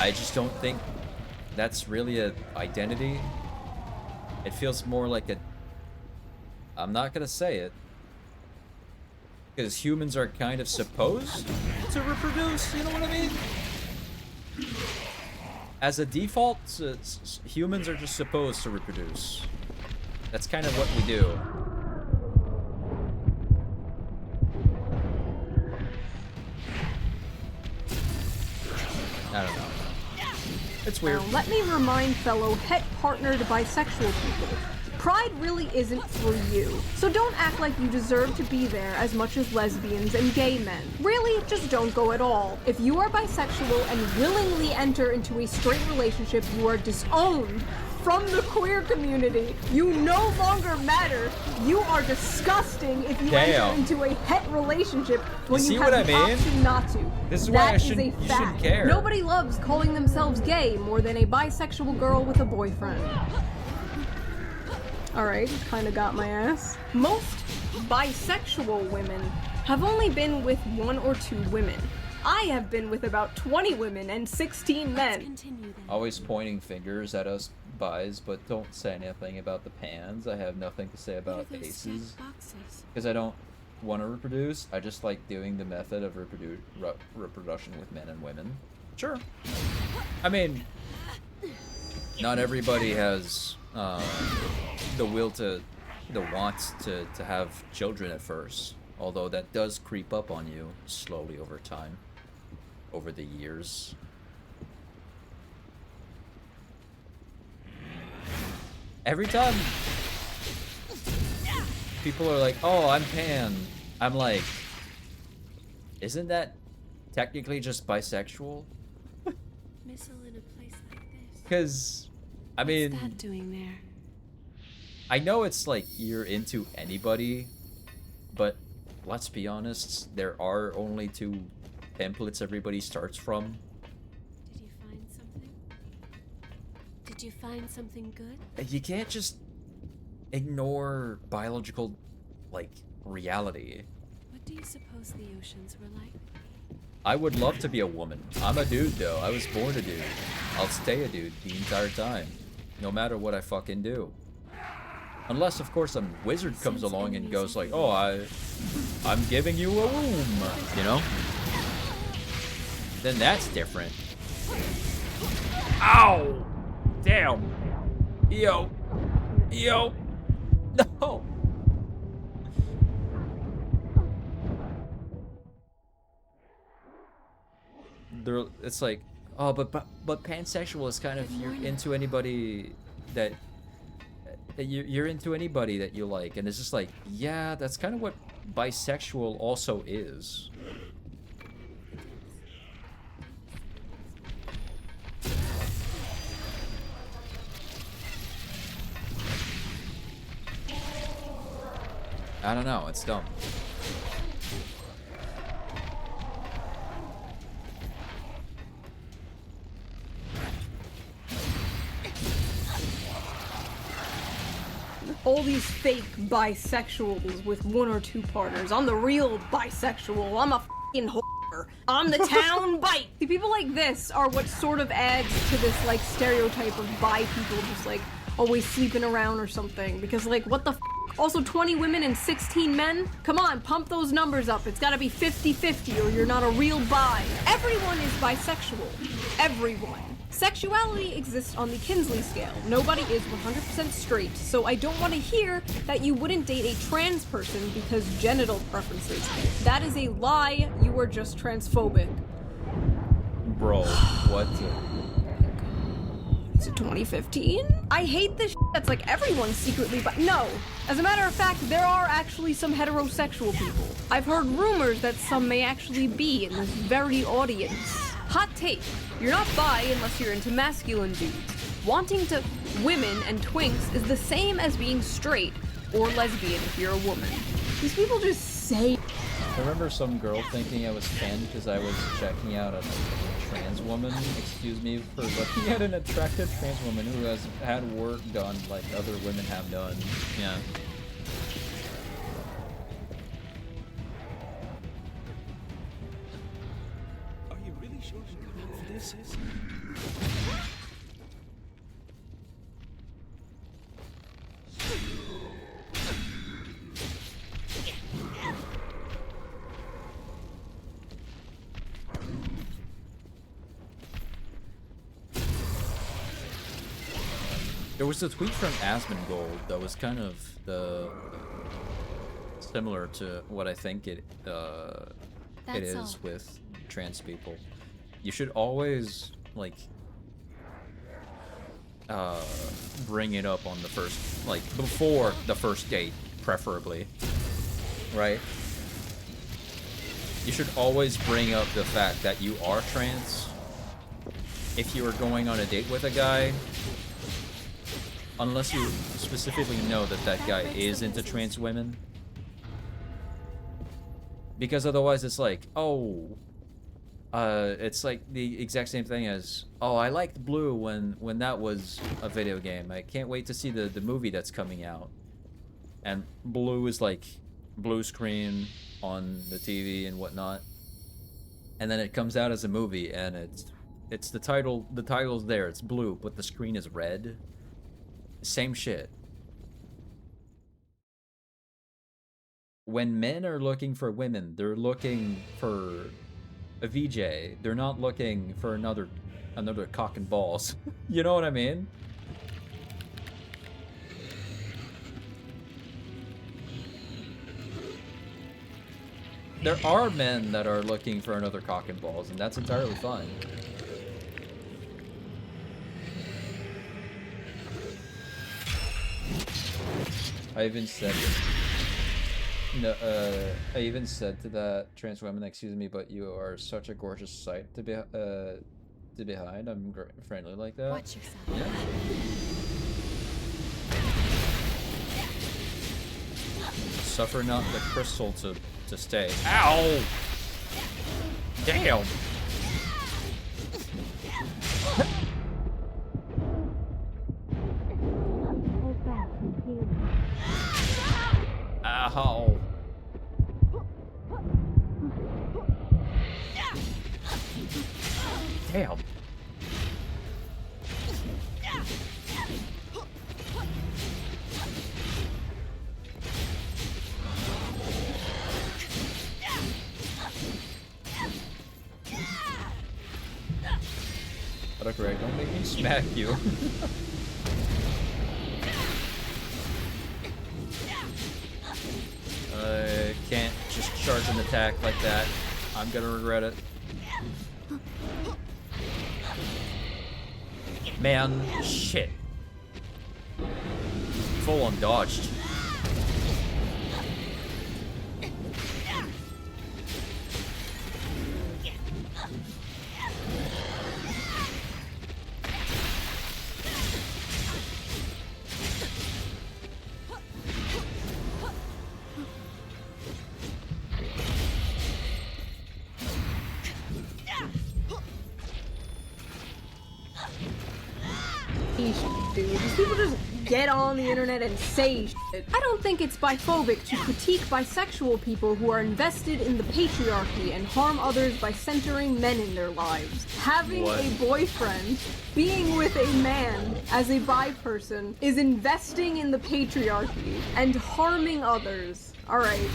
I just don't think that's really an identity. It feels more like a... I'm not gonna say it. Because humans are kind of supposed to reproduce, you know what I mean? As a default, humans are just supposed to reproduce. That's kind of what we do. I don't know. It's weird. Now, let me remind fellow het-partnered bisexual people, Pride really isn't for you. So don't act like you deserve to be there as much as lesbians and gay men. Really, just don't go at all. If you are bisexual and willingly enter into a straight relationship, you are disowned from the queer community. You no longer matter. You are disgusting if you enter into a het relationship when you have the option not to. This is why That you is a shouldn't fact. care. Nobody loves calling themselves gay more than a bisexual girl with a boyfriend. Alright, kinda got my ass. Most bisexual women have only been with 1 or 2 women. I have been with about 20 women and 16 men. Always pointing fingers at us bis, but don't say anything about the pans. I have nothing to say about aces. Because I don't want to reproduce. I just like doing the method of reproduction with men and women. Sure. I mean, not everybody has the will the want to have children at first. Although that does creep up on you slowly over time. Over the years. Every time people are like, oh, I'm pan, I'm like, isn't that technically just bisexual? Missile in a place like this. Because, I mean, What's that doing there? I know it's like you're into anybody, but let's be honest, there are only 2 templates everybody starts from. Did you find something? Did you find something good? You can't just ignore biological, like, reality. What do you suppose the oceans were like? I would love to be a woman. I'm a dude, though. I was born a dude. I'll stay a dude the entire time, no matter what I fucking do. Unless, of course, some wizard comes along and goes like, oh, I'm giving you a womb, you know? Then that's different. Ow! Damn. Yo. Yo. No. It's like, oh, but pansexual is kind of, you're into anybody that you're into anybody that you like, and it's just like, yeah, that's kind of what bisexual also is. I don't know, it's dumb. All these fake bisexuals with 1 or 2 partners. I'm the real bisexual. I'm a f***ing whore. I'm the town bite. See, people like this are what sort of adds to this, like, stereotype of bi people just, like, always sleeping around or something. Because, like, what the f***? Also, 20 women and 16 men? Come on, pump those numbers up. It's gotta be 50-50 or you're not a real bi. Everyone is bisexual. Everyone. Sexuality exists on the Kinsley scale. Nobody is 100% straight, so I don't want to hear that you wouldn't date a trans person because genital preferences. That is a lie. You are just transphobic. Bro, what? Is it 2015? I hate this that's like everyone's secretly no. As a matter of fact, there are actually some heterosexual people. I've heard rumors that some may actually be in this very audience. Hot take. You're not bi unless you're into masculine dudes. Wanting to women and twinks is the same as being straight or lesbian if you're a woman. These people just say. I remember some girl thinking I was pan because I was checking out a trans woman. Excuse me for looking at an attractive trans woman who has had work done like other women have done. Yeah. Are you really sure you're coming for this? There was a tweet from Asmongold that was kind of similar to what I think it is with trans people. You should always like bring it up on the first, like before the first date, preferably, right? You should always bring up the fact that you are trans if you are going on a date with a guy. Unless you specifically know that that guy is into trans women. Because otherwise it's like, oh, it's like the exact same thing as, oh, I liked Blue when that was a video game. I can't wait to see the movie that's coming out. And Blue is like blue screen on the TV and whatnot. And then it comes out as a movie and it's the title's there, it's blue, but the screen is red. Same shit. When men are looking for women, they're looking for a VJ. They're not looking for another cock and balls. You know what I mean? There are men that are looking for another cock and balls, and that's entirely fine. I even said no. I even said to that trans woman, "Excuse me, but you are such a gorgeous sight to behind. I'm friendly like that." Watch yourself. Yeah. Suffer not the crystal to stay. Ow! Damn! Ow! Damn! But Greg, don't make me smack you. I can't just charge an attack like that. I'm gonna regret it. Man, shit. Full on dodged. Dude, these people just get on the internet and say shit. I don't think it's biphobic to critique bisexual people who are invested in the patriarchy and harm others by centering men in their lives. Having a boyfriend, being with a man as a bi person, is investing in the patriarchy and harming others. Alright.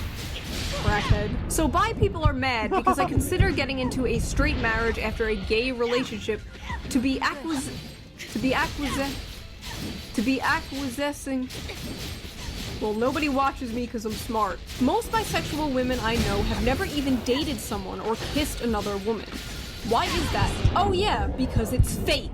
Crackhead. So bi people are mad because I consider getting into a straight marriage after a gay relationship to be acquiescing. Well, nobody watches me because I'm smart. Most bisexual women I know have never even dated someone or kissed another woman. Why is that? Oh yeah, because it's fake.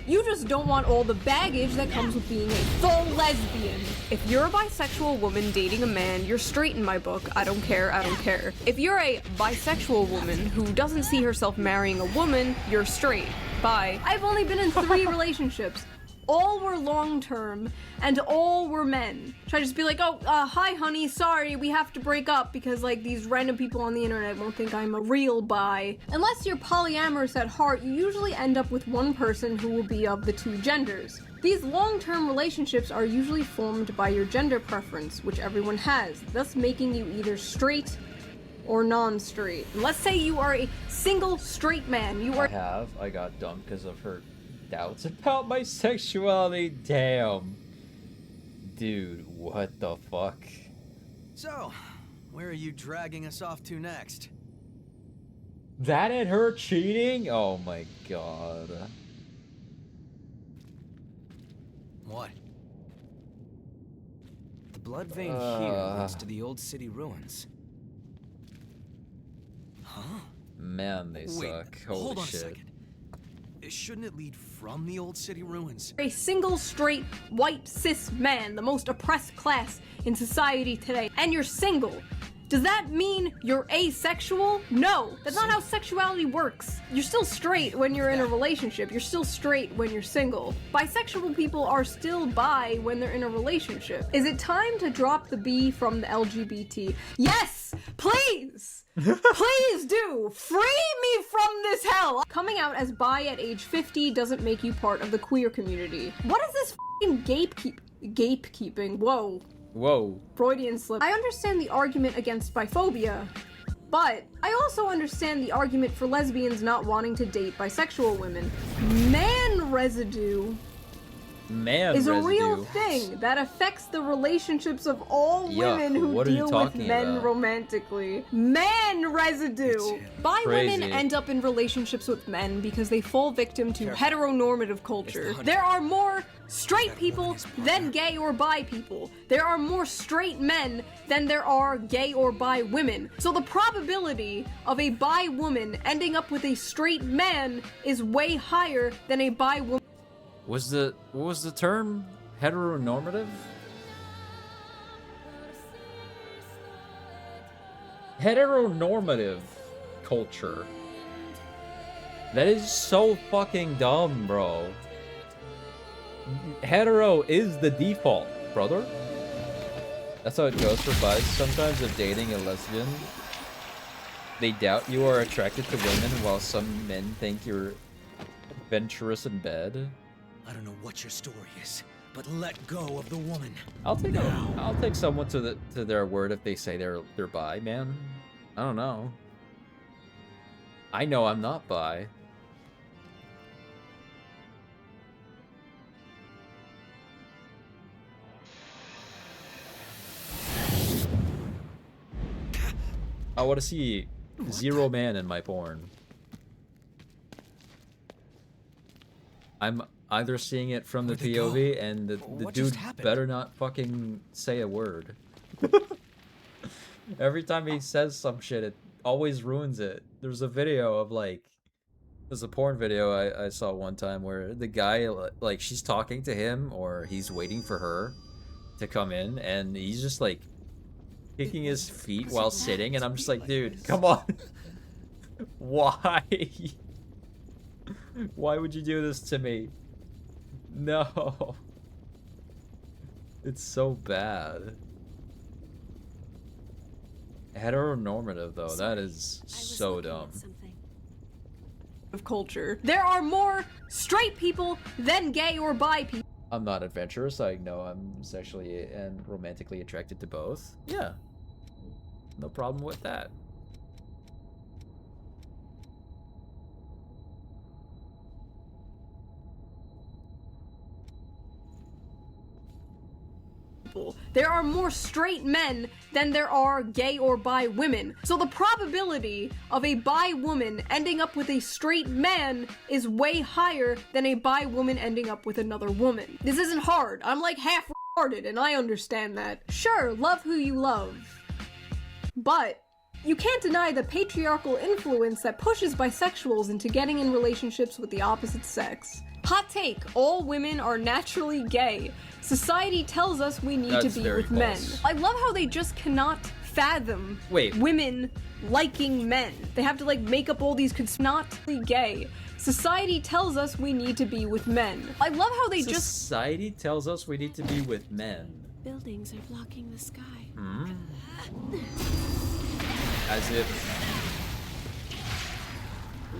You just don't want all the baggage that comes with being a full lesbian. If you're a bisexual woman dating a man, you're straight in my book. I don't care, I don't care. If you're a bisexual woman who doesn't see herself marrying a woman, you're straight. Bye. I've only been in 3 relationships. All were long-term, and all were men. Should I just be like, oh, hi honey, sorry, we have to break up because like these random people on the internet won't think I'm a real bi. Unless you're polyamorous at heart, you usually end up with one person who will be of the 2 genders. These long-term relationships are usually formed by your gender preference, which everyone has, thus making you either straight or non-straight. Let's say you are a single straight man. I got dumped because of her doubts about my sexuality. Damn. Dude, what the fuck? So, where are you dragging us off to next? That and her cheating? Oh my god. What? The blood vein here leads to the old city ruins. Huh? Man, they suck. Holy hold on shit. a second. Shouldn't it lead from the old city ruins? A single, straight, white, cis man, the most oppressed class in society today, and you're single. Does that mean you're asexual? No, that's not how sexuality works. You're still straight when you're in a relationship. You're still straight when you're single. Bisexual people are still bi when they're in a relationship. Is it time to drop the B from the LGBT? Yes, please! Please do! Free me from this hell! Coming out as bi at age 50 doesn't make you part of the queer community. What is this f***ing gatekeeping? Whoa. Whoa. Freudian slip. I understand the argument against biphobia, but I also understand the argument for lesbians not wanting to date bisexual women. Man residue is a real thing that affects the relationships of all women who deal with men romantically. Man residue! Bi women end up in relationships with men because they fall victim to heteronormative culture. There are more straight people than gay or bi people. There are more straight men than there are gay or bi women. So the probability of a bi woman ending up with a straight man is way higher than a bi woman. What was the term? Heteronormative? Heteronormative culture. That is so fucking dumb, bro. Hetero is the default, brother. That's how it goes for guys. Sometimes if dating a lesbian, they doubt you are attracted to women, while some men think you're adventurous in bed. I don't know what your story is, but let go of the woman. I'll take someone to their word if they say they're bi, man. I don't know. I know I'm not bi. I want to see zero man in my porn. I'm either seeing it from the POV and the dude better not fucking say a word. Every time he says some shit, it always ruins it. There's a video of like, there's a porn video I saw one time where the guy, like, she's talking to him or he's waiting for her to come in and he's just like kicking his feet while sitting, and I'm just like, dude, come on. Why? Why would you do this to me? No. It's so bad. Heteronormative, though, that is so dumb. Of culture. There are more straight people than gay or bi people. I'm not adventurous. I know I'm sexually and romantically attracted to both. Yeah. No problem with that. There are more straight men than there are gay or bi women. So the probability of a bi woman ending up with a straight man is way higher than a bi woman ending up with another woman. This isn't hard. I'm like half retarded and I understand that. Sure, love who you love. But you can't deny the patriarchal influence that pushes bisexuals into getting in relationships with the opposite sex. Hot take, all women are naturally gay. Society tells us we need to be with men. I love how they just cannot fathom women liking men. They have to like make up all these not gay. Society tells us we need to be with men. I love how they Society tells us we need to be with men. Buildings are blocking the sky. Hmm? As if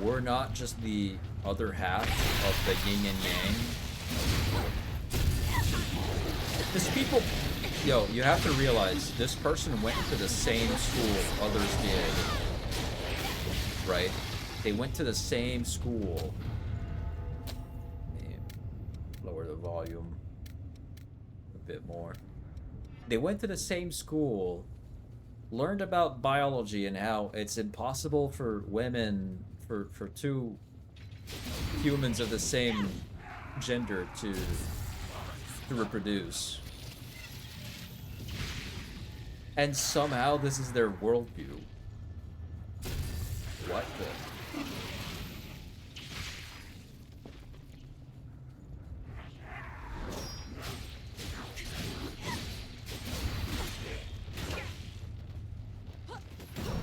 we're not just the other half of the yin and yang. Because people, yo, you have to realize this person went to the same school others did, right? They went to the same school. Lower the volume a bit more. They went to the same school, learned about biology and how it's impossible for women, for two humans of the same gender to reproduce. And somehow this is their worldview. What the?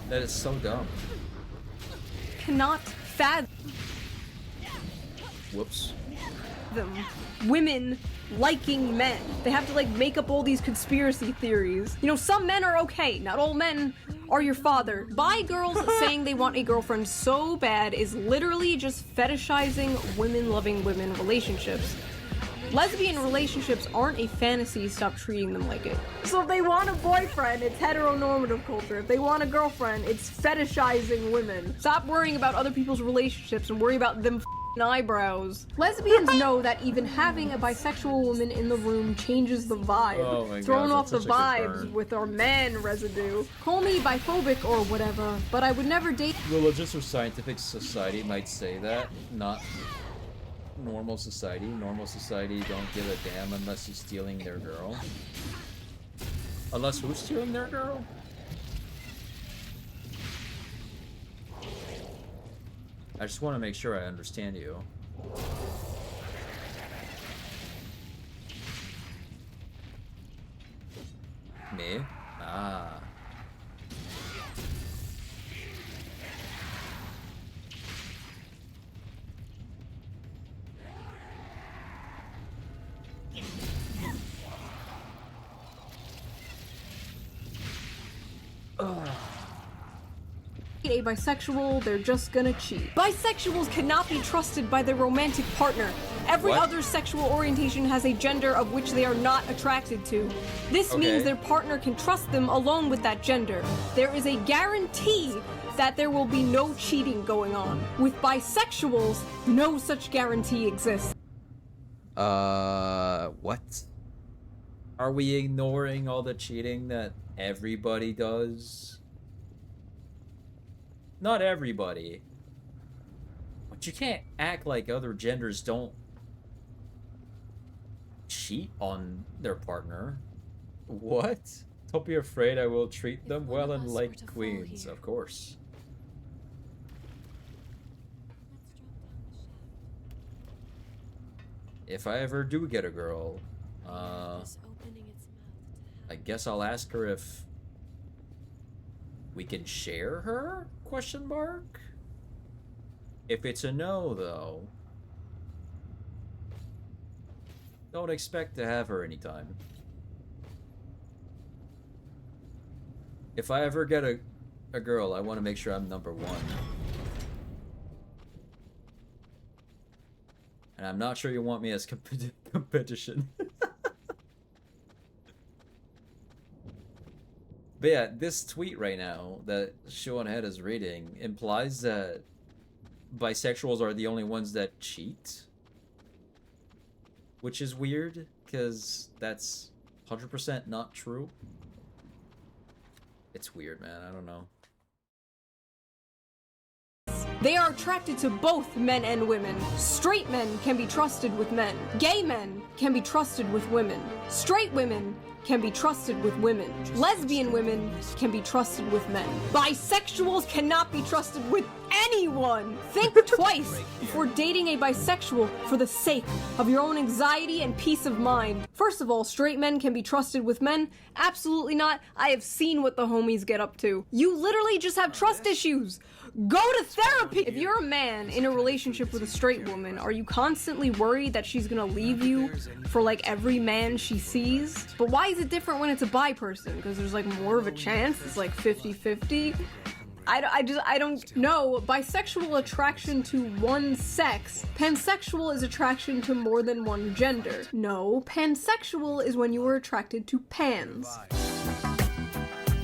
That is so dumb. cannot fathom Whoops. them. Women liking men. They have to like make up all these conspiracy theories. You know, some men are okay. Not all men are your father. Bi girls saying they want a girlfriend so bad is literally just fetishizing women loving women relationships. Lesbian relationships aren't a fantasy, stop treating them like it. So if they want a boyfriend, it's heteronormative culture. If they want a girlfriend, it's fetishizing women. Stop worrying about other people's relationships and worry about them eyebrows. Lesbians know that even having a bisexual woman in the room changes the vibe. Oh my Throwing gosh, off the that's such a good vibes burn. with our man residue. Call me biphobic or whatever, but I would never date. Religious or scientific society might say that, not normal society. Normal society don't give a damn unless you're stealing their girl. Unless who's stealing their girl? I just want to make sure I understand you. Me? Ah. a bisexual, they're just gonna cheat. Bisexuals cannot be trusted by their romantic partner. Every What? other sexual orientation has a gender of which they are not attracted to. This means Okay. their partner can trust them alone with that gender. There is a guarantee that there will be no cheating going on. With bisexuals, no such guarantee exists. What? Are we ignoring all the cheating that everybody does? Not everybody. But you can't act like other genders don't cheat on their partner. What? Don't be afraid, I will treat them well and like queens, of course. If I ever do get a girl, I guess I'll ask her if we can share her? Question mark? If it's a no, though, don't expect to have her anytime. If I ever get a girl, I want to make sure I'm number one. And I'm not sure you want me as competition. But yeah, this tweet right now that Sean Head is reading implies that bisexuals are the only ones that cheat. Which is weird, because that's 100% not true. It's weird, man. I don't know. They are attracted to both men and women. Straight men can be trusted with men. Gay men can be trusted with women. Straight women can be trusted with women. Lesbian women can be trusted with men. Bisexuals cannot be trusted with anyone. Think twice before dating a bisexual for the sake of your own anxiety and peace of mind. First of all, straight men can be trusted with men? Absolutely not. I have seen what the homies get up to. You literally just have trust issues. Go to therapy! If you're a man in a relationship with a straight woman, are you constantly worried that she's gonna leave you for like every man she sees? But why is it different when it's a bi person? Because there's like more of a chance? It's like 50-50? I don't know. Bisexual attraction to one sex. Pansexual is attraction to more than one gender. No, pansexual is when you are attracted to pans.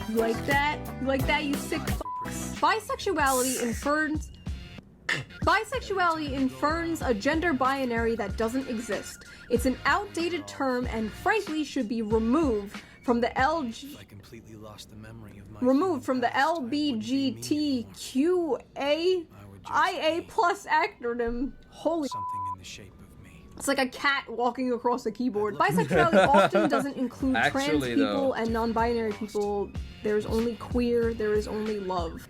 You like that? You like that, you sick fucks? Bisexuality infers a gender binary that doesn't exist. It's an outdated term and frankly should be removed from the LGBTQIA plus acronym. Holy it's like a cat walking across a keyboard. Bisexuality often doesn't include trans people and non-binary people. There's only queer, there is only love.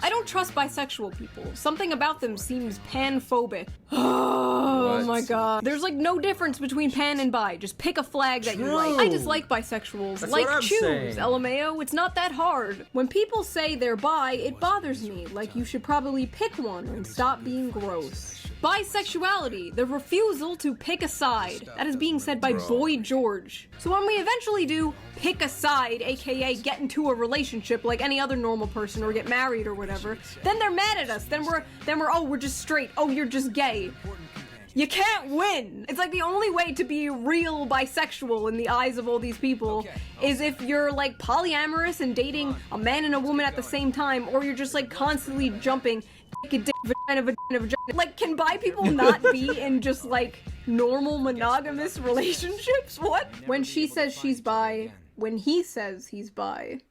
I don't trust bisexual people. Something about them seems panphobic. Oh my god. There's like no difference between pan and bi. Just pick a flag that you like. I dislike bisexuals. That's like what I'm choose, saying. LMAO. It's not that hard. When people say they're bi, it bothers me. Like you should probably pick one and stop being gross. Bisexuality, the refusal to pick a side. That is being said by Boy George. So when we eventually do pick a side, aka get into a relationship like any other normal person or get married or whatever, then they're mad at us. Then we're oh, we're just straight. Oh, you're just gay. You can't win. It's like the only way to be real bisexual in the eyes of all these people is if you're like polyamorous and dating a man and a woman at the same time, or you're just like constantly jumping dick, vagina. Like, can bi people not be in just like normal monogamous relationships? What? When she says she's bi, when he says he's bi.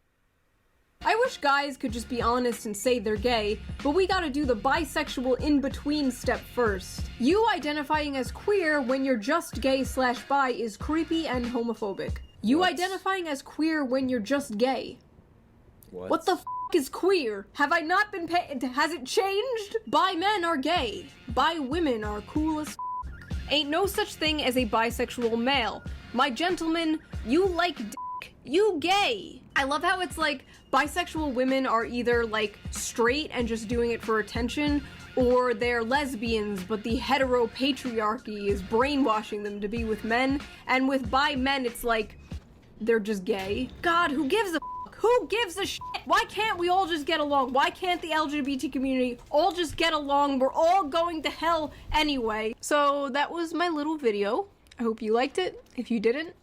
I wish guys could just be honest and say they're gay, but we gotta do the bisexual in-between step first. You identifying as queer when you're just gay/bi is creepy and homophobic. You identifying as queer when you're just gay. What the f is queer? Have I not been has it changed? Bi men are gay. Bi women are cool as f. Ain't no such thing as a bisexual male. My gentleman, you like dick. You gay. I love how it's like bisexual women are either like straight and just doing it for attention, or they're lesbians but the heteropatriarchy is brainwashing them to be with men, and with bi men it's like they're just gay. God, who gives a f? Who gives a shit? Why can't we all just get along? Why can't the LGBT community all just get along? We're all going to hell anyway. So that was my little video. I hope you liked it. If you didn't,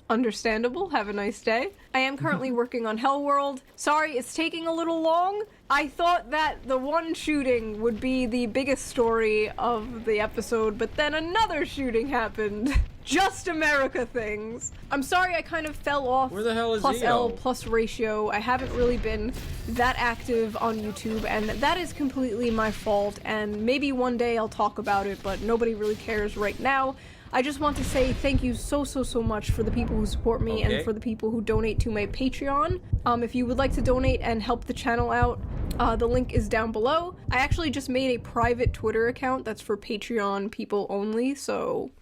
understandable. Have a nice day. I am currently working on Hellworld. Sorry, it's taking a little long. I thought that the one shooting would be the biggest story of the episode, but then another shooting happened. Just America things. I'm sorry I kind of fell off. Where the hell is plus L Eo? plus ratio. I haven't really been that active on YouTube, and that is completely my fault, and maybe one day I'll talk about it, but nobody really cares right now. I just want to say thank you so much for the people who support me and for the people who donate to my Patreon. If you would like to donate and help the channel out, the link is down below. I actually just made a private Twitter account that's for Patreon people only, so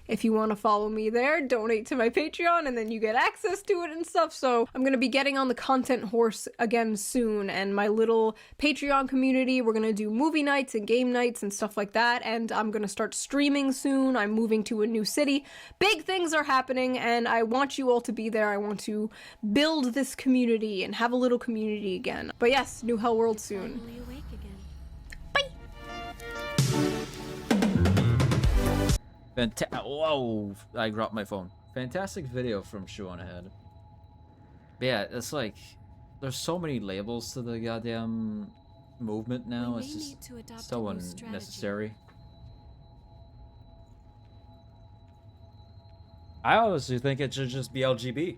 if you want to follow me there, donate to my Patreon and then you get access to it and stuff. So I'm going to be getting on the content horse again soon, and my little Patreon community, we're going to do movie nights and game nights and stuff like that, and I'm going to start streaming soon. I'm moving to a new city. Big things are happening and I want you all to be there. I want to build this community and have a little community again. But yes, new Hellworld soon. Whoa! I dropped my phone. Fantastic video from Shuon Ahead. But yeah, it's like there's so many labels to the goddamn movement now. It's just so unnecessary. I honestly think it should just be LGB.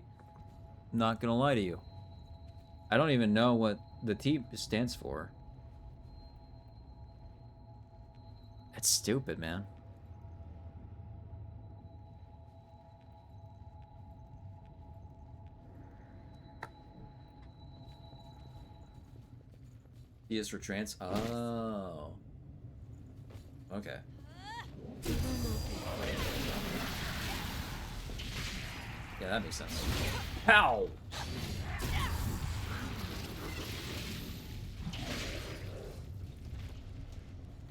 Not gonna lie to you. I don't even know what the T stands for. It's stupid, man. He is for trans. Oh. Okay. Yeah, that makes sense. How?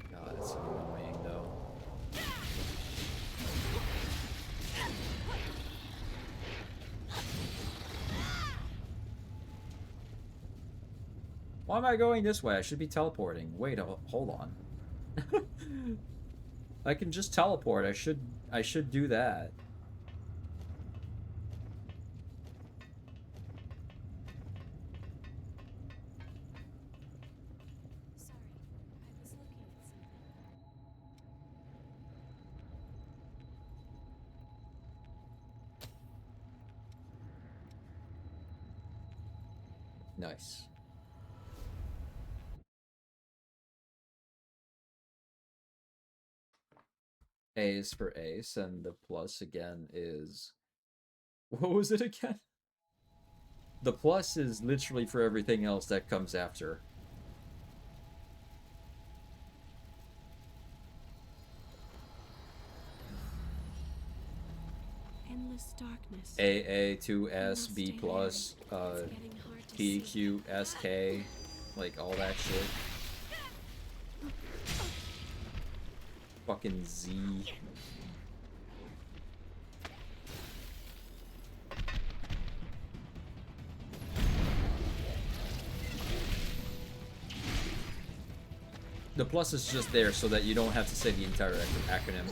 God, it's so annoying though. Why am I going this way? I should be teleporting. Wait, hold on. I can just teleport. I should do that. Nice. A is for ace, and the plus again is... What was it again? The plus is literally for everything else that comes after. Endless darkness. AA, 2S, B plus, P, Q, S, K, like all that shit. Fucking Z. The plus is just there so that you don't have to say the entire acronym.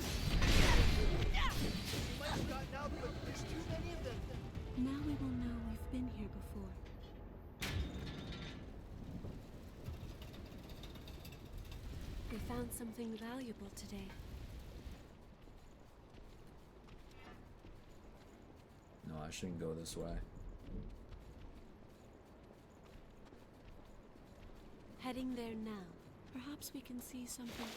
Now we will know we've been here before. We found something valuable today. No, I shouldn't go this way. Heading there now. Perhaps we can see something.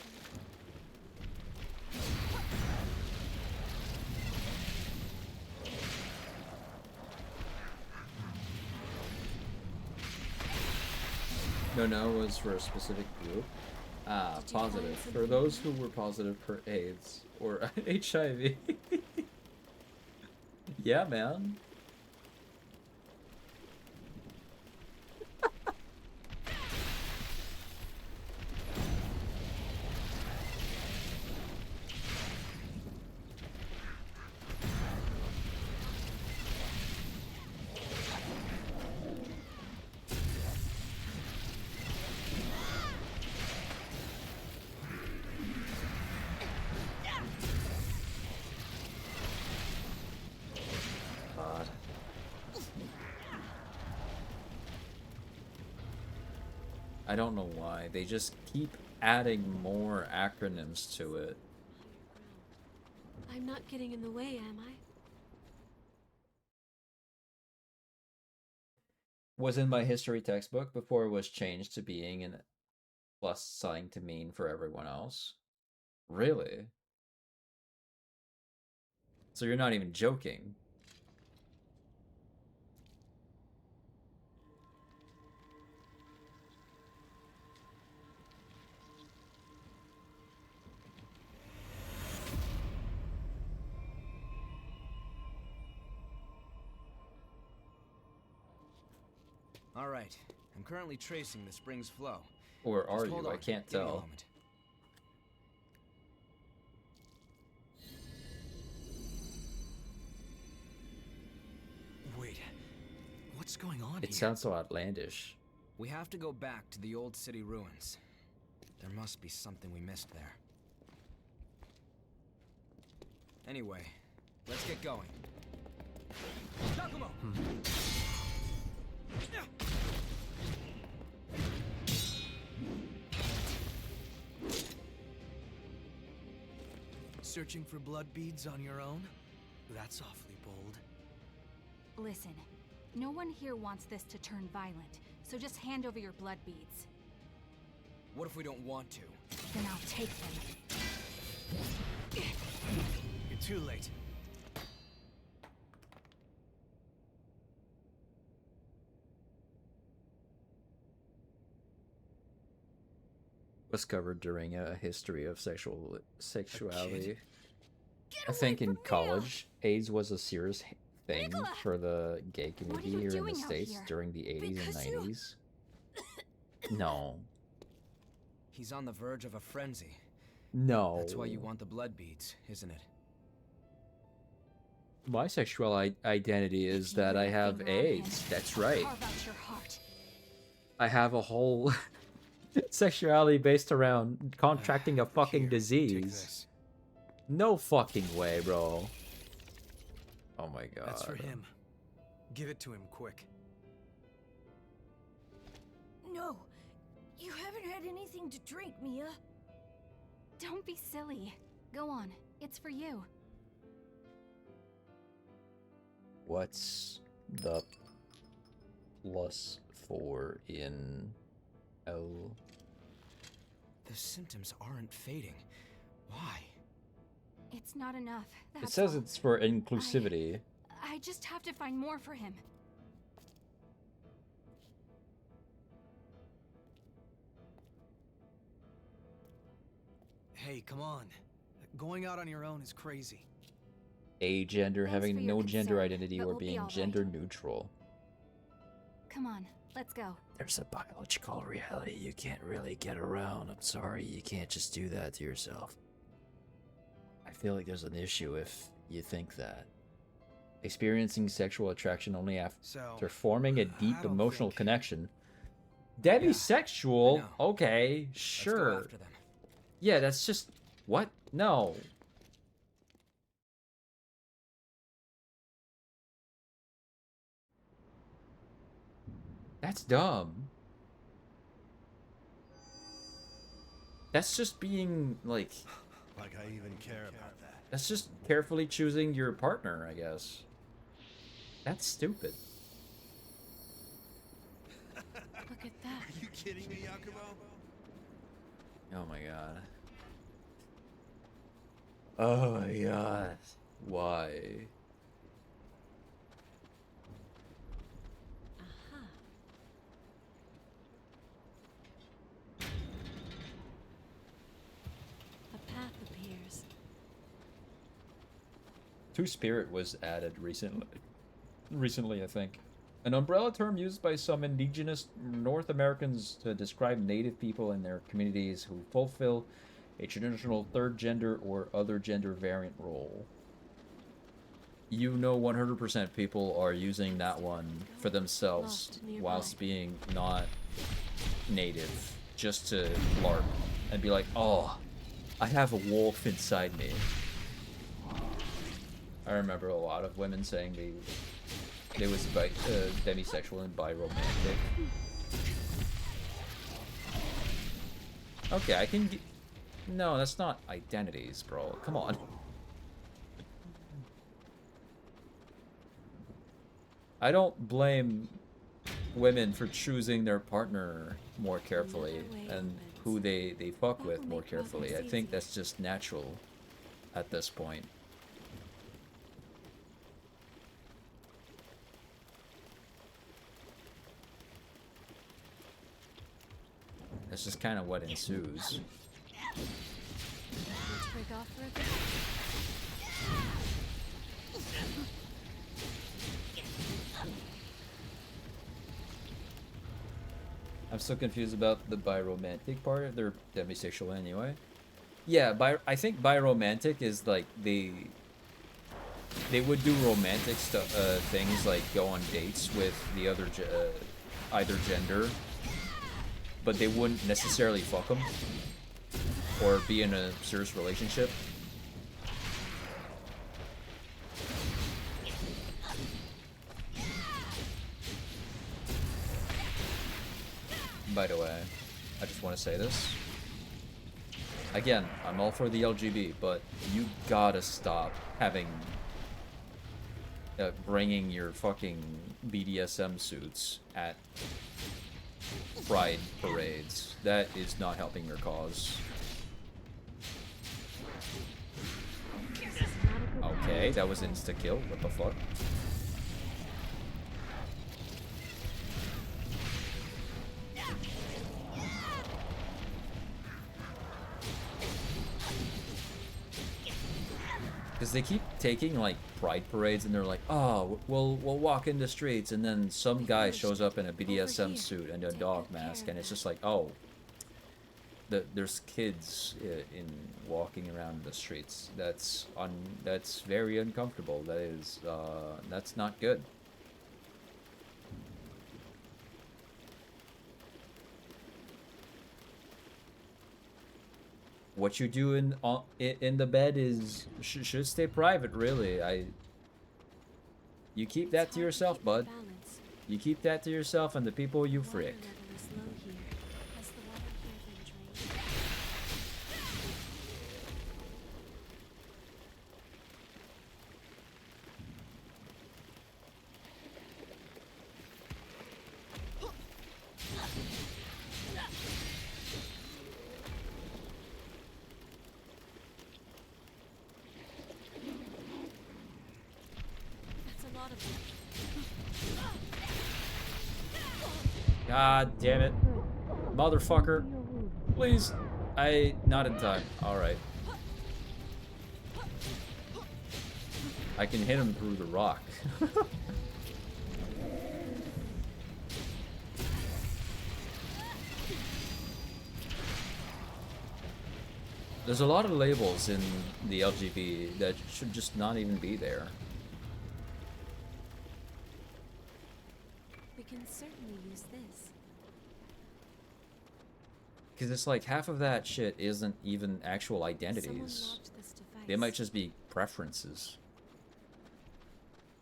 No was for a specific group. Positive. For those who were positive for AIDS or HIV. Yeah, man. I don't know why. They just keep adding more acronyms to it. I'm not getting in the way, am I? Was in my history textbook before it was changed to being an plus sign to mean for everyone else. Really? So you're not even joking. All right, I'm currently tracing the spring's flow. Or are Just hold you? I on. can't Give me a tell. moment. Wait, what's going on It here? sounds so outlandish. We have to go back to the old city ruins. There must be something we missed there. Anyway, let's get going. Yakumo! Searching for blood beads on your own? That's awfully bold. Listen, no one here wants this to turn violent, so just hand over your blood beads. What if we don't want to? Then I'll take them. You're too late. Was covered during a history of sexuality. I think in college, AIDS was a serious thing for the gay community here in the States during the 80s and 90s. No. He's on the verge of a frenzy. No. That's why you want the blood beads, isn't it? My sexual identity is that I have AIDS. That's right. Carve out your heart. I have a whole sexuality based around contracting a fucking disease. No fucking way, bro. Oh my god. That's for him. Give it to him quick. No, you haven't had anything to drink, Mia. Don't be silly. Go on, it's for you. What's the plus 4 in L? The symptoms aren't fading. Why? It's not enough. It says it's for inclusivity. I just have to find more for him. Hey, come on. Going out on your own is crazy. Agender, having for no your gender concern, identity, but or we'll be being all right. gender neutral. Come on, let's go. There's a biological reality you can't really get around. I'm sorry, you can't just do that to yourself. I feel like there's an issue if you think that. Experiencing sexual attraction only after forming a deep emotional connection. Demisexual? Okay, sure. after them. Yeah, that's just... What? No. That's dumb. That's just being, like... Like I even care about that. That's just carefully choosing your partner, I guess. That's stupid. Look at that. Are you kidding me, Yakumo? Oh my god. Oh my god. Why? A path appears. Two-Spirit was added recently, I think. An umbrella term used by some indigenous North Americans to describe native people and their communities who fulfill a traditional third gender or other gender variant role. You know 100% people are using that one for themselves Lost nearby. whilst being not native, just to LARP and be like, oh, I have a wolf inside me. I remember a lot of women saying they was demisexual and biromantic. Okay, I can. No, that's not identities, bro. Come on. I don't blame women for choosing their partner more carefully and who they fuck with more carefully. I think that's just natural at this point. That's just kind of what ensues. I'm so confused about the biromantic part. They're demisexual anyway. Yeah, I think biromantic is like they would do romantic stuff, things like go on dates with the other either gender, but they wouldn't necessarily fuck them or be in a serious relationship. By the way, I just want to say this. Again, I'm all for the LGB, but you gotta stop having bringing your fucking BDSM suits at pride parades. That is not helping your cause. Okay, that was insta-kill. What the fuck? Because they keep taking like pride parades and they're like, oh, we'll walk in the streets, and then some guy shows up in a BDSM suit and a dog mask, and it's just like, oh, there's kids in walking around the streets. That's very uncomfortable. That is that's not good. What you do in the bed is should stay private, really. You keep that to yourself, bud. You keep that to yourself and the people you frick. God damn it. Motherfucker. Please. Not in time. Alright. I can hit him through the rock. There's a lot of labels in the LGB that should just not even be there. We can certainly use this. Because it's like half of that shit isn't even actual identities. They might just be preferences.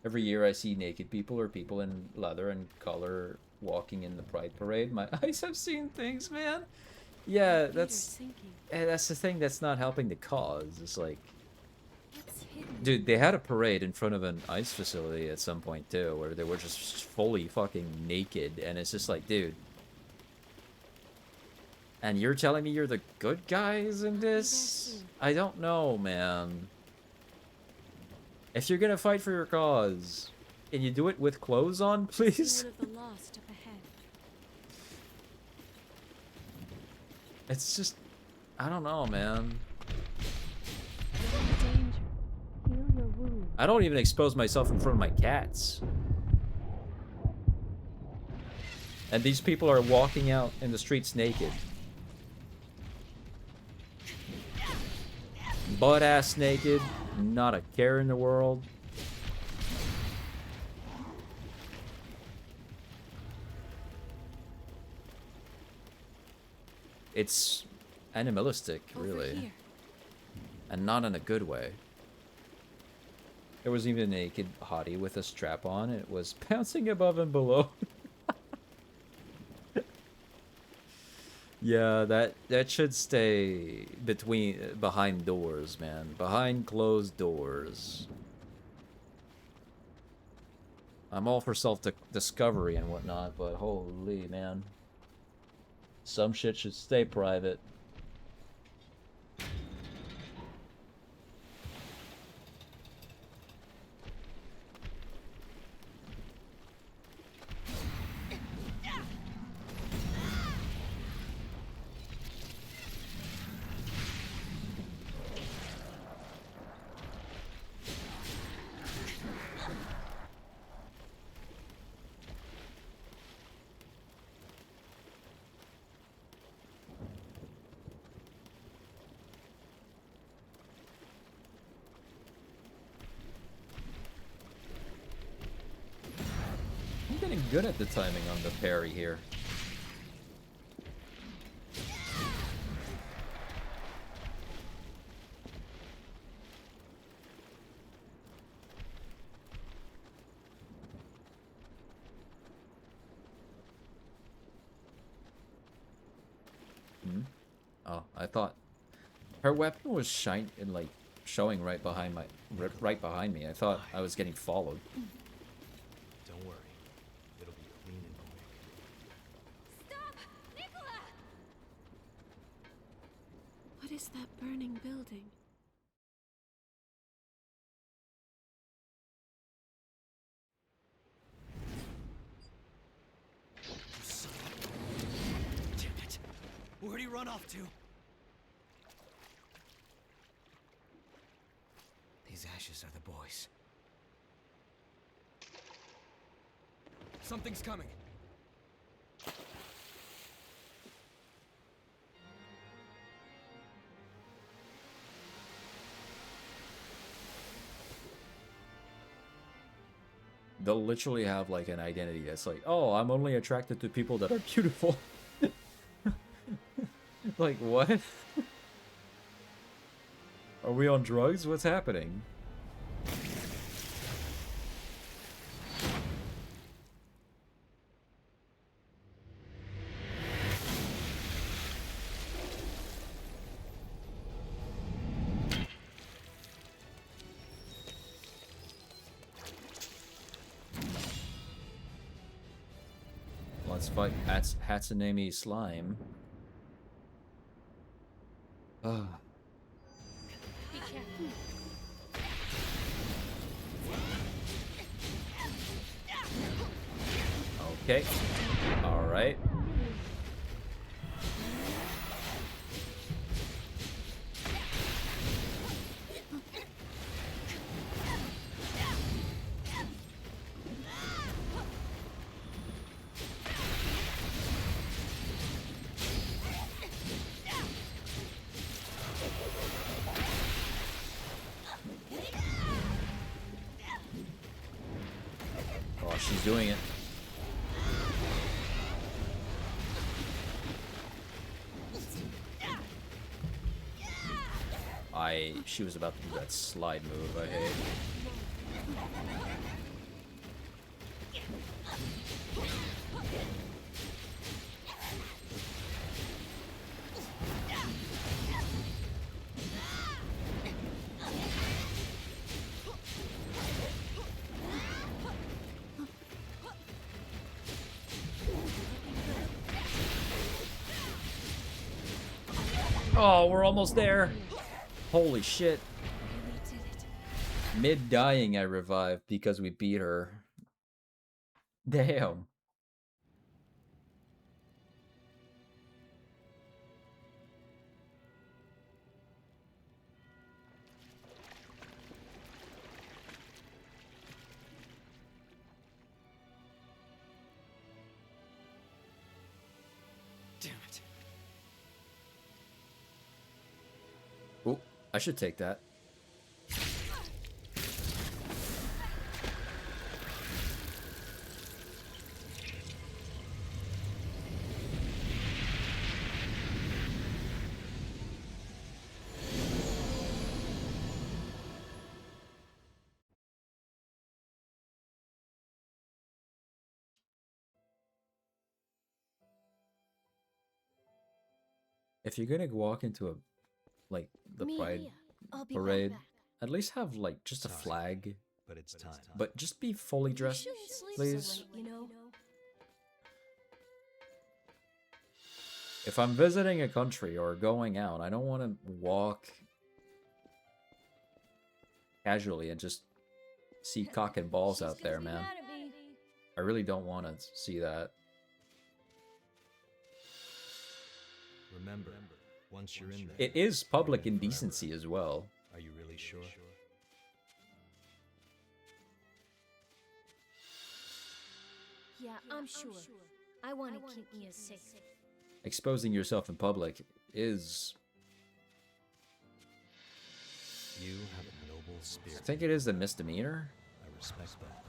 Every year I see naked people or people in leather and color walking in the pride parade. My eyes have seen things, man. Yeah, that's the thing that's not helping the cause. It's like, dude, they had a parade in front of an ice facility at some point too, where they were just fully fucking naked, and it's just like, dude. And you're telling me you're the good guys in this? I don't know, man. If you're gonna fight for your cause, can you do it with clothes on, please? It's just, I don't know, man. I don't even expose myself in front of my cats. And these people are walking out in the streets naked. Butt-ass naked, not a care in the world. It's animalistic, really. And not in a good way. There was even a naked hottie with a strap on. It was bouncing above and below. Yeah, that should stay behind doors, man. Behind closed doors. I'm all for self-discovery and whatnot, but holy man. Some shit should stay private. I'm getting good at the timing on the parry here. Oh, I thought her weapon was showing right behind me. I thought I was getting followed. Don't worry. It'll be clean and quick. Stop! Nicola! What is that burning building? Damn it. Where'd he run off to? These ashes are the boys. Something's coming. They'll literally have like an identity that's like, oh, I'm only attracted to people that are beautiful. Like, what? Are we on drugs? What's happening? Let's fight Hatsunemi Slime. Ugh. Be careful. Okay. All right. Oh, she's doing it. She was about to do that slide move, I hate. Oh, we're almost there. Holy shit. Mid-dying, I revived because we beat her. Damn. Damn it. Ooh, I should take that. If you're gonna walk into a like the Mia, pride I'll be right parade, back. at least have like just a Sorry, flag. but it's time. But just be fully dressed, You shouldn't sleep please. so late, you know. If I'm visiting a country or going out, I don't want to walk casually and just see cock and balls out there, man. Mad at me. I really don't want to see that. Remember, once you're in there. It is public indecency as well. Are you really sure? Yeah, I'm sure. I want to keep Mia safe. Exposing yourself in public is... You have a noble I spirit. think it is a misdemeanor. I respect that.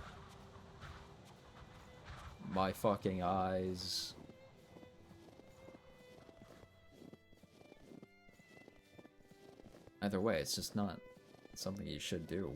My fucking eyes. Either way, it's just not something you should do.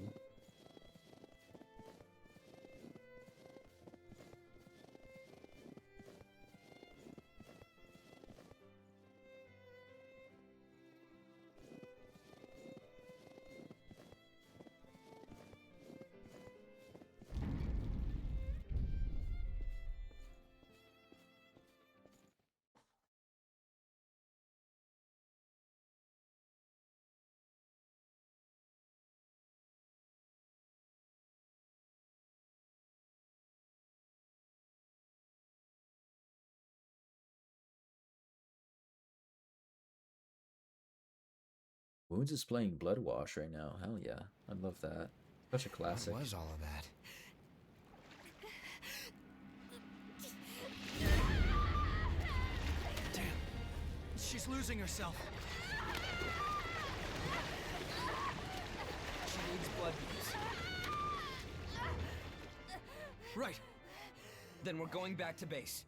Wounds is playing Blood Wash right now. Hell yeah. I love that. Such a classic. What was all of that? Damn. She's losing herself. She needs blood beads. Right. Then we're going back to base.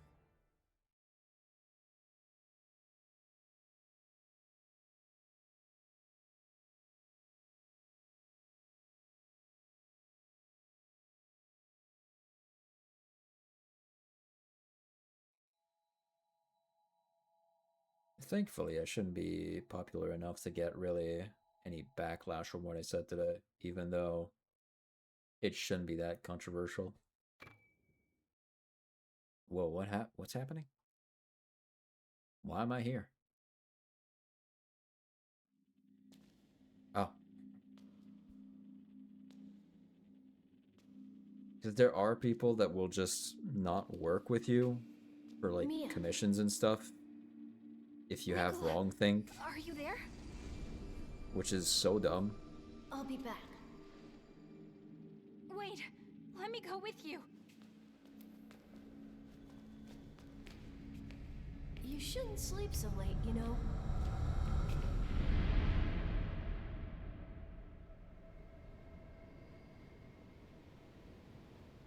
Thankfully, I shouldn't be popular enough to get really any backlash from what I said today, even though it shouldn't be that controversial. Whoa, what's happening? Why am I here? Oh. Because there are people that will just not work with you for like Mia. commissions and stuff if you have Nicola, wrong think, Are you there? which is so dumb. I'll be back. Wait, let me go with you. You shouldn't sleep so late, you know.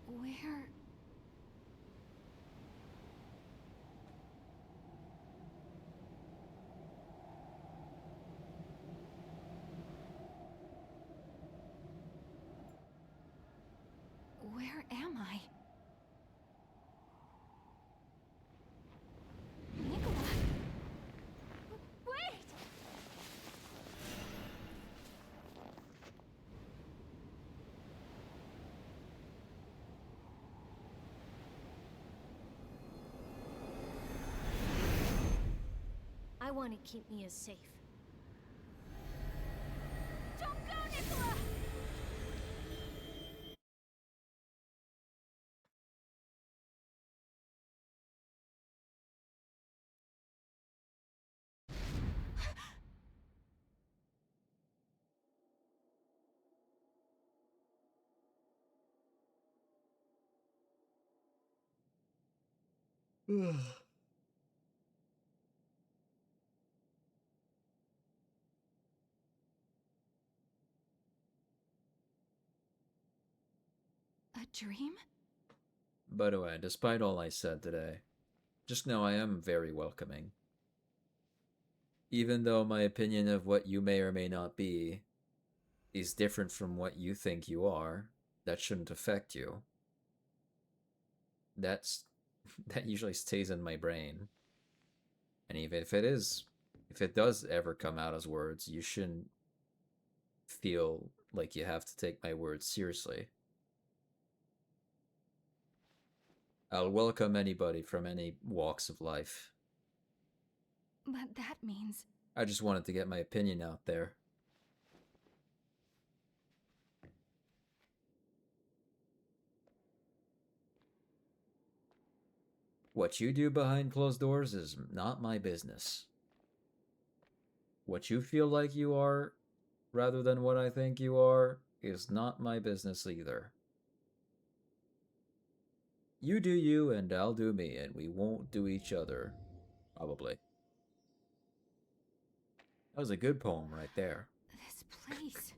Where? Where am I? Nicola! Wait! I want to keep Mia safe. Don't go, Nicola! A dream? By the way, despite all I said today, just know I am very welcoming. Even though my opinion of what you may or may not be is different from what you think you are, that shouldn't affect you. That usually stays in my brain. And even if if it does ever come out as words, you shouldn't feel like you have to take my words seriously. I'll welcome anybody from any walks of life. But that means... I just wanted to get my opinion out there. What you do behind closed doors is not my business. What you feel like you are, rather than what I think you are, is not my business either. You do you and I'll do me, and we won't do each other. Probably. That was a good poem right there. This place...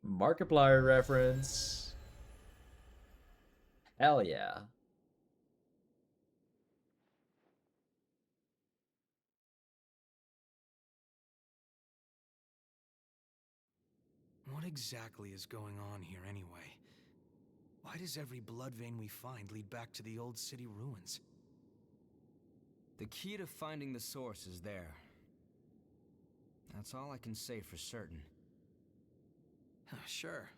Markiplier reference. Hell yeah. What exactly is going on here anyway? Why does every blood vein we find lead back to the old city ruins? The key to finding the source is there. That's all I can say for certain. Sure,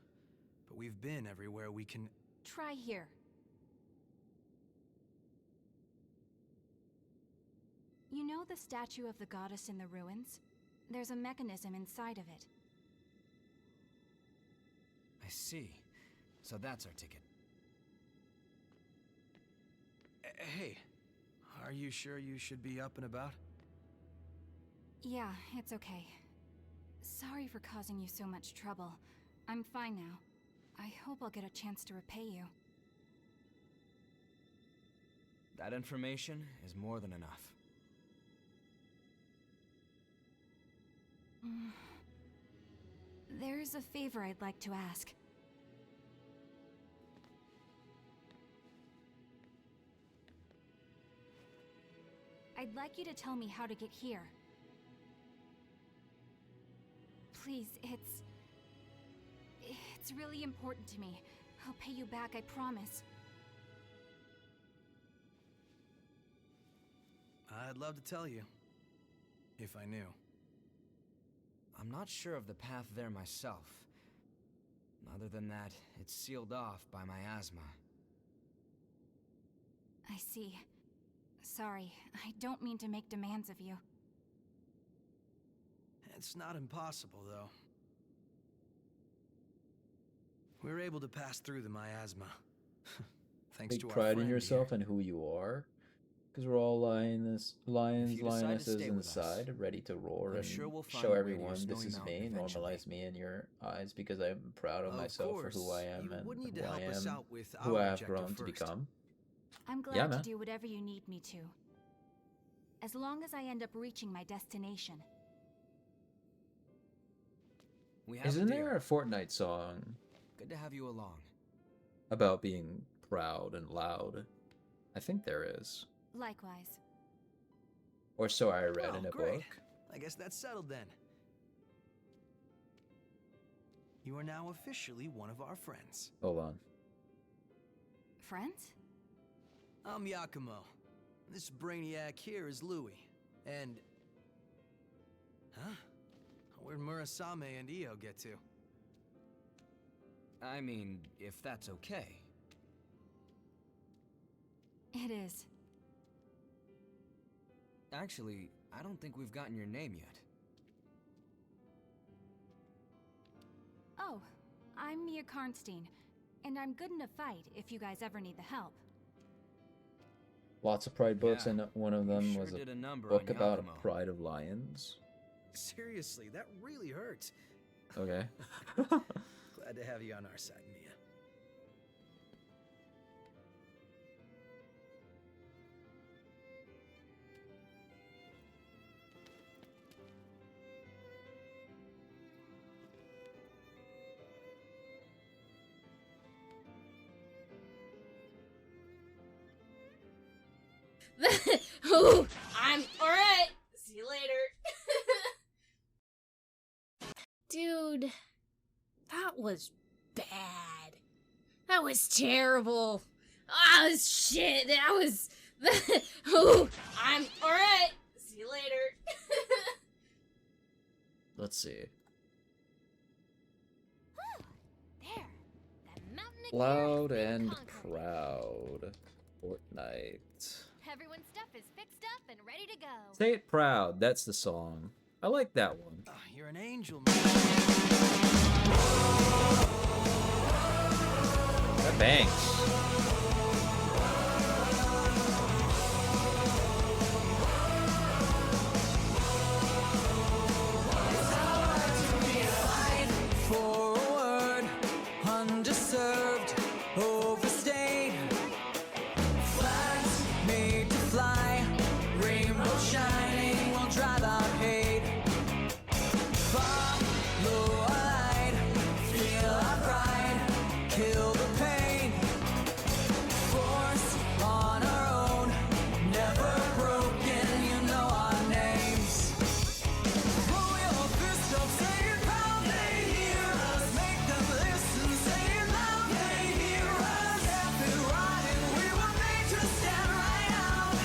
but we've been everywhere we can... Try here. You know the statue of the goddess in the ruins? There's a mechanism inside of it. I see. So that's our ticket. Hey, are you sure you should be up and about? Yeah, it's okay. Sorry for causing you so much trouble. I'm fine now. I hope I'll get a chance to repay you. That information is more than enough. There's a favor I'd like to ask. I'd like you to tell me how to get here. Please, it's really important to me. I'll pay you back, I promise. I'd love to tell you, if I knew. I'm not sure of the path there myself. Other than that, it's sealed off by miasma. I see. Sorry, I don't mean to make demands of you. It's not impossible, though. We were able to pass through the miasma. Thanks Take to our pride in friend yourself and who you are. Because we're all lions, lionesses stay with us, inside, ready to roar I'm and sure we'll find show a way to everyone your this snowy is mountain me, eventually. normalize me in your eyes because I'm proud of myself for who I am you and would need who to I help us am, out with who our I have objective grown to first. become. I'm glad Yeah, to man. do whatever you need me to. As long as I end up reaching my destination. We have Isn't a deal. there a Fortnite song Good to have you along. about being proud and loud? I think there is. Likewise. Or so I read Oh, in a great. book. I guess that's settled then. You are now officially one of our friends. Hold on. Friends? I'm Yakumo. This brainiac here is Louis. And... Huh? Where'd Murasame and Io get to? I mean, if that's okay. It is. Actually, I don't think we've gotten your name yet. Oh, I'm Mia Karnstein, and I'm good in a fight if you guys ever need the help. Lots of Pride books, Yeah, and one of you them sure was did a a number book on about a Yakumo. pride of lions. Seriously, that really hurts. Okay. Glad to have you on our side, Mia. Ooh, I'm alright. See you later. Dude, that was bad. That was terrible. Ah, shit. Ooh, I'm alright. See you later. Let's see. There. That mountain of Loud and proud. Fortnite. Everyone's stuff is fixed up and ready to go. Say it proud. That's the song. I like that one. You're an angel, man. That bangs. For a word, underserved, overstayed. Flags made to fly, rainbow shining will drive out hate. Follow our light, feel our pride, kill the pain. Force on our own, never broken, you know our names. Pull your fist up, say it proud, they hear us. Make them listen, say it loud, they hear us. Have it right and we were made to stand right out.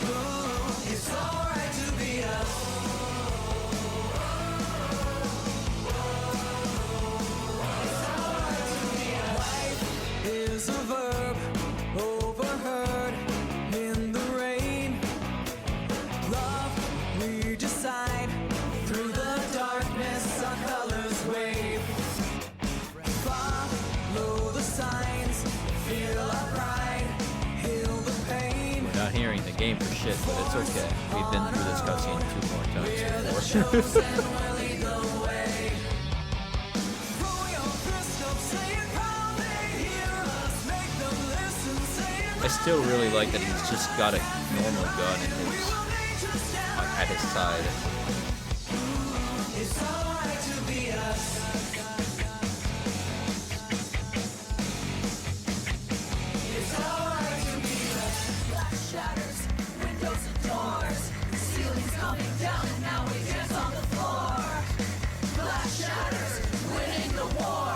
Ooh, it's alright to be us. Life is a verb, overheard in the rain. Love, we decide. Through the darkness, our colors wave. Follow the signs, feel our pride, heal the pain. We're not hearing the game for shit, but it's okay. We've been through this cutscene 2 more times before. We'll lead the way. Pull your fist up, say it proud, they hear us. Make them listen, say it I still really like that he's just got a normal gun in his, at his side. It's alright to be us. It's alright to be us. Glass shatters, windows and doors. Ceilings coming down and now we dance on the floor. Glass shatters, winning the war.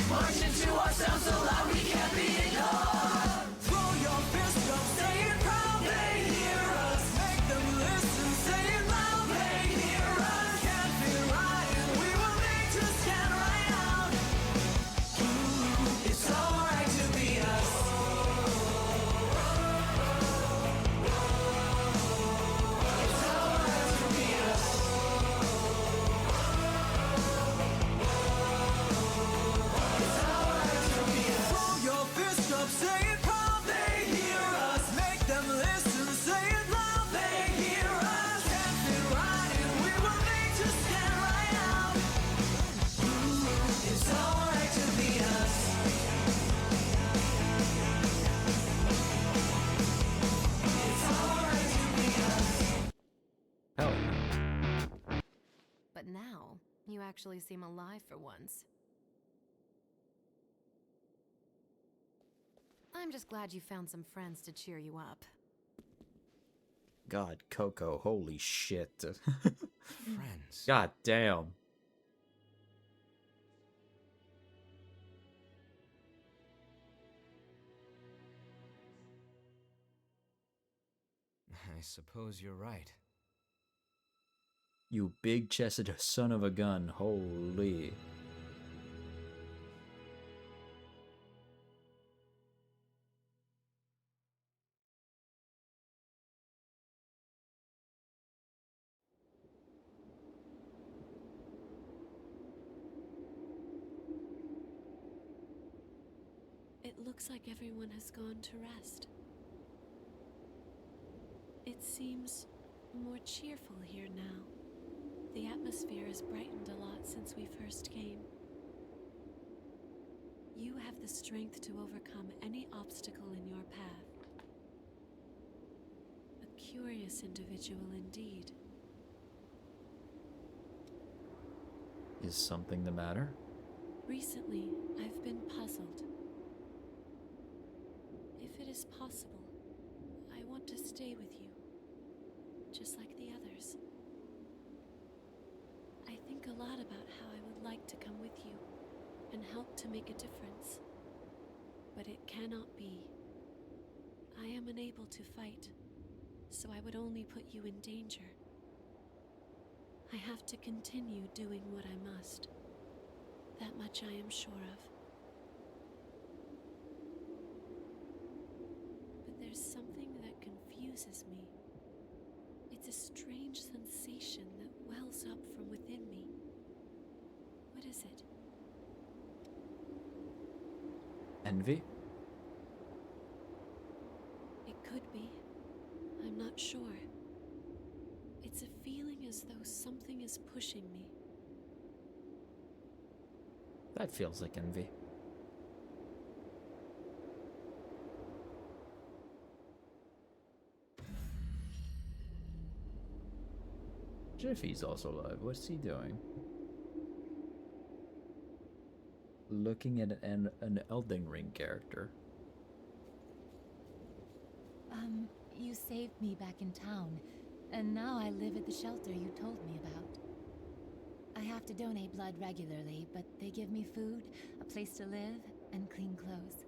Marching to our sound so loud we can't be ignored. Throw your fist up, say it proud, they hear us. Make them listen, say it loud, they hear us. Can't feel right and we were made to stand right out. Ooh, it's alright to be us. It's alright to be us. It's alright to be us. Throw your fist up, say it proud, they hear us. Make them listen, say it loud, they hear us. Can't feel right and we were made to stand right out. Ooh, it's alright to be us. It's alright to be us. Hell yeah. But now, you actually seem alive for once. I'm just glad you found some friends to cheer you up. God, Coco, holy shit. Friends. God damn. I suppose you're right. You big-chested son of a gun, holy. It looks like everyone has gone to rest. It seems more cheerful here now. The atmosphere has brightened a lot since we first came. You have the strength to overcome any obstacle in your path. A curious individual indeed. Is something the matter? Recently, I've been puzzled. If it is possible, I want to stay with you, just like the others. I think a lot about how I would like to come with you and help to make a difference. But it cannot be. I am unable to fight, so I would only put you in danger. I have to continue doing what I must. That much I am sure of. But there's something that confuses me. It's a strange sensation that wells up from within me. What is it? Envy? It could be. I'm not sure. It's a feeling as though something is pushing me. That feels like envy. Jiffy's also alive. What's he doing? Looking at an Elden Ring character. You saved me back in town, and now I live at the shelter you told me about. I have to donate blood regularly, but they give me food, a place to live, and clean clothes.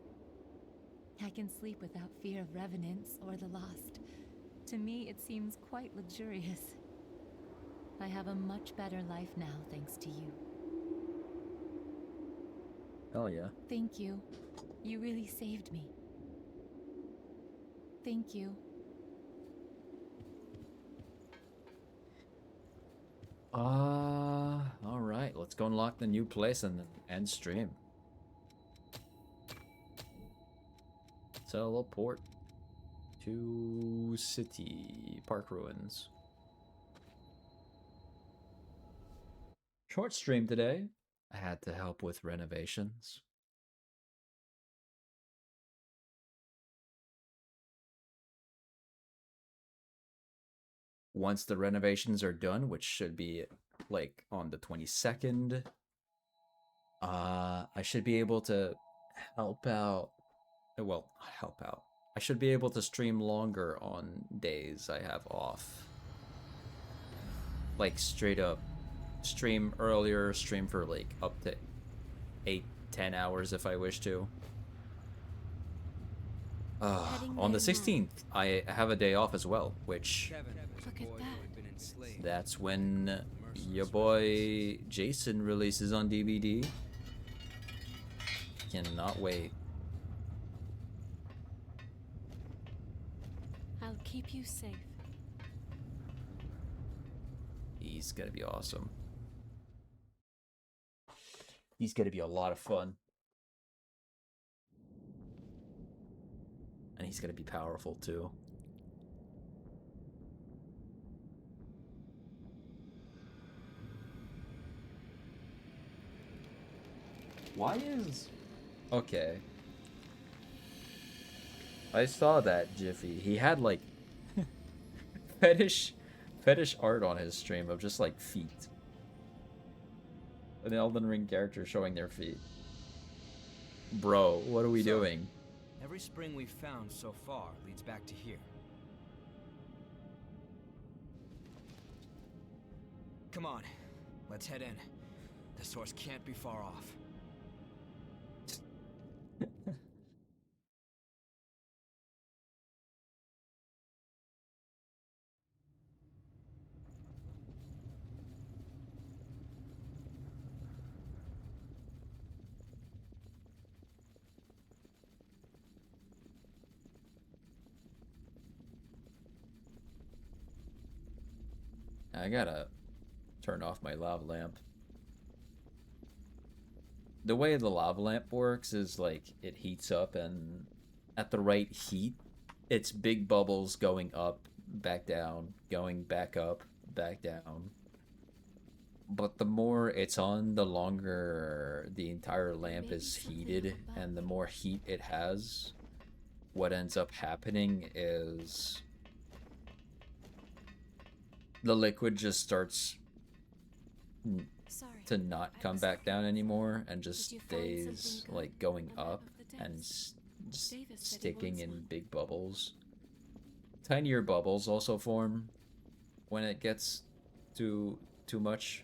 I can sleep without fear of revenants or the lost. To me, it seems quite luxurious. I have a much better life now, thanks to you. Hell yeah. Thank you. You really saved me. Thank you. Alright, let's go unlock the new place and then end stream. Teleport to City Park Ruins. Short stream today. I had to help with renovations. Once the renovations are done, which should be like on the 22nd, I should be able to help out. Well, help out. I should be able to stream longer on days I have off. Like straight up stream earlier, stream for like up to 8-10 hours if I wish to. On the 16th, I have a day off as well, which Look at that. that's when your boy Jason releases on DVD. Cannot wait. I'll keep you safe. He's gonna be awesome. He's gonna be a lot of fun. And he's gonna be powerful too. Why is... Okay. I saw that Jiffy. He had like fetish art on his stream of just like feet. An Elden Ring character showing their feet. Bro, what are we doing? Every spring we've found so far leads back to here. Come on, let's head in. The source can't be far off. I gotta turn off my lava lamp. The way the lava lamp works is like it heats up, and at the right heat, it's big bubbles going up, back down, going back up, back down. But the more it's on, the longer the entire lamp is heated, and the more heat it has, what ends up happening is the liquid just starts to not come back down anymore and just stays like going up and just sticking in big bubbles. Tinier bubbles also form when it gets too much.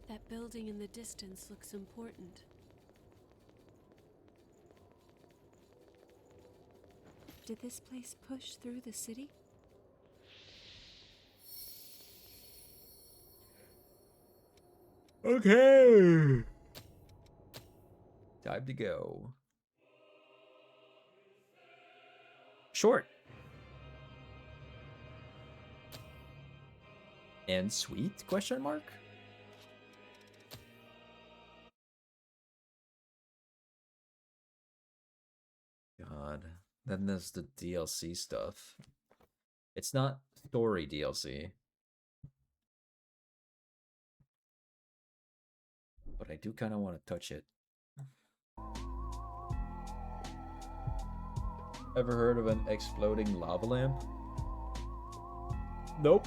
That building in the distance looks important. Did this place push through the city? Okay. Time to go. Short. And sweet? Question mark? God. Then there's the DLC stuff. It's not story DLC. But I do kind of want to touch it. Ever heard of an exploding lava lamp? Nope.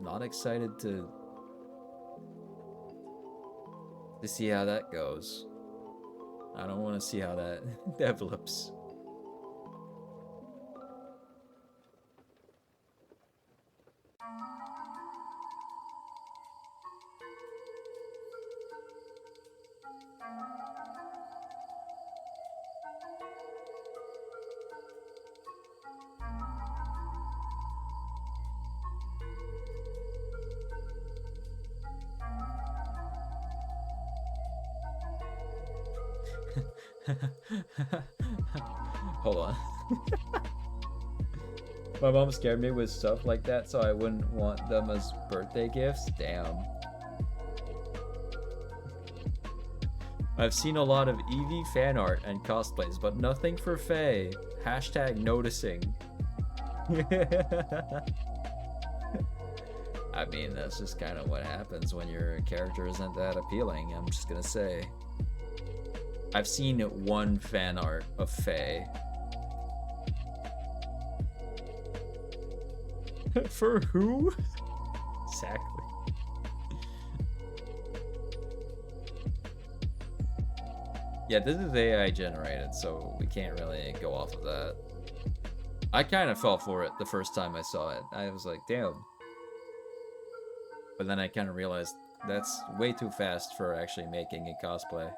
Not excited to see how that goes. I don't want to see how that develops. Hold on. My mom scared me with stuff like that, so I wouldn't want them as birthday gifts. Damn. I've seen a lot of Eevee fan art and cosplays, but nothing for Faye. Hashtag noticing. I mean, that's just kind of what happens when your character isn't that appealing, I'm just gonna say. I've seen one fan art of Faye. For who? Exactly. Yeah, this is AI generated, so we can't really go off of that. I kind of fell for it the first time I saw it. I was like, damn. But then I kind of realized that's way too fast for actually making a cosplay.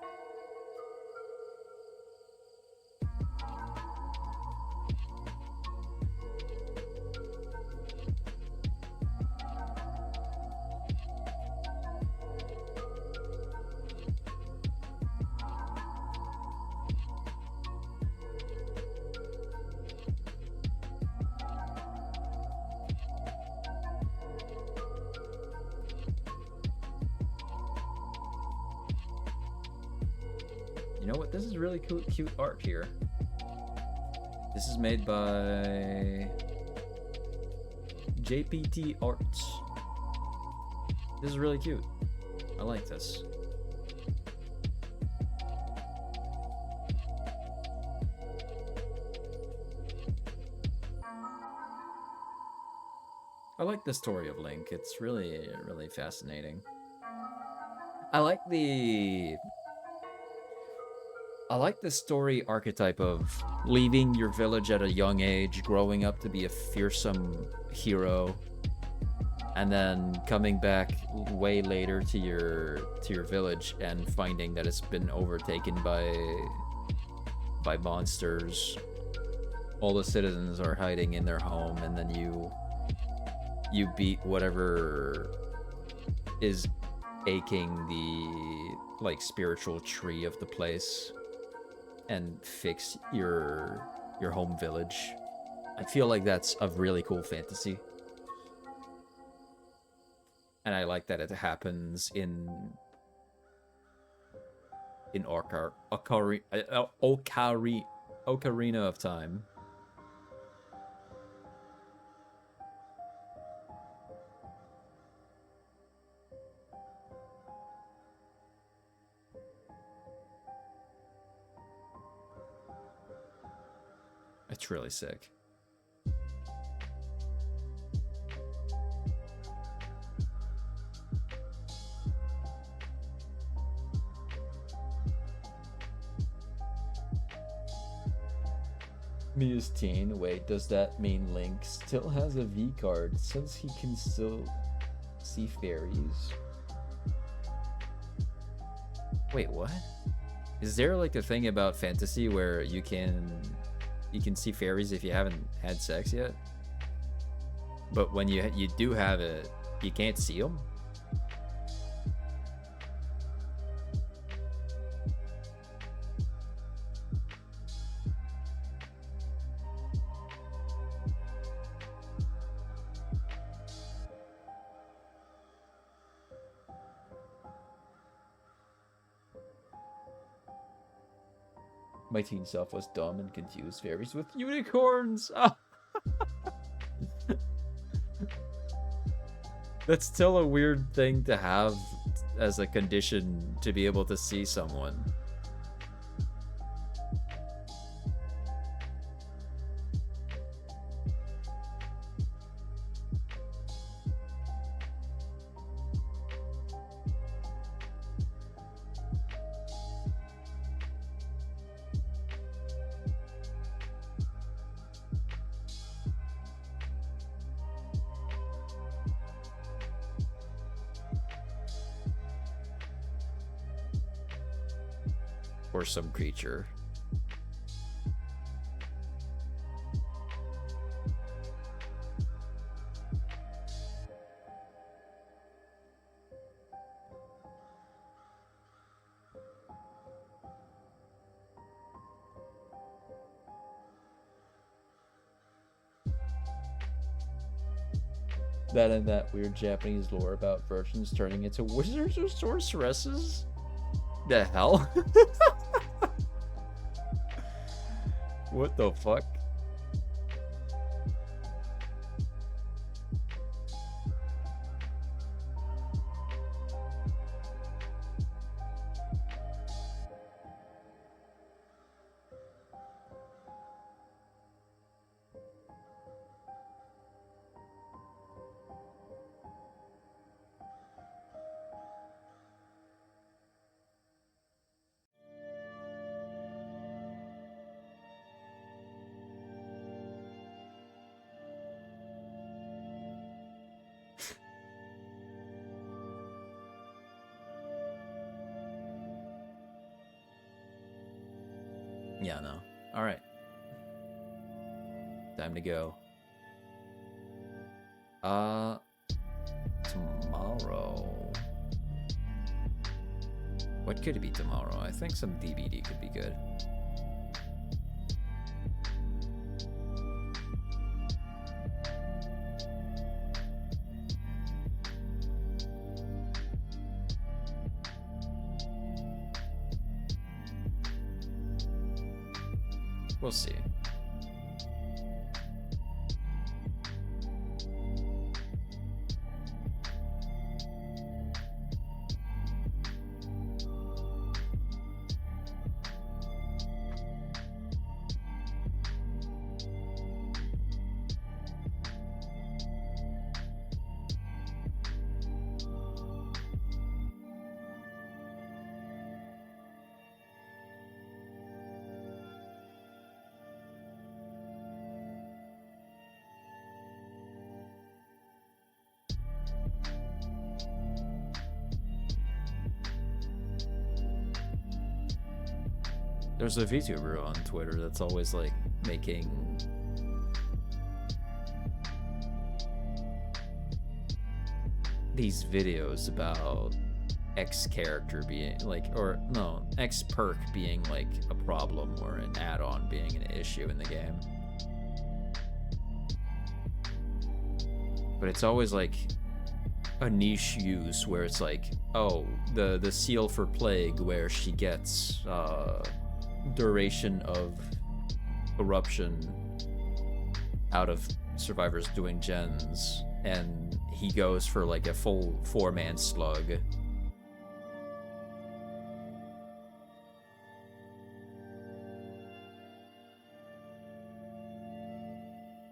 You know what? This is really cute art here. This is made by JPT Arts. This is really cute. I like this. I like the story of Link. It's really, really fascinating. I like the story archetype of leaving your village at a young age, growing up to be a fearsome hero, and then coming back way later to your village and finding that it's been overtaken by monsters. All the citizens are hiding in their home, and then you beat whatever is aching the like spiritual tree of the place and fix your home village. I feel like that's a really cool fantasy. And I like that it happens in Ocarina of Time. It's really sick. Me as teen. Wait, does that mean Link still has a V card since he can still see fairies? Wait, what? Is there like a thing about fantasy where you can see fairies if you haven't had sex yet? But when you do have it, you can't see them? My teen self was dumb and confused fairies with unicorns. Oh. That's still a weird thing to have as a condition to be able to see someone. Or some creature. That and that weird Japanese lore about virgins turning into wizards or sorceresses? The hell? What the fuck? Yeah, no. Alright. Time to go. Tomorrow. What could it be tomorrow? I think some DBD could be good. We'll see. There's a VTuber on Twitter that's always like making these videos about X character being like, or no, X perk being like a problem or an add-on being an issue in the game. But it's always like a niche use where it's like, oh, the seal for plague where she gets duration of corruption out of survivors doing gens, and he goes for like a full 4-man slug.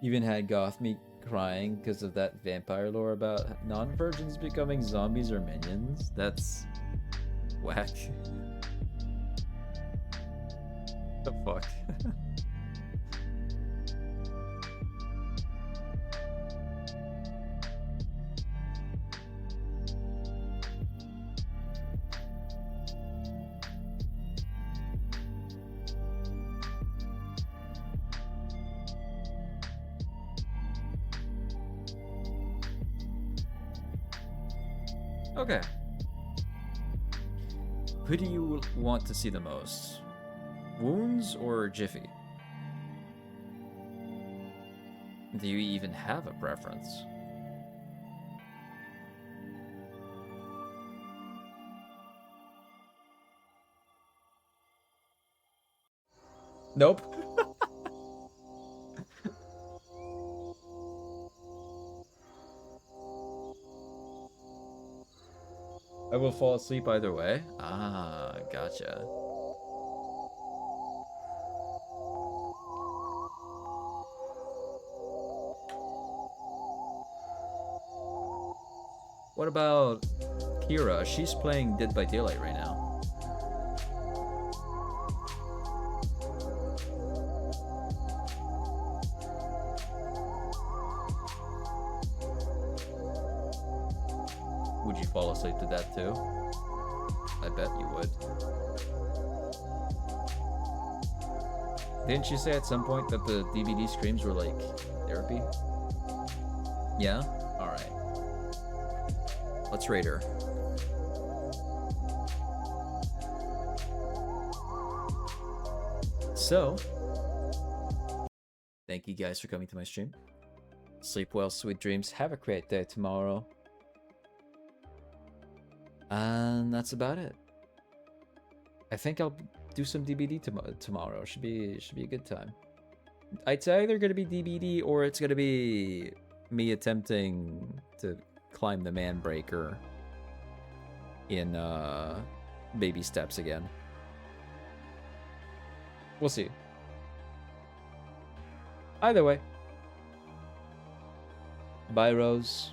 Even had Gothmeat crying because of that vampire lore about non-virgins becoming zombies or minions. That's whack. The fuck? Okay. Who do you want to see the most? Wounds or Jiffy? Do you even have a preference? Nope. I will fall asleep either way. Ah, gotcha. What about Kira? She's playing Dead by Daylight right now. Would you fall asleep to that too? I bet you would. Didn't you say at some point that the DVD streams were like therapy? Yeah? Alright. Let's rate her. So, thank you guys for coming to my stream. Sleep well, sweet dreams. Have a great day tomorrow. And that's about it. I think I'll do some DBD tomorrow. Should be a good time. It's either gonna be DBD or it's gonna be me attempting to climb the man breaker in baby steps again. We'll see. Either way. Bye, Rose.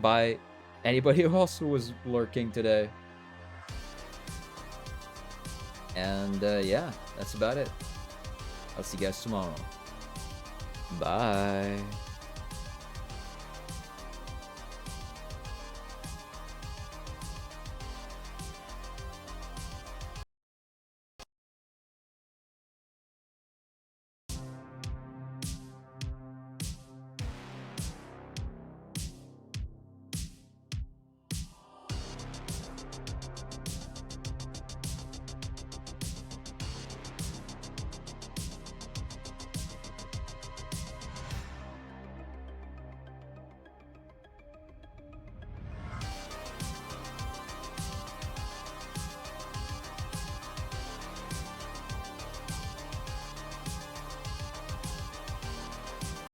Bye, anybody else who was lurking today. And yeah, that's about it. I'll see you guys tomorrow. Bye.